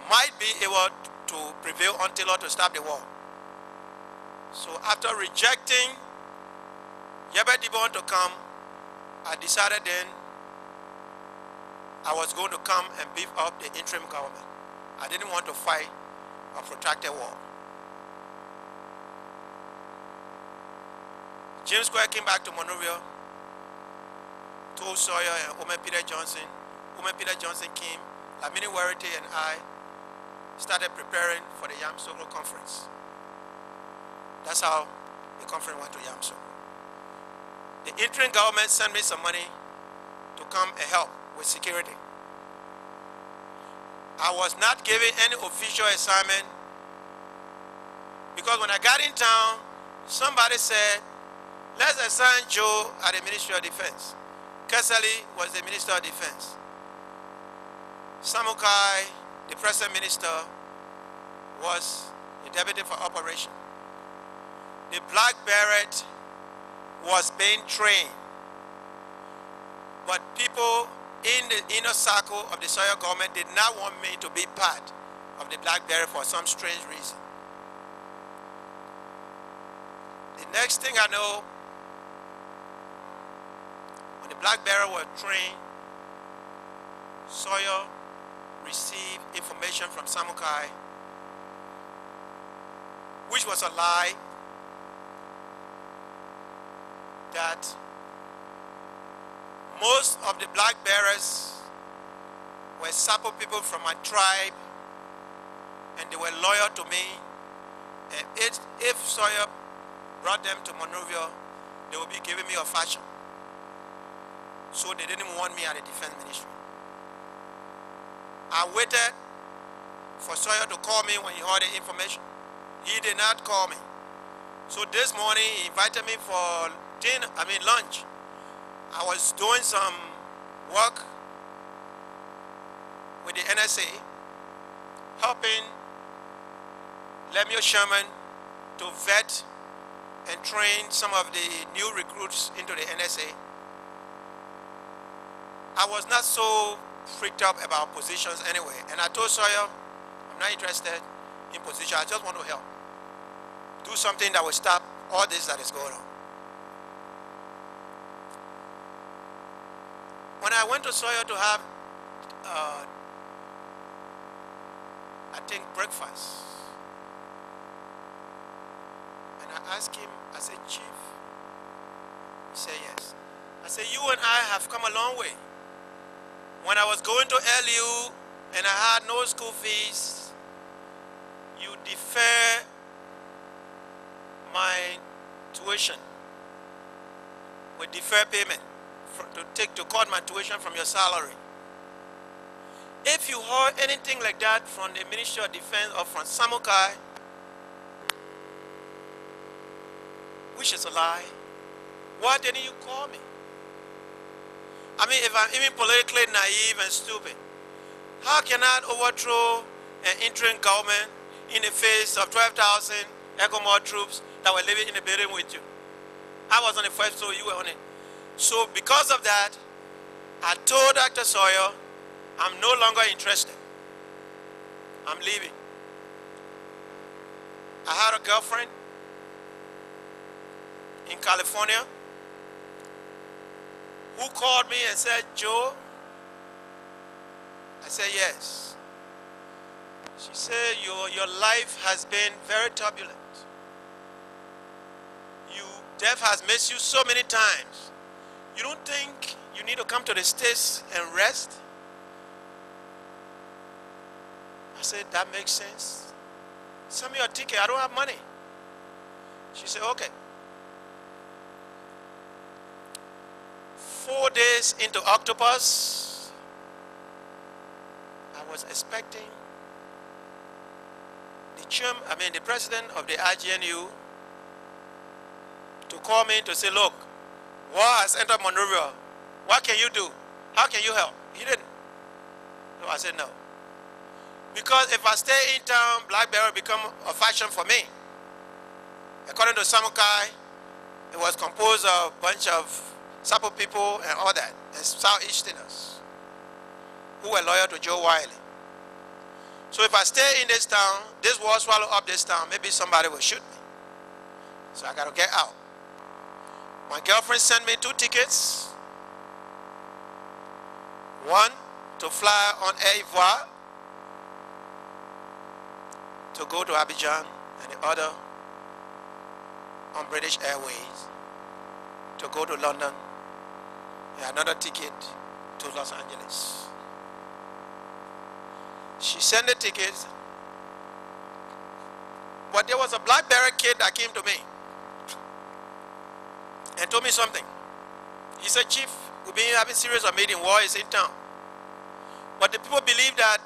might be able to prevail until or to stop the war. So after rejecting Yabba Dibon to come, I decided then I was going to come and beef up the interim government. I didn't want to fight a protracted war. James Square came back to Monrovia, told Sawyer and Omen Peter Johnson. Omen Peter Johnson came, Lamini Warity and I started preparing for the Yamoussoukro conference. That's how the conference went to Yamoussoukro. The interim government sent me some money to come and help with security. I was not given any official assignment because when I got in town, somebody said, let's assign Joe at the Ministry of Defense. Kesali was the Minister of Defense. Samukai, the present minister, was the deputy for operation. The Black Beret was being trained, but people in the inner circle of the Sawyer government did not want me to be part of the Black Beret for some strange reason. The next thing I know, when the Black Beret were trained, Sawyer received information from Samukai, which was a lie, that most of the Black Berets were Sapo people from my tribe, and they were loyal to me. And if Sawyer brought them to Monrovia, they would be giving me a fashion. So they didn't want me at the Defense Ministry. I waited for Sawyer to call me when he heard the information. He did not call me. So this morning he invited me for lunch. I was doing some work with the NSA, helping Lemuel Sherman to vet and train some of the new recruits into the NSA. I was not so freaked up about positions anyway, and I told Sawyer, I'm not interested in position, I just want to help. Do something that will stop all this that is going on. When I went to Sawyer to have, I think, breakfast, and I asked him, I said, Chief, he said, yes. I said, you and I have come a long way. When I was going to LU and I had no school fees, you defer my tuition with deferred payment to cut my tuition from your salary. If you heard anything like that from the Ministry of Defense or from Samukai, which is a lie, why didn't you call me? I mean, if I'm even politically naive and stupid, how can I overthrow an interim government in the face of 12,000 ECOMOD troops that were living in the building with you? I was on the first floor, you were on it. So because of that, I told Dr. Sawyer, I'm no longer interested. I'm leaving. I had a girlfriend in California who called me and said, Joe, I said, yes. She said, your life has been very turbulent. Death has missed you so many times. You don't think you need to come to the States and rest? I said, that makes sense. Send me a ticket, I don't have money. She said, okay. 4 days into Octopus, I was expecting the president of the IGNU to call me to say, look, War has entered Monrovia. What can you do? How can you help? He didn't. So I said no. Because if I stay in town, Blackberry will become a faction for me. According to Samukai, it was composed of a bunch of Sapo people and all that, and Southeasterners who were loyal to Joe Wylie. So if I stay in this town, this war swallow up this town, maybe somebody will shoot me. So I got to get out. My girlfriend sent me 2 tickets. One to fly on Air Ivoire to go to Abidjan, and the other on British Airways to go to London, and another ticket to Los Angeles. She sent the tickets, but there was a Blackberry kid that came to me and told me something. He said, Chief, we've been having series of meetings, war is in town. But the people believe that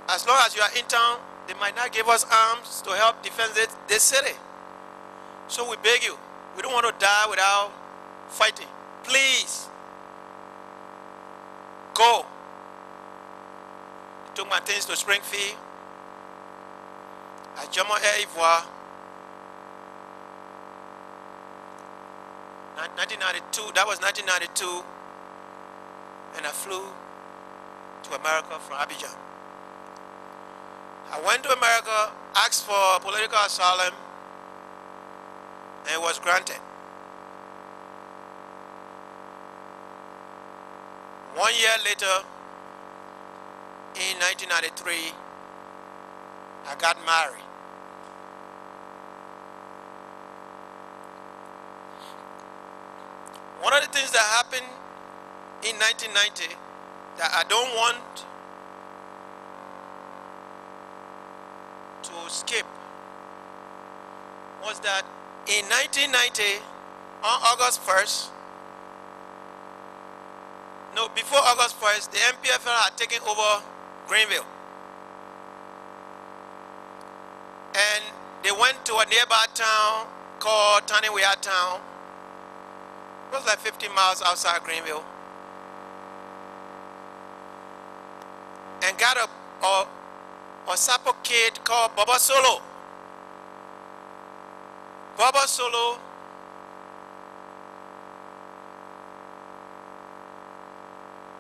as long as you are in town, they might not give us arms to help defend this city. So we beg you, we don't want to die without fighting. Please, go. I took my things to Springfield. I jumped on Air Ivoire. 1992, that was 1992, and I flew to America from Abidjan. I went to America, asked for political asylum, and it was granted. 1 year later, in 1993, I got married. One of the things that happened in 1990 that I don't want to skip was that in 1990, on August 1st, no, before August 1st, the MPFL had taken over Greenville. And they went to a nearby town called Taniwea Town. It was like 50 miles outside Greenville. And got a Sapo kid called Baba Solo. Baba Solo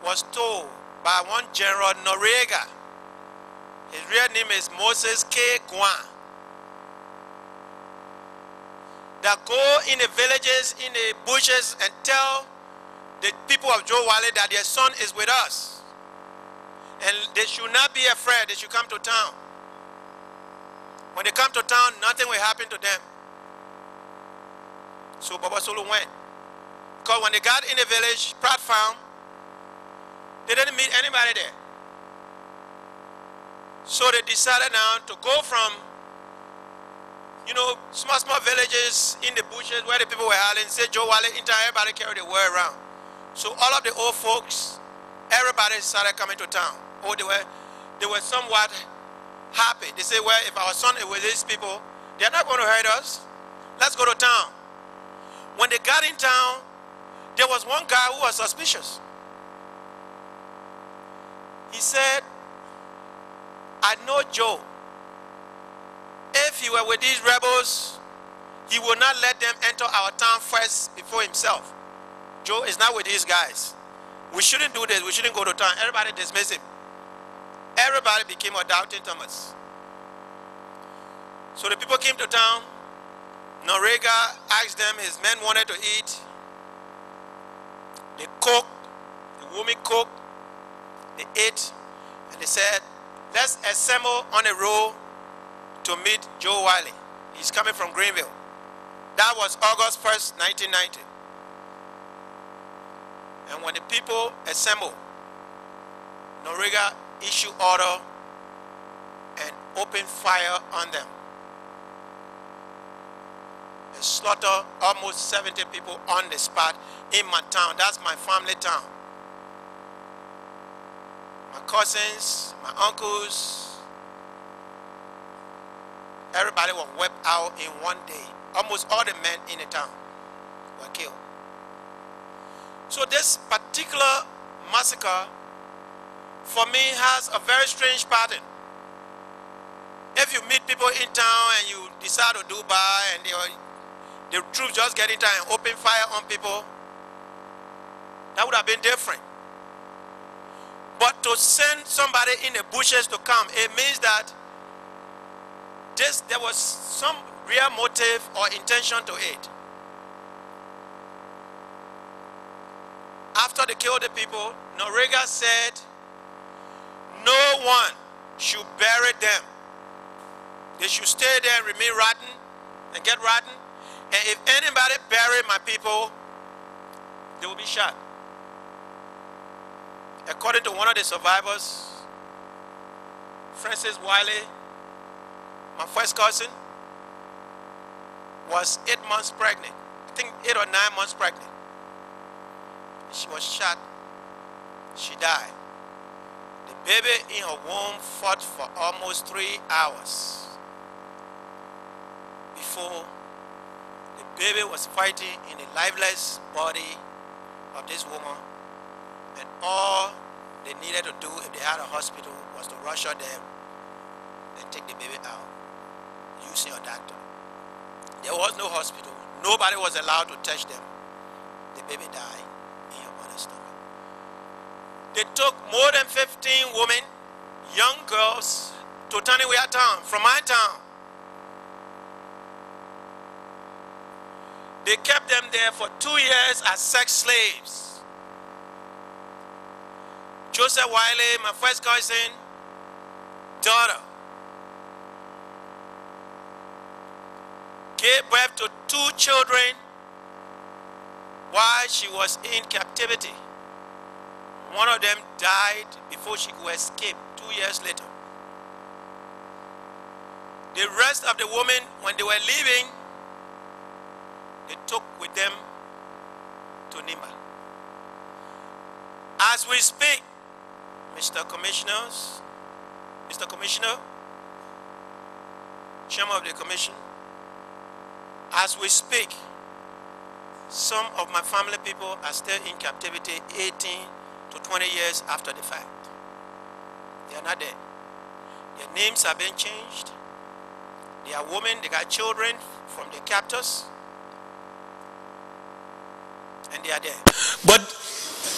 was told by one General Noriega, his real name is Moses K. Guan, that go in the villages, in the bushes, and tell the people of Joe Wylie that their son is with us. And they should not be afraid, they should come to town. When they come to town, nothing will happen to them. So Baba Solo went. Because when they got in the village, Pratt Farm, they didn't meet anybody there. So they decided now to go from, small villages in the bushes where the people were hiding, say Joe Wylie, everybody carried the word around. So all of the old folks, everybody started coming to town. Oh, they were somewhat happy. They say, well, if our son is with these people, they're not going to hurt us. Let's go to town. When they got in town, there was one guy who was suspicious. He said, I know Joe. If he were with these rebels, he would not let them enter our town first before himself. Joe is not with these guys. We shouldn't do this. We shouldn't go to town. Everybody dismissed him. Everybody became a doubting Thomas. So the people came to town. Noriega asked them, his men wanted to eat. They cooked. The women cooked. They ate. And they said, let's assemble on a road to meet Joe Wylie. He's coming from Greenville. That was August 1st, 1990. And when the people assembled, Noriega issued order and opened fire on them. They slaughtered almost 70 people on the spot in my town. That's my family town. My cousins, my uncles, everybody was wiped out in one day. Almost all the men in the town were killed. So this particular massacre, for me, has a very strange pattern. If you meet people in town and you decide to do bad and the troops just get in town and open fire on people, that would have been different. But to send somebody in the bushes to come, it means that there was some real motive or intention to it. After they killed the people, Noriega said no one should bury them. They should stay there and remain rotten and get rotten. And if anybody bury my people, they will be shot. According to one of the survivors, Frances Wylie, my first cousin, was 8 months pregnant. I think 8 or 9 months pregnant. She was shot. She died. The baby in her womb fought for almost 3 hours before the baby was fighting in the lifeless body of this woman. And all they needed to do if they had a hospital was to rush her there and take the baby out using a doctor. There was no hospital. Nobody was allowed to touch them. The baby died in your mother's stomach. They took more than 15 women, young girls, to Taniwea town, from my town. They kept them there for 2 years as sex slaves. Joseph Wylie, my first cousin, daughter, gave birth to 2 children while she was in captivity. One of them died before she could escape 2 years later. The rest of the women, when they were leaving, they took with them to Nimba. As we speak, Mr. Commissioner, Chairman of the Commission, as we speak, some of my family people are still in captivity 18 to 20 years after the fact. They are not dead. Their names have been changed. They are women, they got children from their captors, and they are there. But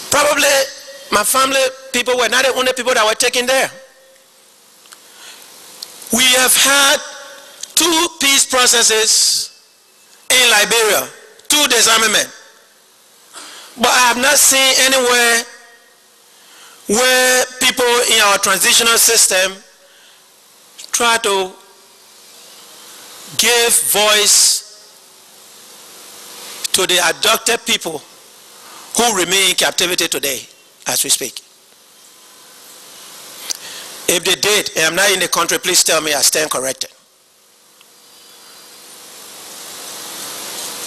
probably my family people were not the only people that were taken there. We have had 2 peace processes in Liberia, 2 disarmament. But I have not seen anywhere where people in our transitional system try to give voice to the abducted people who remain in captivity today as we speak. If they did, and I'm not in the country, please tell me I stand corrected.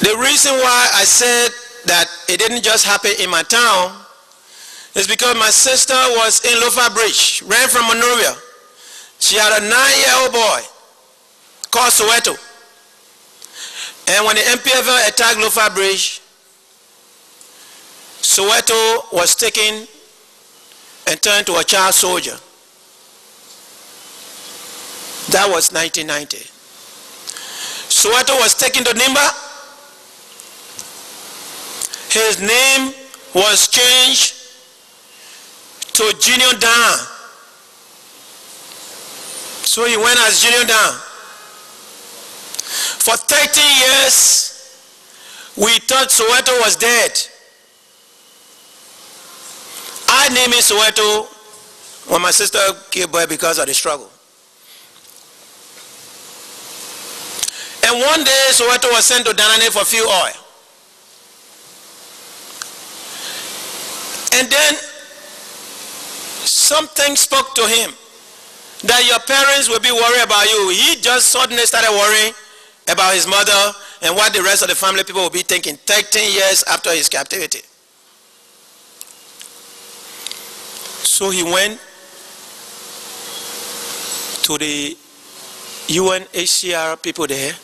The reason why I said that it didn't just happen in my town is because my sister was in Lofa Bridge, ran from Monrovia. She had a 9-year-old boy called Soweto. And when the MPFL attacked Lofa Bridge, Soweto was taken and turned to a child soldier. That was 1990. Soweto was taken to Nimba. His name was changed to Junior Dan. So he went as Junior Dan. For 30 years, we thought Soweto was dead. I named him Soweto when my sister gave birth because of the struggle. And one day, Soweto was sent to Danane for fuel oil. And then something spoke to him that your parents will be worried about you. He just suddenly started worrying about his mother and what the rest of the family people will be thinking 13 years after his captivity. So he went to the UNHCR people there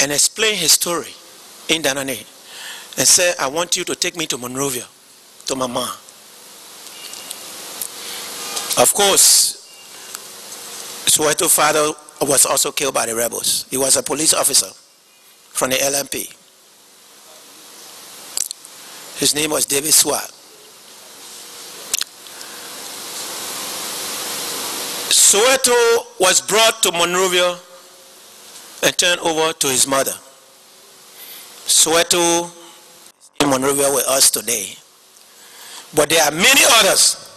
and explained his story in Danane. and said, I want you to take me to Monrovia, to Mama. Of course, Soweto's father was also killed by the rebels. He was a police officer from the LMP. His name was David Swat. Soweto was brought to Monrovia and turned over to his mother. Soweto is in Monrovia with us today. But there are many others.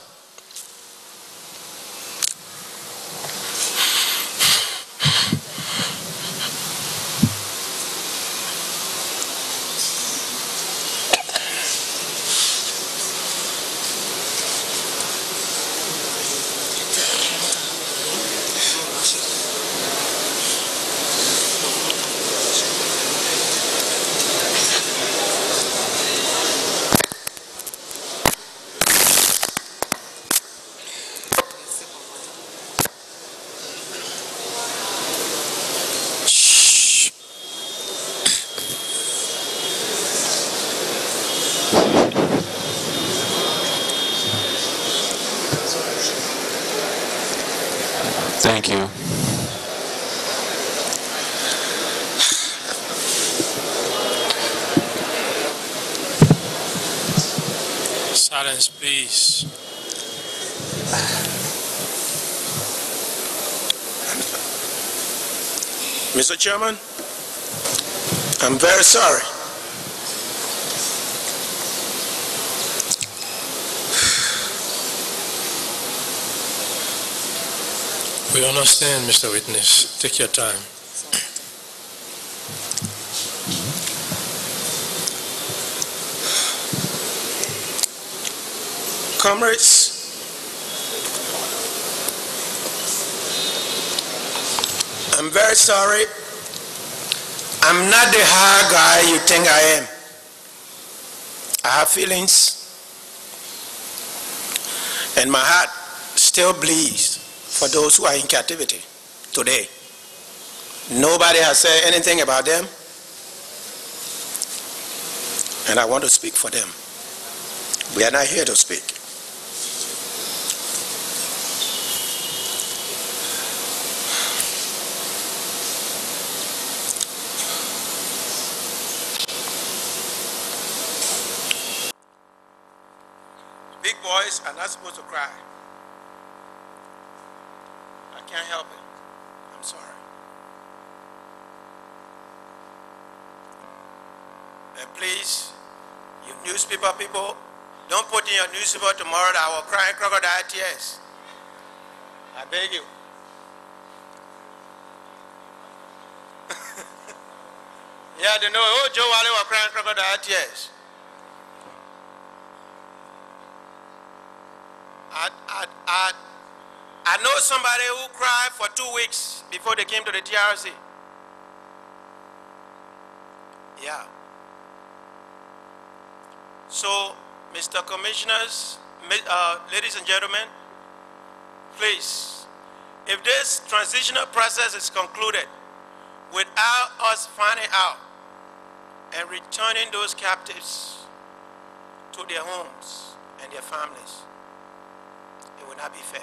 Thank you. Silence, please. Mr. Chairman, I'm very sorry. We understand, Mr. Witness. Take your time. Comrades, I'm very sorry. I'm not the hard guy you think I am. I have feelings, and my heart still bleeds for those who are in captivity today. Nobody has said anything about them, and I want to speak for them. We are not here to speak. Big boys are not supposed to cry. I can't help it. I'm sorry. And please, you newspaper people, don't put in your newspaper tomorrow that I will cry crocodile tears. I beg you. Yeah, they know, oh, Joe Wylie was crying crocodile tears. I know somebody who cried for 2 weeks before they came to the TRC. Yeah. So, Mr. Commissioners, ladies and gentlemen, please, if this transitional process is concluded without us finding out and returning those captives to their homes and their families, it will not be fair.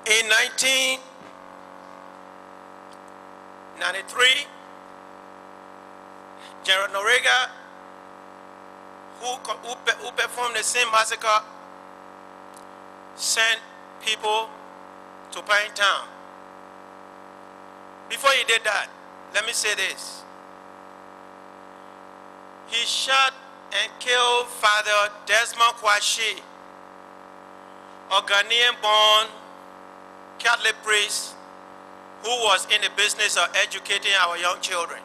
In 1993, General Noriega, who performed the same massacre, sent people to Pine Town. Before he did that, let me say this. He shot and killed Father Desmond Kwashi, a Ghanaian-born Catholic priest who was in the business of educating our young children.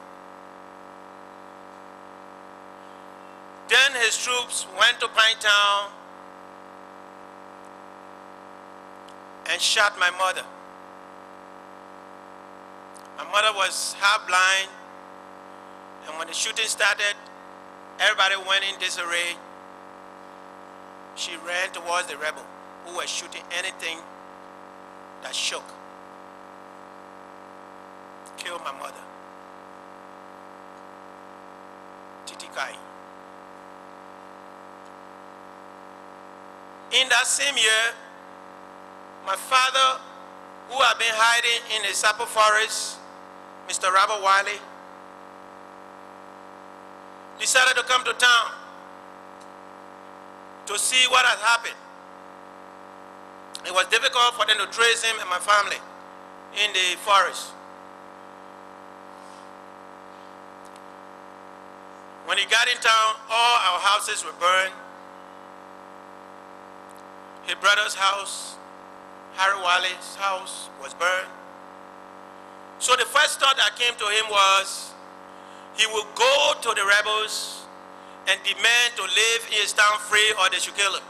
Then his troops went to Pine Town and shot my mother. My mother was half blind, and when the shooting started, everybody went in disarray. She ran towards the rebel who was shooting anything that shook. Killed my mother. Titikai. In that same year, my father, who had been hiding in the Sapo forest, Mr. Robert Wylie, decided to come to town to see what had happened. It was difficult for them to trace him and my family in the forest. When he got in town, all our houses were burned. His brother's house, Harry Wylie's house, was burned. So the first thought that came to him was he would go to the rebels and demand to live in his town free or they should kill him.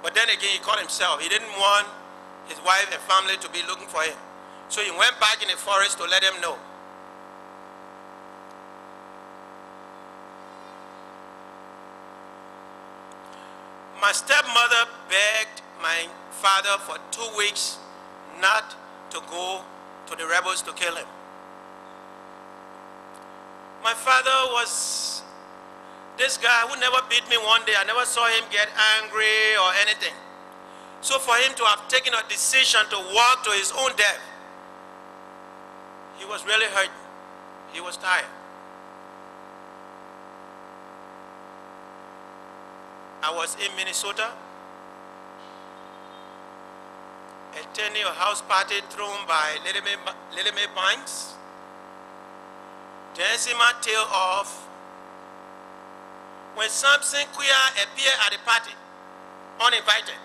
But then again, he called himself. He didn't want his wife and family to be looking for him. So he went back in the forest to let them know. My stepmother begged my father for 2 weeks not to go to the rebels to kill him. My father was this guy who never beat me one day. I never saw him get angry or anything. So for him to have taken a decision to walk to his own death, he was really hurt. He was tired. I was in Minnesota, attending a house party thrown by Little May Banks, dancing my tail off, when Samson Kuya appeared at the party, uninvited.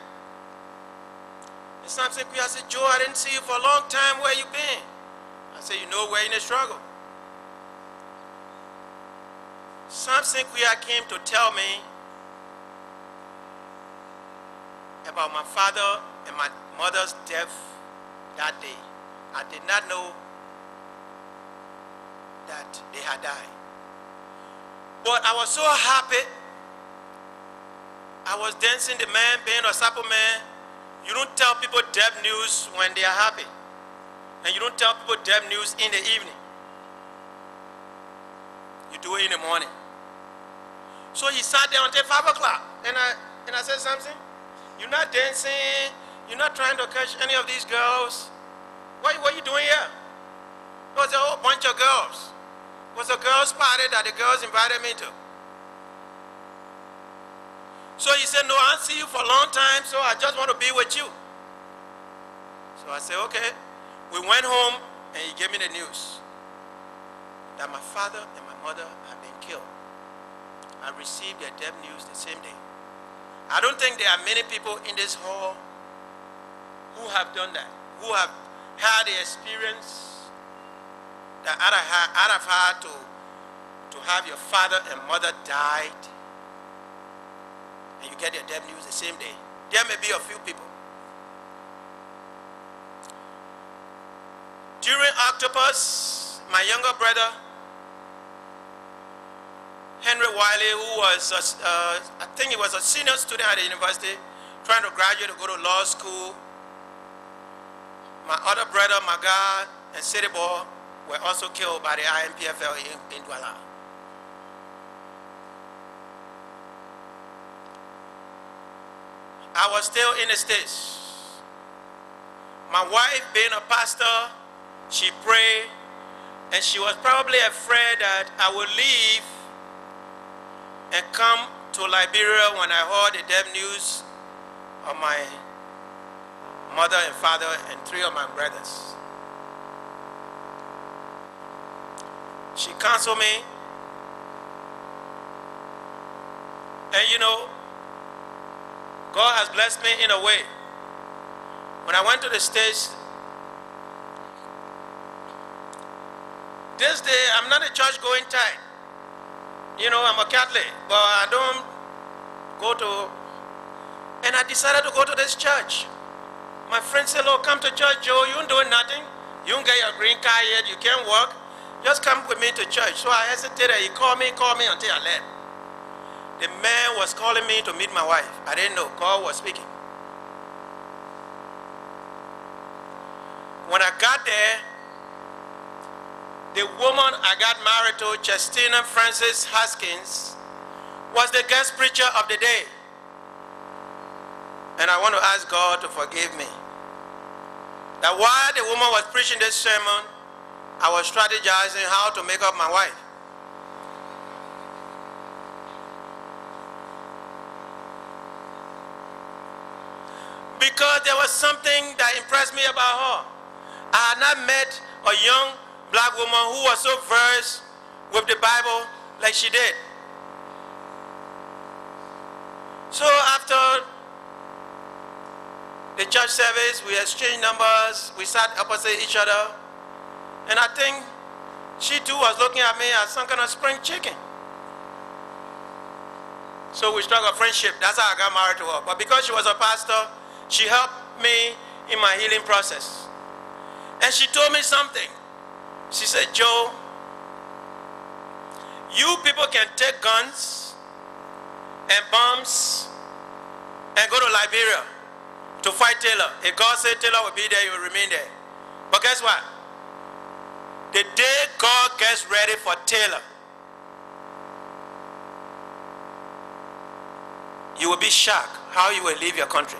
And Samson Kuya said, "Joe, I didn't see you for a long time. Where you been?" I said, "You know, we're in a struggle." Samson Kuya came to tell me about my father and my mother's death that day. I did not know that they had died. But I was so happy. I was dancing the man, being a Sapo man. You don't tell people death news when they are happy. And you don't tell people death news in the evening. You do it in the morning. So he sat there until 5 o'clock. And I said, "Something? You're not dancing. You're not trying to catch any of these girls. What are you doing here?" It was a whole bunch of girls. It was a girls' party that the girls invited me to. So he said, "No, I see you for a long time, so I just want to be with you." So I said, "Okay." We went home and he gave me the news that my father and my mother had been killed. I received their death news the same day. I don't think there are many people in this hall who have done that, who have had the experience that I'd have had to have your father and mother died, and you get your death news the same day. There may be a few people. During Octopus, my younger brother, Henry Wylie, who was, I think he was a senior student at the university, trying to graduate to go to law school. My other brother, Maga, and City Boy were also killed by the IMPFL in Douala. I was still in the States. My wife, being a pastor, she prayed, and she was probably afraid that I would leave and come to Liberia when I heard the death news of my mother and father and 3 of my brothers. She counseled me, and you know, God has blessed me in a way. When I went to the States, this day I'm not a church going type. You know, I'm a Catholic, but I don't go to, and I decided to go to this church. My friend said, "Look, come to church, Joe, you ain't doing nothing. You don't get your green card yet, you can't work. Just come with me to church. So I hesitated. He called me until I left. The man was calling me to meet my wife. I didn't know. God was speaking. When I got there, the woman I got married to, Justina Francis Haskins, was the guest preacher of the day. And I want to ask God to forgive me. That while the woman was preaching this sermon, I was strategizing how to make up my wife. Because there was something that impressed me about her. I had not met a young black woman who was so versed with the Bible like she did. So after the church service, we exchanged numbers, we sat opposite each other, and I think she too was looking at me as some kind of spring chicken. So we struck a friendship. That's how I got married to her. But because she was a pastor, she helped me in my healing process. And she told me something. She said, Joe, you people can take guns and bombs and go to Liberia to fight Taylor. If God said Taylor will be there, you will remain there. But guess what? The day God gets ready for Taylor, you will be shocked how you will leave your country.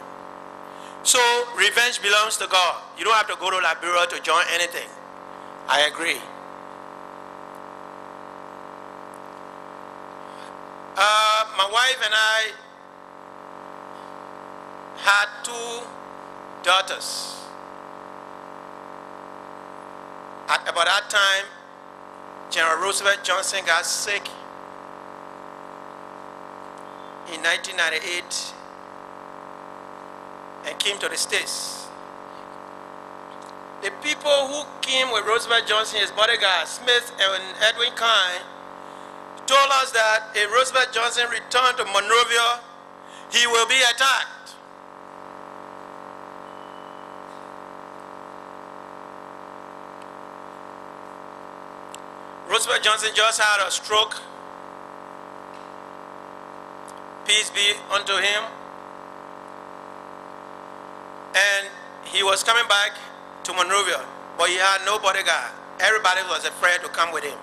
So revenge belongs to God. You don't have to go to Liberia to join anything. I agree. My wife and I had 2 daughters. At about that time, General Roosevelt Johnson got sick in 1998 and came to the States. The people who came with Roosevelt Johnson, his bodyguard, Smith and Edwin Kine, told us that if Roosevelt Johnson returned to Monrovia, he will be attacked. Roosevelt Johnson just had a stroke. Peace be unto him. And he was coming back to Monrovia, but he had no bodyguard. Everybody was afraid to come with him.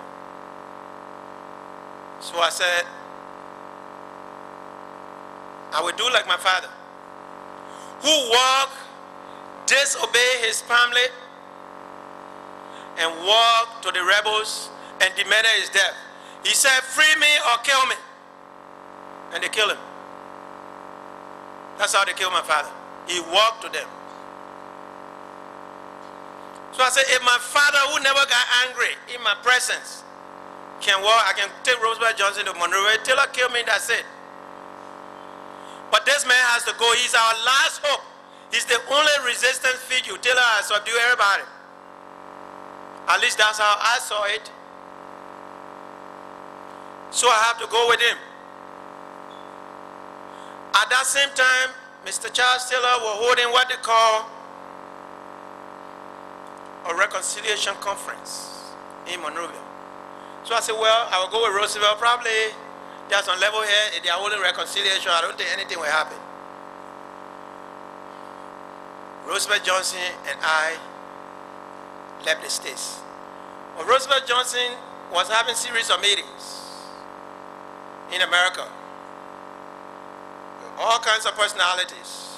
So I said, I will do like my father, who walked, disobeyed his family, and walked to the rebels and demanded his death. He said, free me or kill me. And they killed him. That's how they killed my father. He walked to them. So I said, if my father, who never got angry in my presence, can walk, I can take Roosevelt Johnson to Monrovia. Taylor killed me, that's it. But this man has to go. He's our last hope. He's the only resistance figure. Taylor has subdued everybody. At least that's how I saw it. So I have to go with him. At that same time, Mr. Charles Taylor was holding what they call a reconciliation conference in Monrovia. So I said, well, I will go with Roosevelt. Probably there's some level here. If they are holding reconciliation, I don't think anything will happen. Roosevelt Johnson and I left the States. Well, Roosevelt Johnson was having series of meetings in America. All kinds of personalities.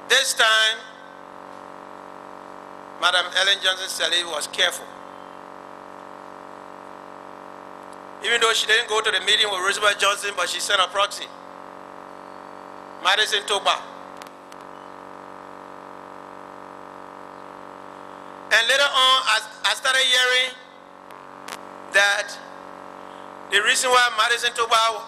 This time, Madam Ellen Johnson Sirleaf was careful. Even though she didn't go to the meeting with Roosevelt Johnson, but she sent a proxy, Madison Toba. And later on, I started hearing that the reason why Madison Toba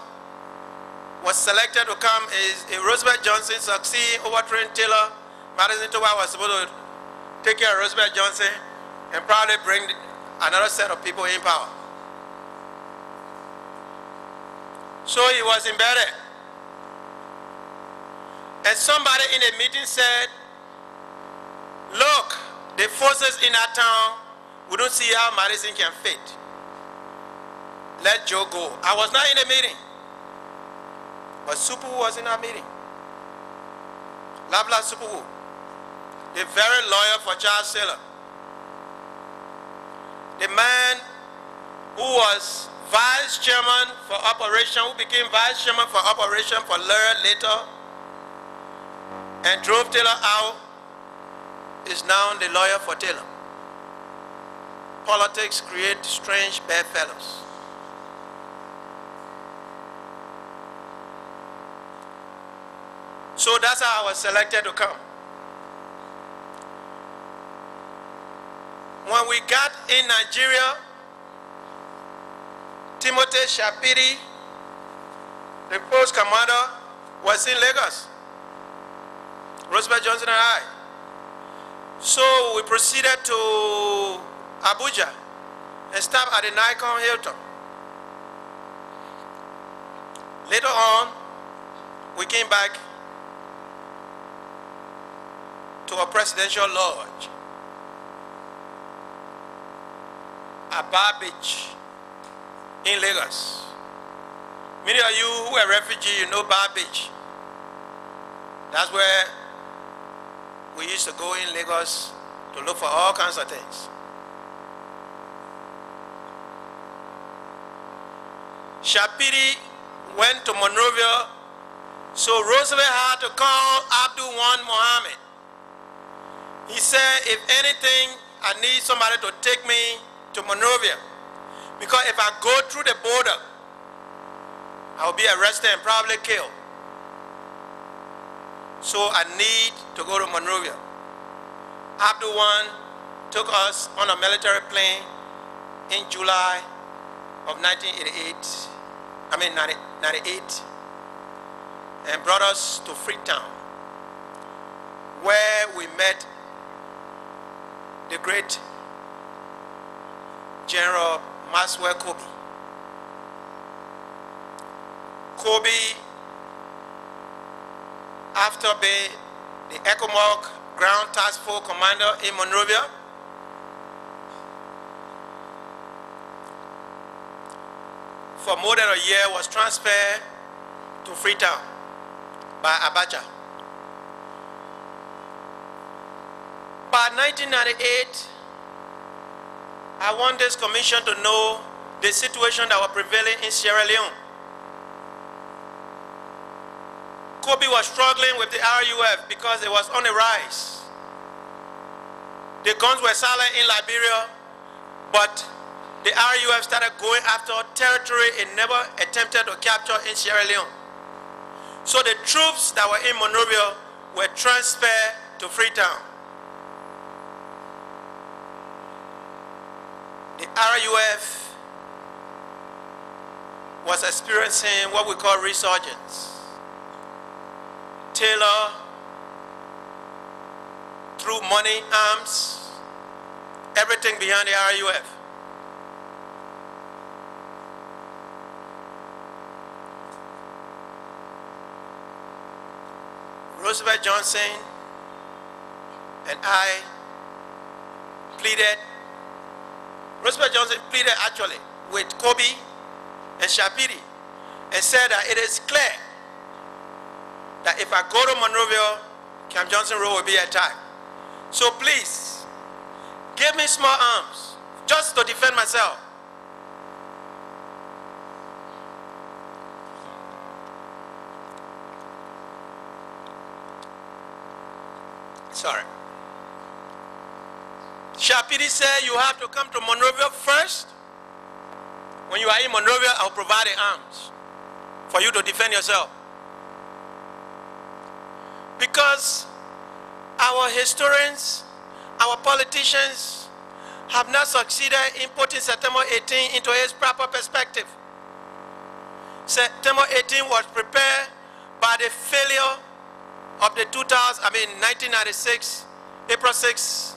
was selected to come is if Roosevelt Johnson succeeded overthrowing Taylor, Madison Toba was supposed to take care of Roosevelt Johnson and probably bring another set of people in power. So he was embedded. And somebody in a meeting said, look, the forces in our town, we don't see how Madison can fit. Let Joe go. I was not in the meeting, but Supu was in our meeting. Labla Supu, the very lawyer for Charles Taylor. The man who was vice chairman for operation, who became vice chairman for operation for Laird later, and drove Taylor out, is now the lawyer for Taylor. Politics create strange bedfellows. So that's how I was selected to come. When we got in Nigeria, Timothy Shapiri, the post commander, was in Lagos. Roosevelt Johnson and I. So we proceeded to Abuja and stopped at the Nikon Hilton. Later on, we came back to a presidential lodge at Bar Beach in Lagos. Many of you who are refugees, you know Bar Beach. That's where we used to go in Lagos to look for all kinds of things. Shapiri went to Monrovia, so Roosevelt had to call Abdul Wan Mohammed. He said, if anything, I need somebody to take me to Monrovia, because if I go through the border, I will be arrested and probably killed. So I need to go to Monrovia. Abdul Wan took us on a military plane in July of 98, and brought us to Freetown, where we met the great General Maxwell Kobe. Kobe, after being the ECOMOG Ground Task Force Commander in Monrovia, for more than a year was transferred to Freetown by Abacha. By 1998, I want this commission to know the situation that was prevailing in Sierra Leone. Kobe was struggling with the RUF because it was on the rise. The guns were silent in Liberia, but the RUF started going after territory it never attempted to capture in Sierra Leone. So the troops that were in Monrovia were transferred to Freetown. The RUF was experiencing what we call resurgence. Taylor threw money, arms, everything behind the RUF. Roosevelt Johnson and I pleaded, Roosevelt Johnson pleaded actually with Kobe and Shapiri and said that it is clear that if I go to Monrovia, Camp Johnson Road will be attacked. So please, give me small arms just to defend myself. Sorry. Shapiri said you have to come to Monrovia first. When you are in Monrovia, I'll provide the arms for you to defend yourself. Because our historians, our politicians have not succeeded in putting September 18 into its proper perspective. September 18 was prepared by the failure of the 1996, April 6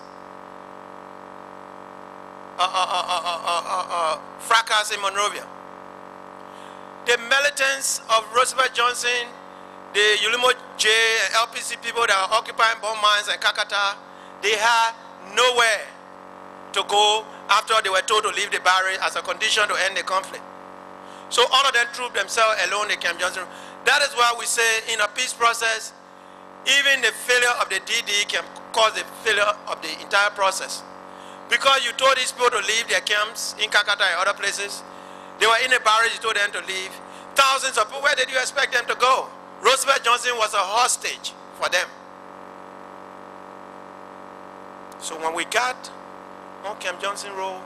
fracas in Monrovia. The militants of Roosevelt Johnson, the Ulimo J and LPC people that are occupying bomb mines and Kakata, they had nowhere to go after they were told to leave the barracks as a condition to end the conflict. So all of them trooped themselves alone in Camp Johnson. That is why we say in a peace process, even the failure of the DD can cause the failure of the entire process. Because you told these people to leave their camps in Kakata and other places, they were in the barracks, you told them to leave. Thousands of people, where did you expect them to go? Roosevelt Johnson was a hostage for them. So when we got on Camp Johnson Road,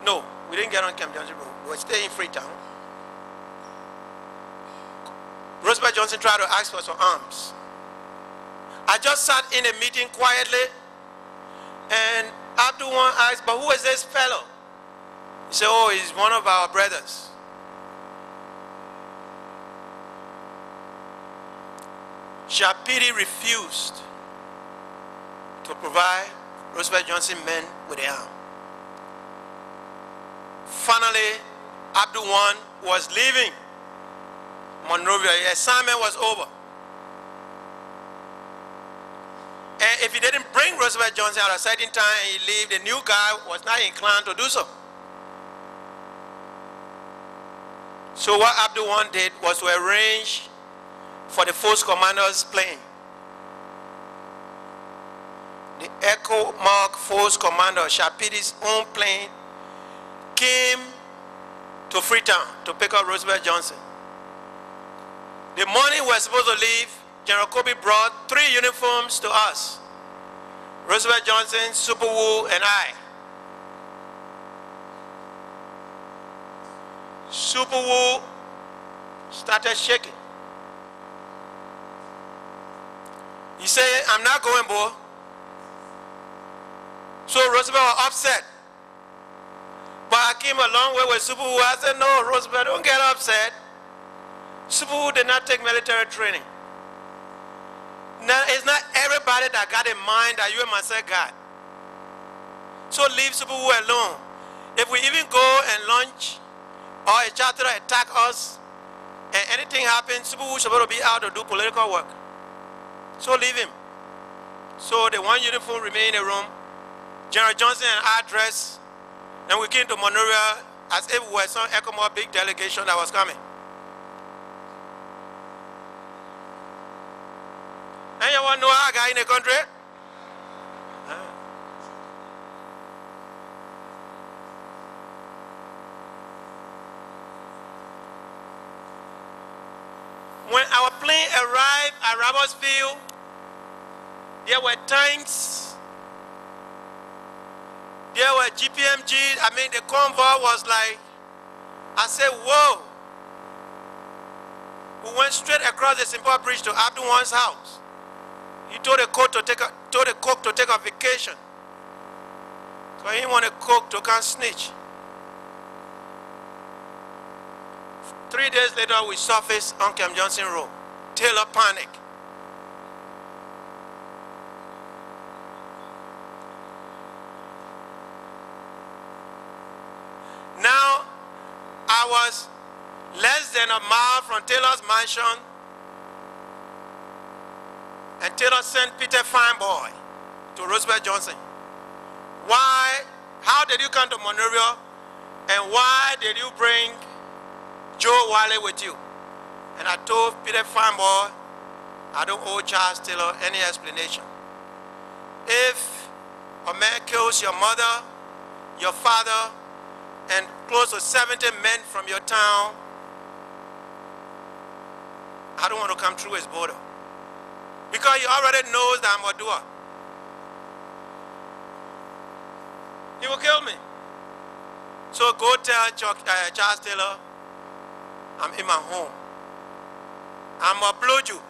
no, we didn't get on Camp Johnson Road. We were staying in Freetown. Roosevelt Johnson tried to ask for some arms. I just sat in a meeting quietly, and Abdul asked, but who is this fellow? He said, oh, he's one of our brothers. Shapiri refused to provide Roosevelt Johnson men with the arm. Finally, Abdul was leaving Monrovia. His assignment was over. And if he didn't bring Roosevelt Johnson at a certain time and he leave, the new guy was not inclined to do so. So what Abdul did was to arrange for the force commander's plane. The Echo Mark Force Commander, Shapiri's own plane, came to Freetown to pick up Roosevelt Johnson. The morning we were supposed to leave, General Kobe brought 3 uniforms to us. Roosevelt Johnson, Super Wu, and I. Super Wu started shaking. He said, I'm not going, boy. So Roosevelt was upset. But I came a long way with Super Wu. I said, no, Roosevelt, don't get upset. Super Wu did not take military training. Now, it's not everybody that got a mind that you and myself got. So leave Super Wu alone. If we even go and launch or a charter attack us and anything happens, Super Wu is supposed to be out to do political work. So leave him. So the one uniform remained in the room. General Johnson and I dressed, and we came to Monrovia as if we were some ECOMOG big delegation that was coming. And you want to know how I got in the country? When our plane arrived at Robertsville, there were tanks, there were GPMG. I mean, the convoy was like, I said, whoa. We went straight across the Simple Bridge to Abdul house. He told the cook to take a vacation. So he didn't want the cook to come snitch. 3 days later, we surfaced on Camp Johnson Road. Taylor panic. Now, I was less than a mile from Taylor's mansion, and Taylor sent Peter Fineboy to Roosevelt Johnson. Why? How did you come to Monrovia? And why did you bring Joe Wylie with you? And I told Peter Fineboy, I don't owe Charles Taylor any explanation. If a man kills your mother, your father, and close to 70 men from your town, I don't want to come through his border. Because he already knows that I'm a doer. He will kill me. So go tell Charles Taylor, I'm in my home. I'm a blue Jew.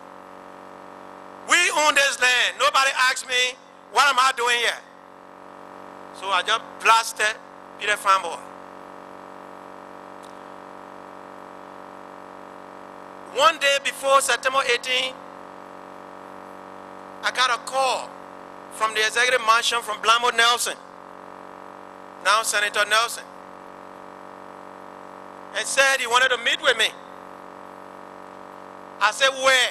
We own this land. Nobody asked me, what am I doing here? So I just blasted Peter Fineboy. One day before September 18, I got a call from the executive mansion from Blamo Nelson, now Senator Nelson, and said he wanted to meet with me. I said, where?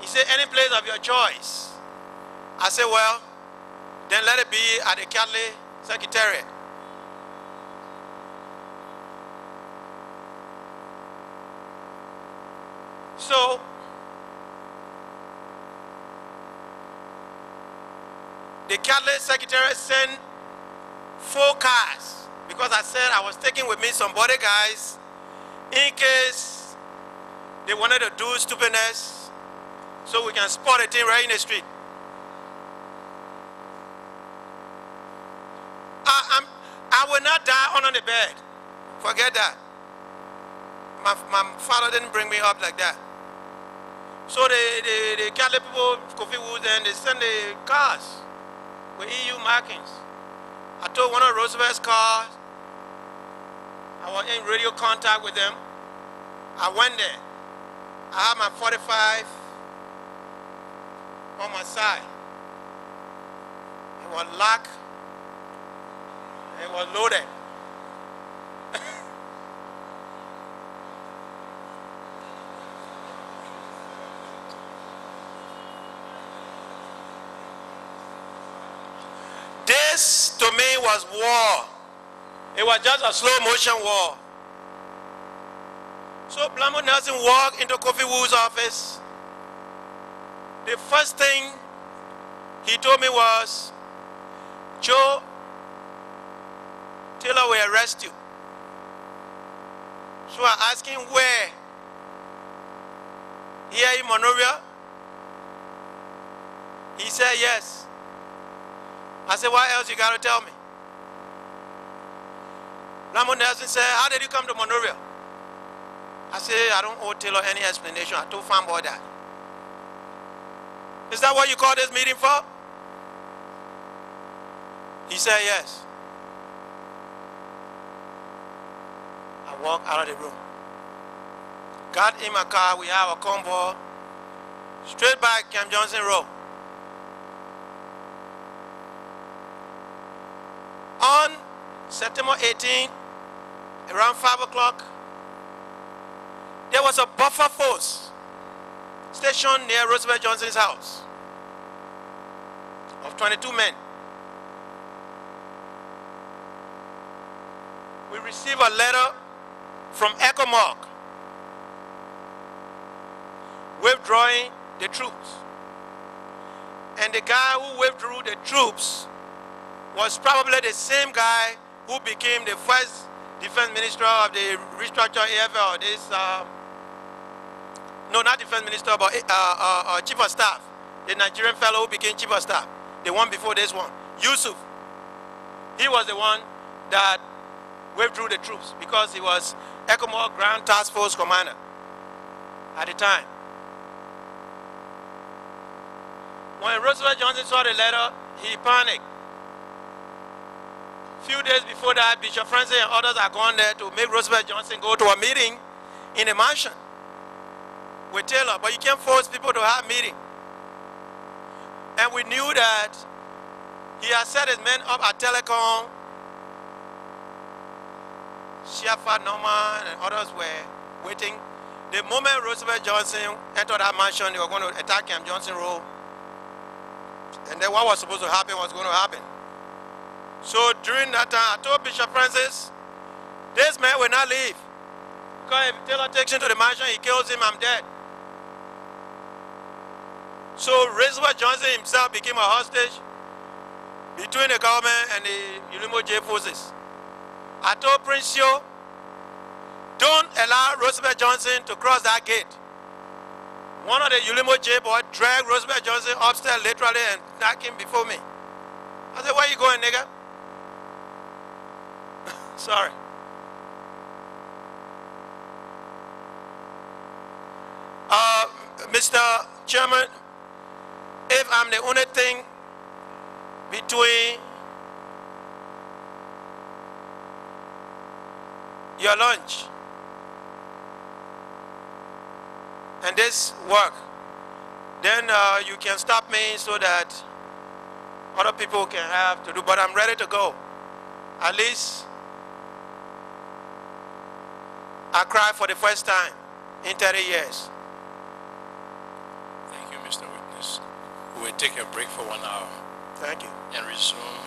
He said, said, any place of your choice. I said, well, then let it be at the Catholic Secretariat. So, the Catholic Secretariat sent 4 cars because I said I was taking with me some bodyguards in case they wanted to do stupidness so we can spot a thing right in the street. I will not die under the bed. Forget that. My father didn't bring me up like that. So the Catholic people, Kofi Woods, and they send the cars with EU markings. I took one of Roosevelt's cars. I was in radio contact with them. I went there. I had my 45 on my side. It was locked. It was loaded. This to me was war. It was just a slow motion war. So Blamo Nelson walked into Kofi Woods' office. The first thing he told me was, Joe, Taylor will arrest you. So I asked him where. Here in Monrovia? He said yes. I said, what else you got to tell me? Blamo Nelson said, how did you come to Monrovia? I said, I don't owe Taylor any explanation. I told Fanboy that. Is that what you call this meeting for? He said yes. I walked out of the room. Got in my car, we have a convoy straight back Camp Johnson Road. On September 18, around 5 o'clock, there was a buffer force stationed near Roosevelt Johnson's house of 22 men. We received a letter from ECOMOG withdrawing the troops. And the guy who withdrew the troops was probably the same guy who became the first defense minister of the restructured AFL, no, not defense minister, but chief of staff, the Nigerian fellow who became chief of staff, the one before this one, Yusuf. He was the one that withdrew the troops because he was ECOMOG Ground Task Force commander at the time. When Roosevelt Johnson saw the letter, he panicked. Few days before that, Bishop Francis and others are gone there to make Roosevelt Johnson go to a meeting in a mansion with Taylor, but you can't force people to have a meeting. And we knew that he had set his men up at Telecom. Shafa, Norman, and others were waiting. The moment Roosevelt Johnson entered that mansion, they were going to attack Camp Johnson Road. And then what was supposed to happen was going to happen. So during that time, I told Bishop Francis, this man will not leave. Because if Taylor takes him to the mansion, he kills him, I'm dead. So Roosevelt Johnson himself became a hostage between the government and the Ulimo J forces. I told Prince Yo, don't allow Roosevelt Johnson to cross that gate. One of the Ulimo J boys dragged Roosevelt Johnson upstairs literally and knocked him before me. I said, where you going, nigga? Sorry. Mr. Chairman, if I'm the only thing between your lunch and this work, then you can stop me so that other people can have to do, but I'm ready to go. At least I cried for the first time in 30 years. Thank you, Mr. Witness. We will take a break for 1 hour Thank you. and resume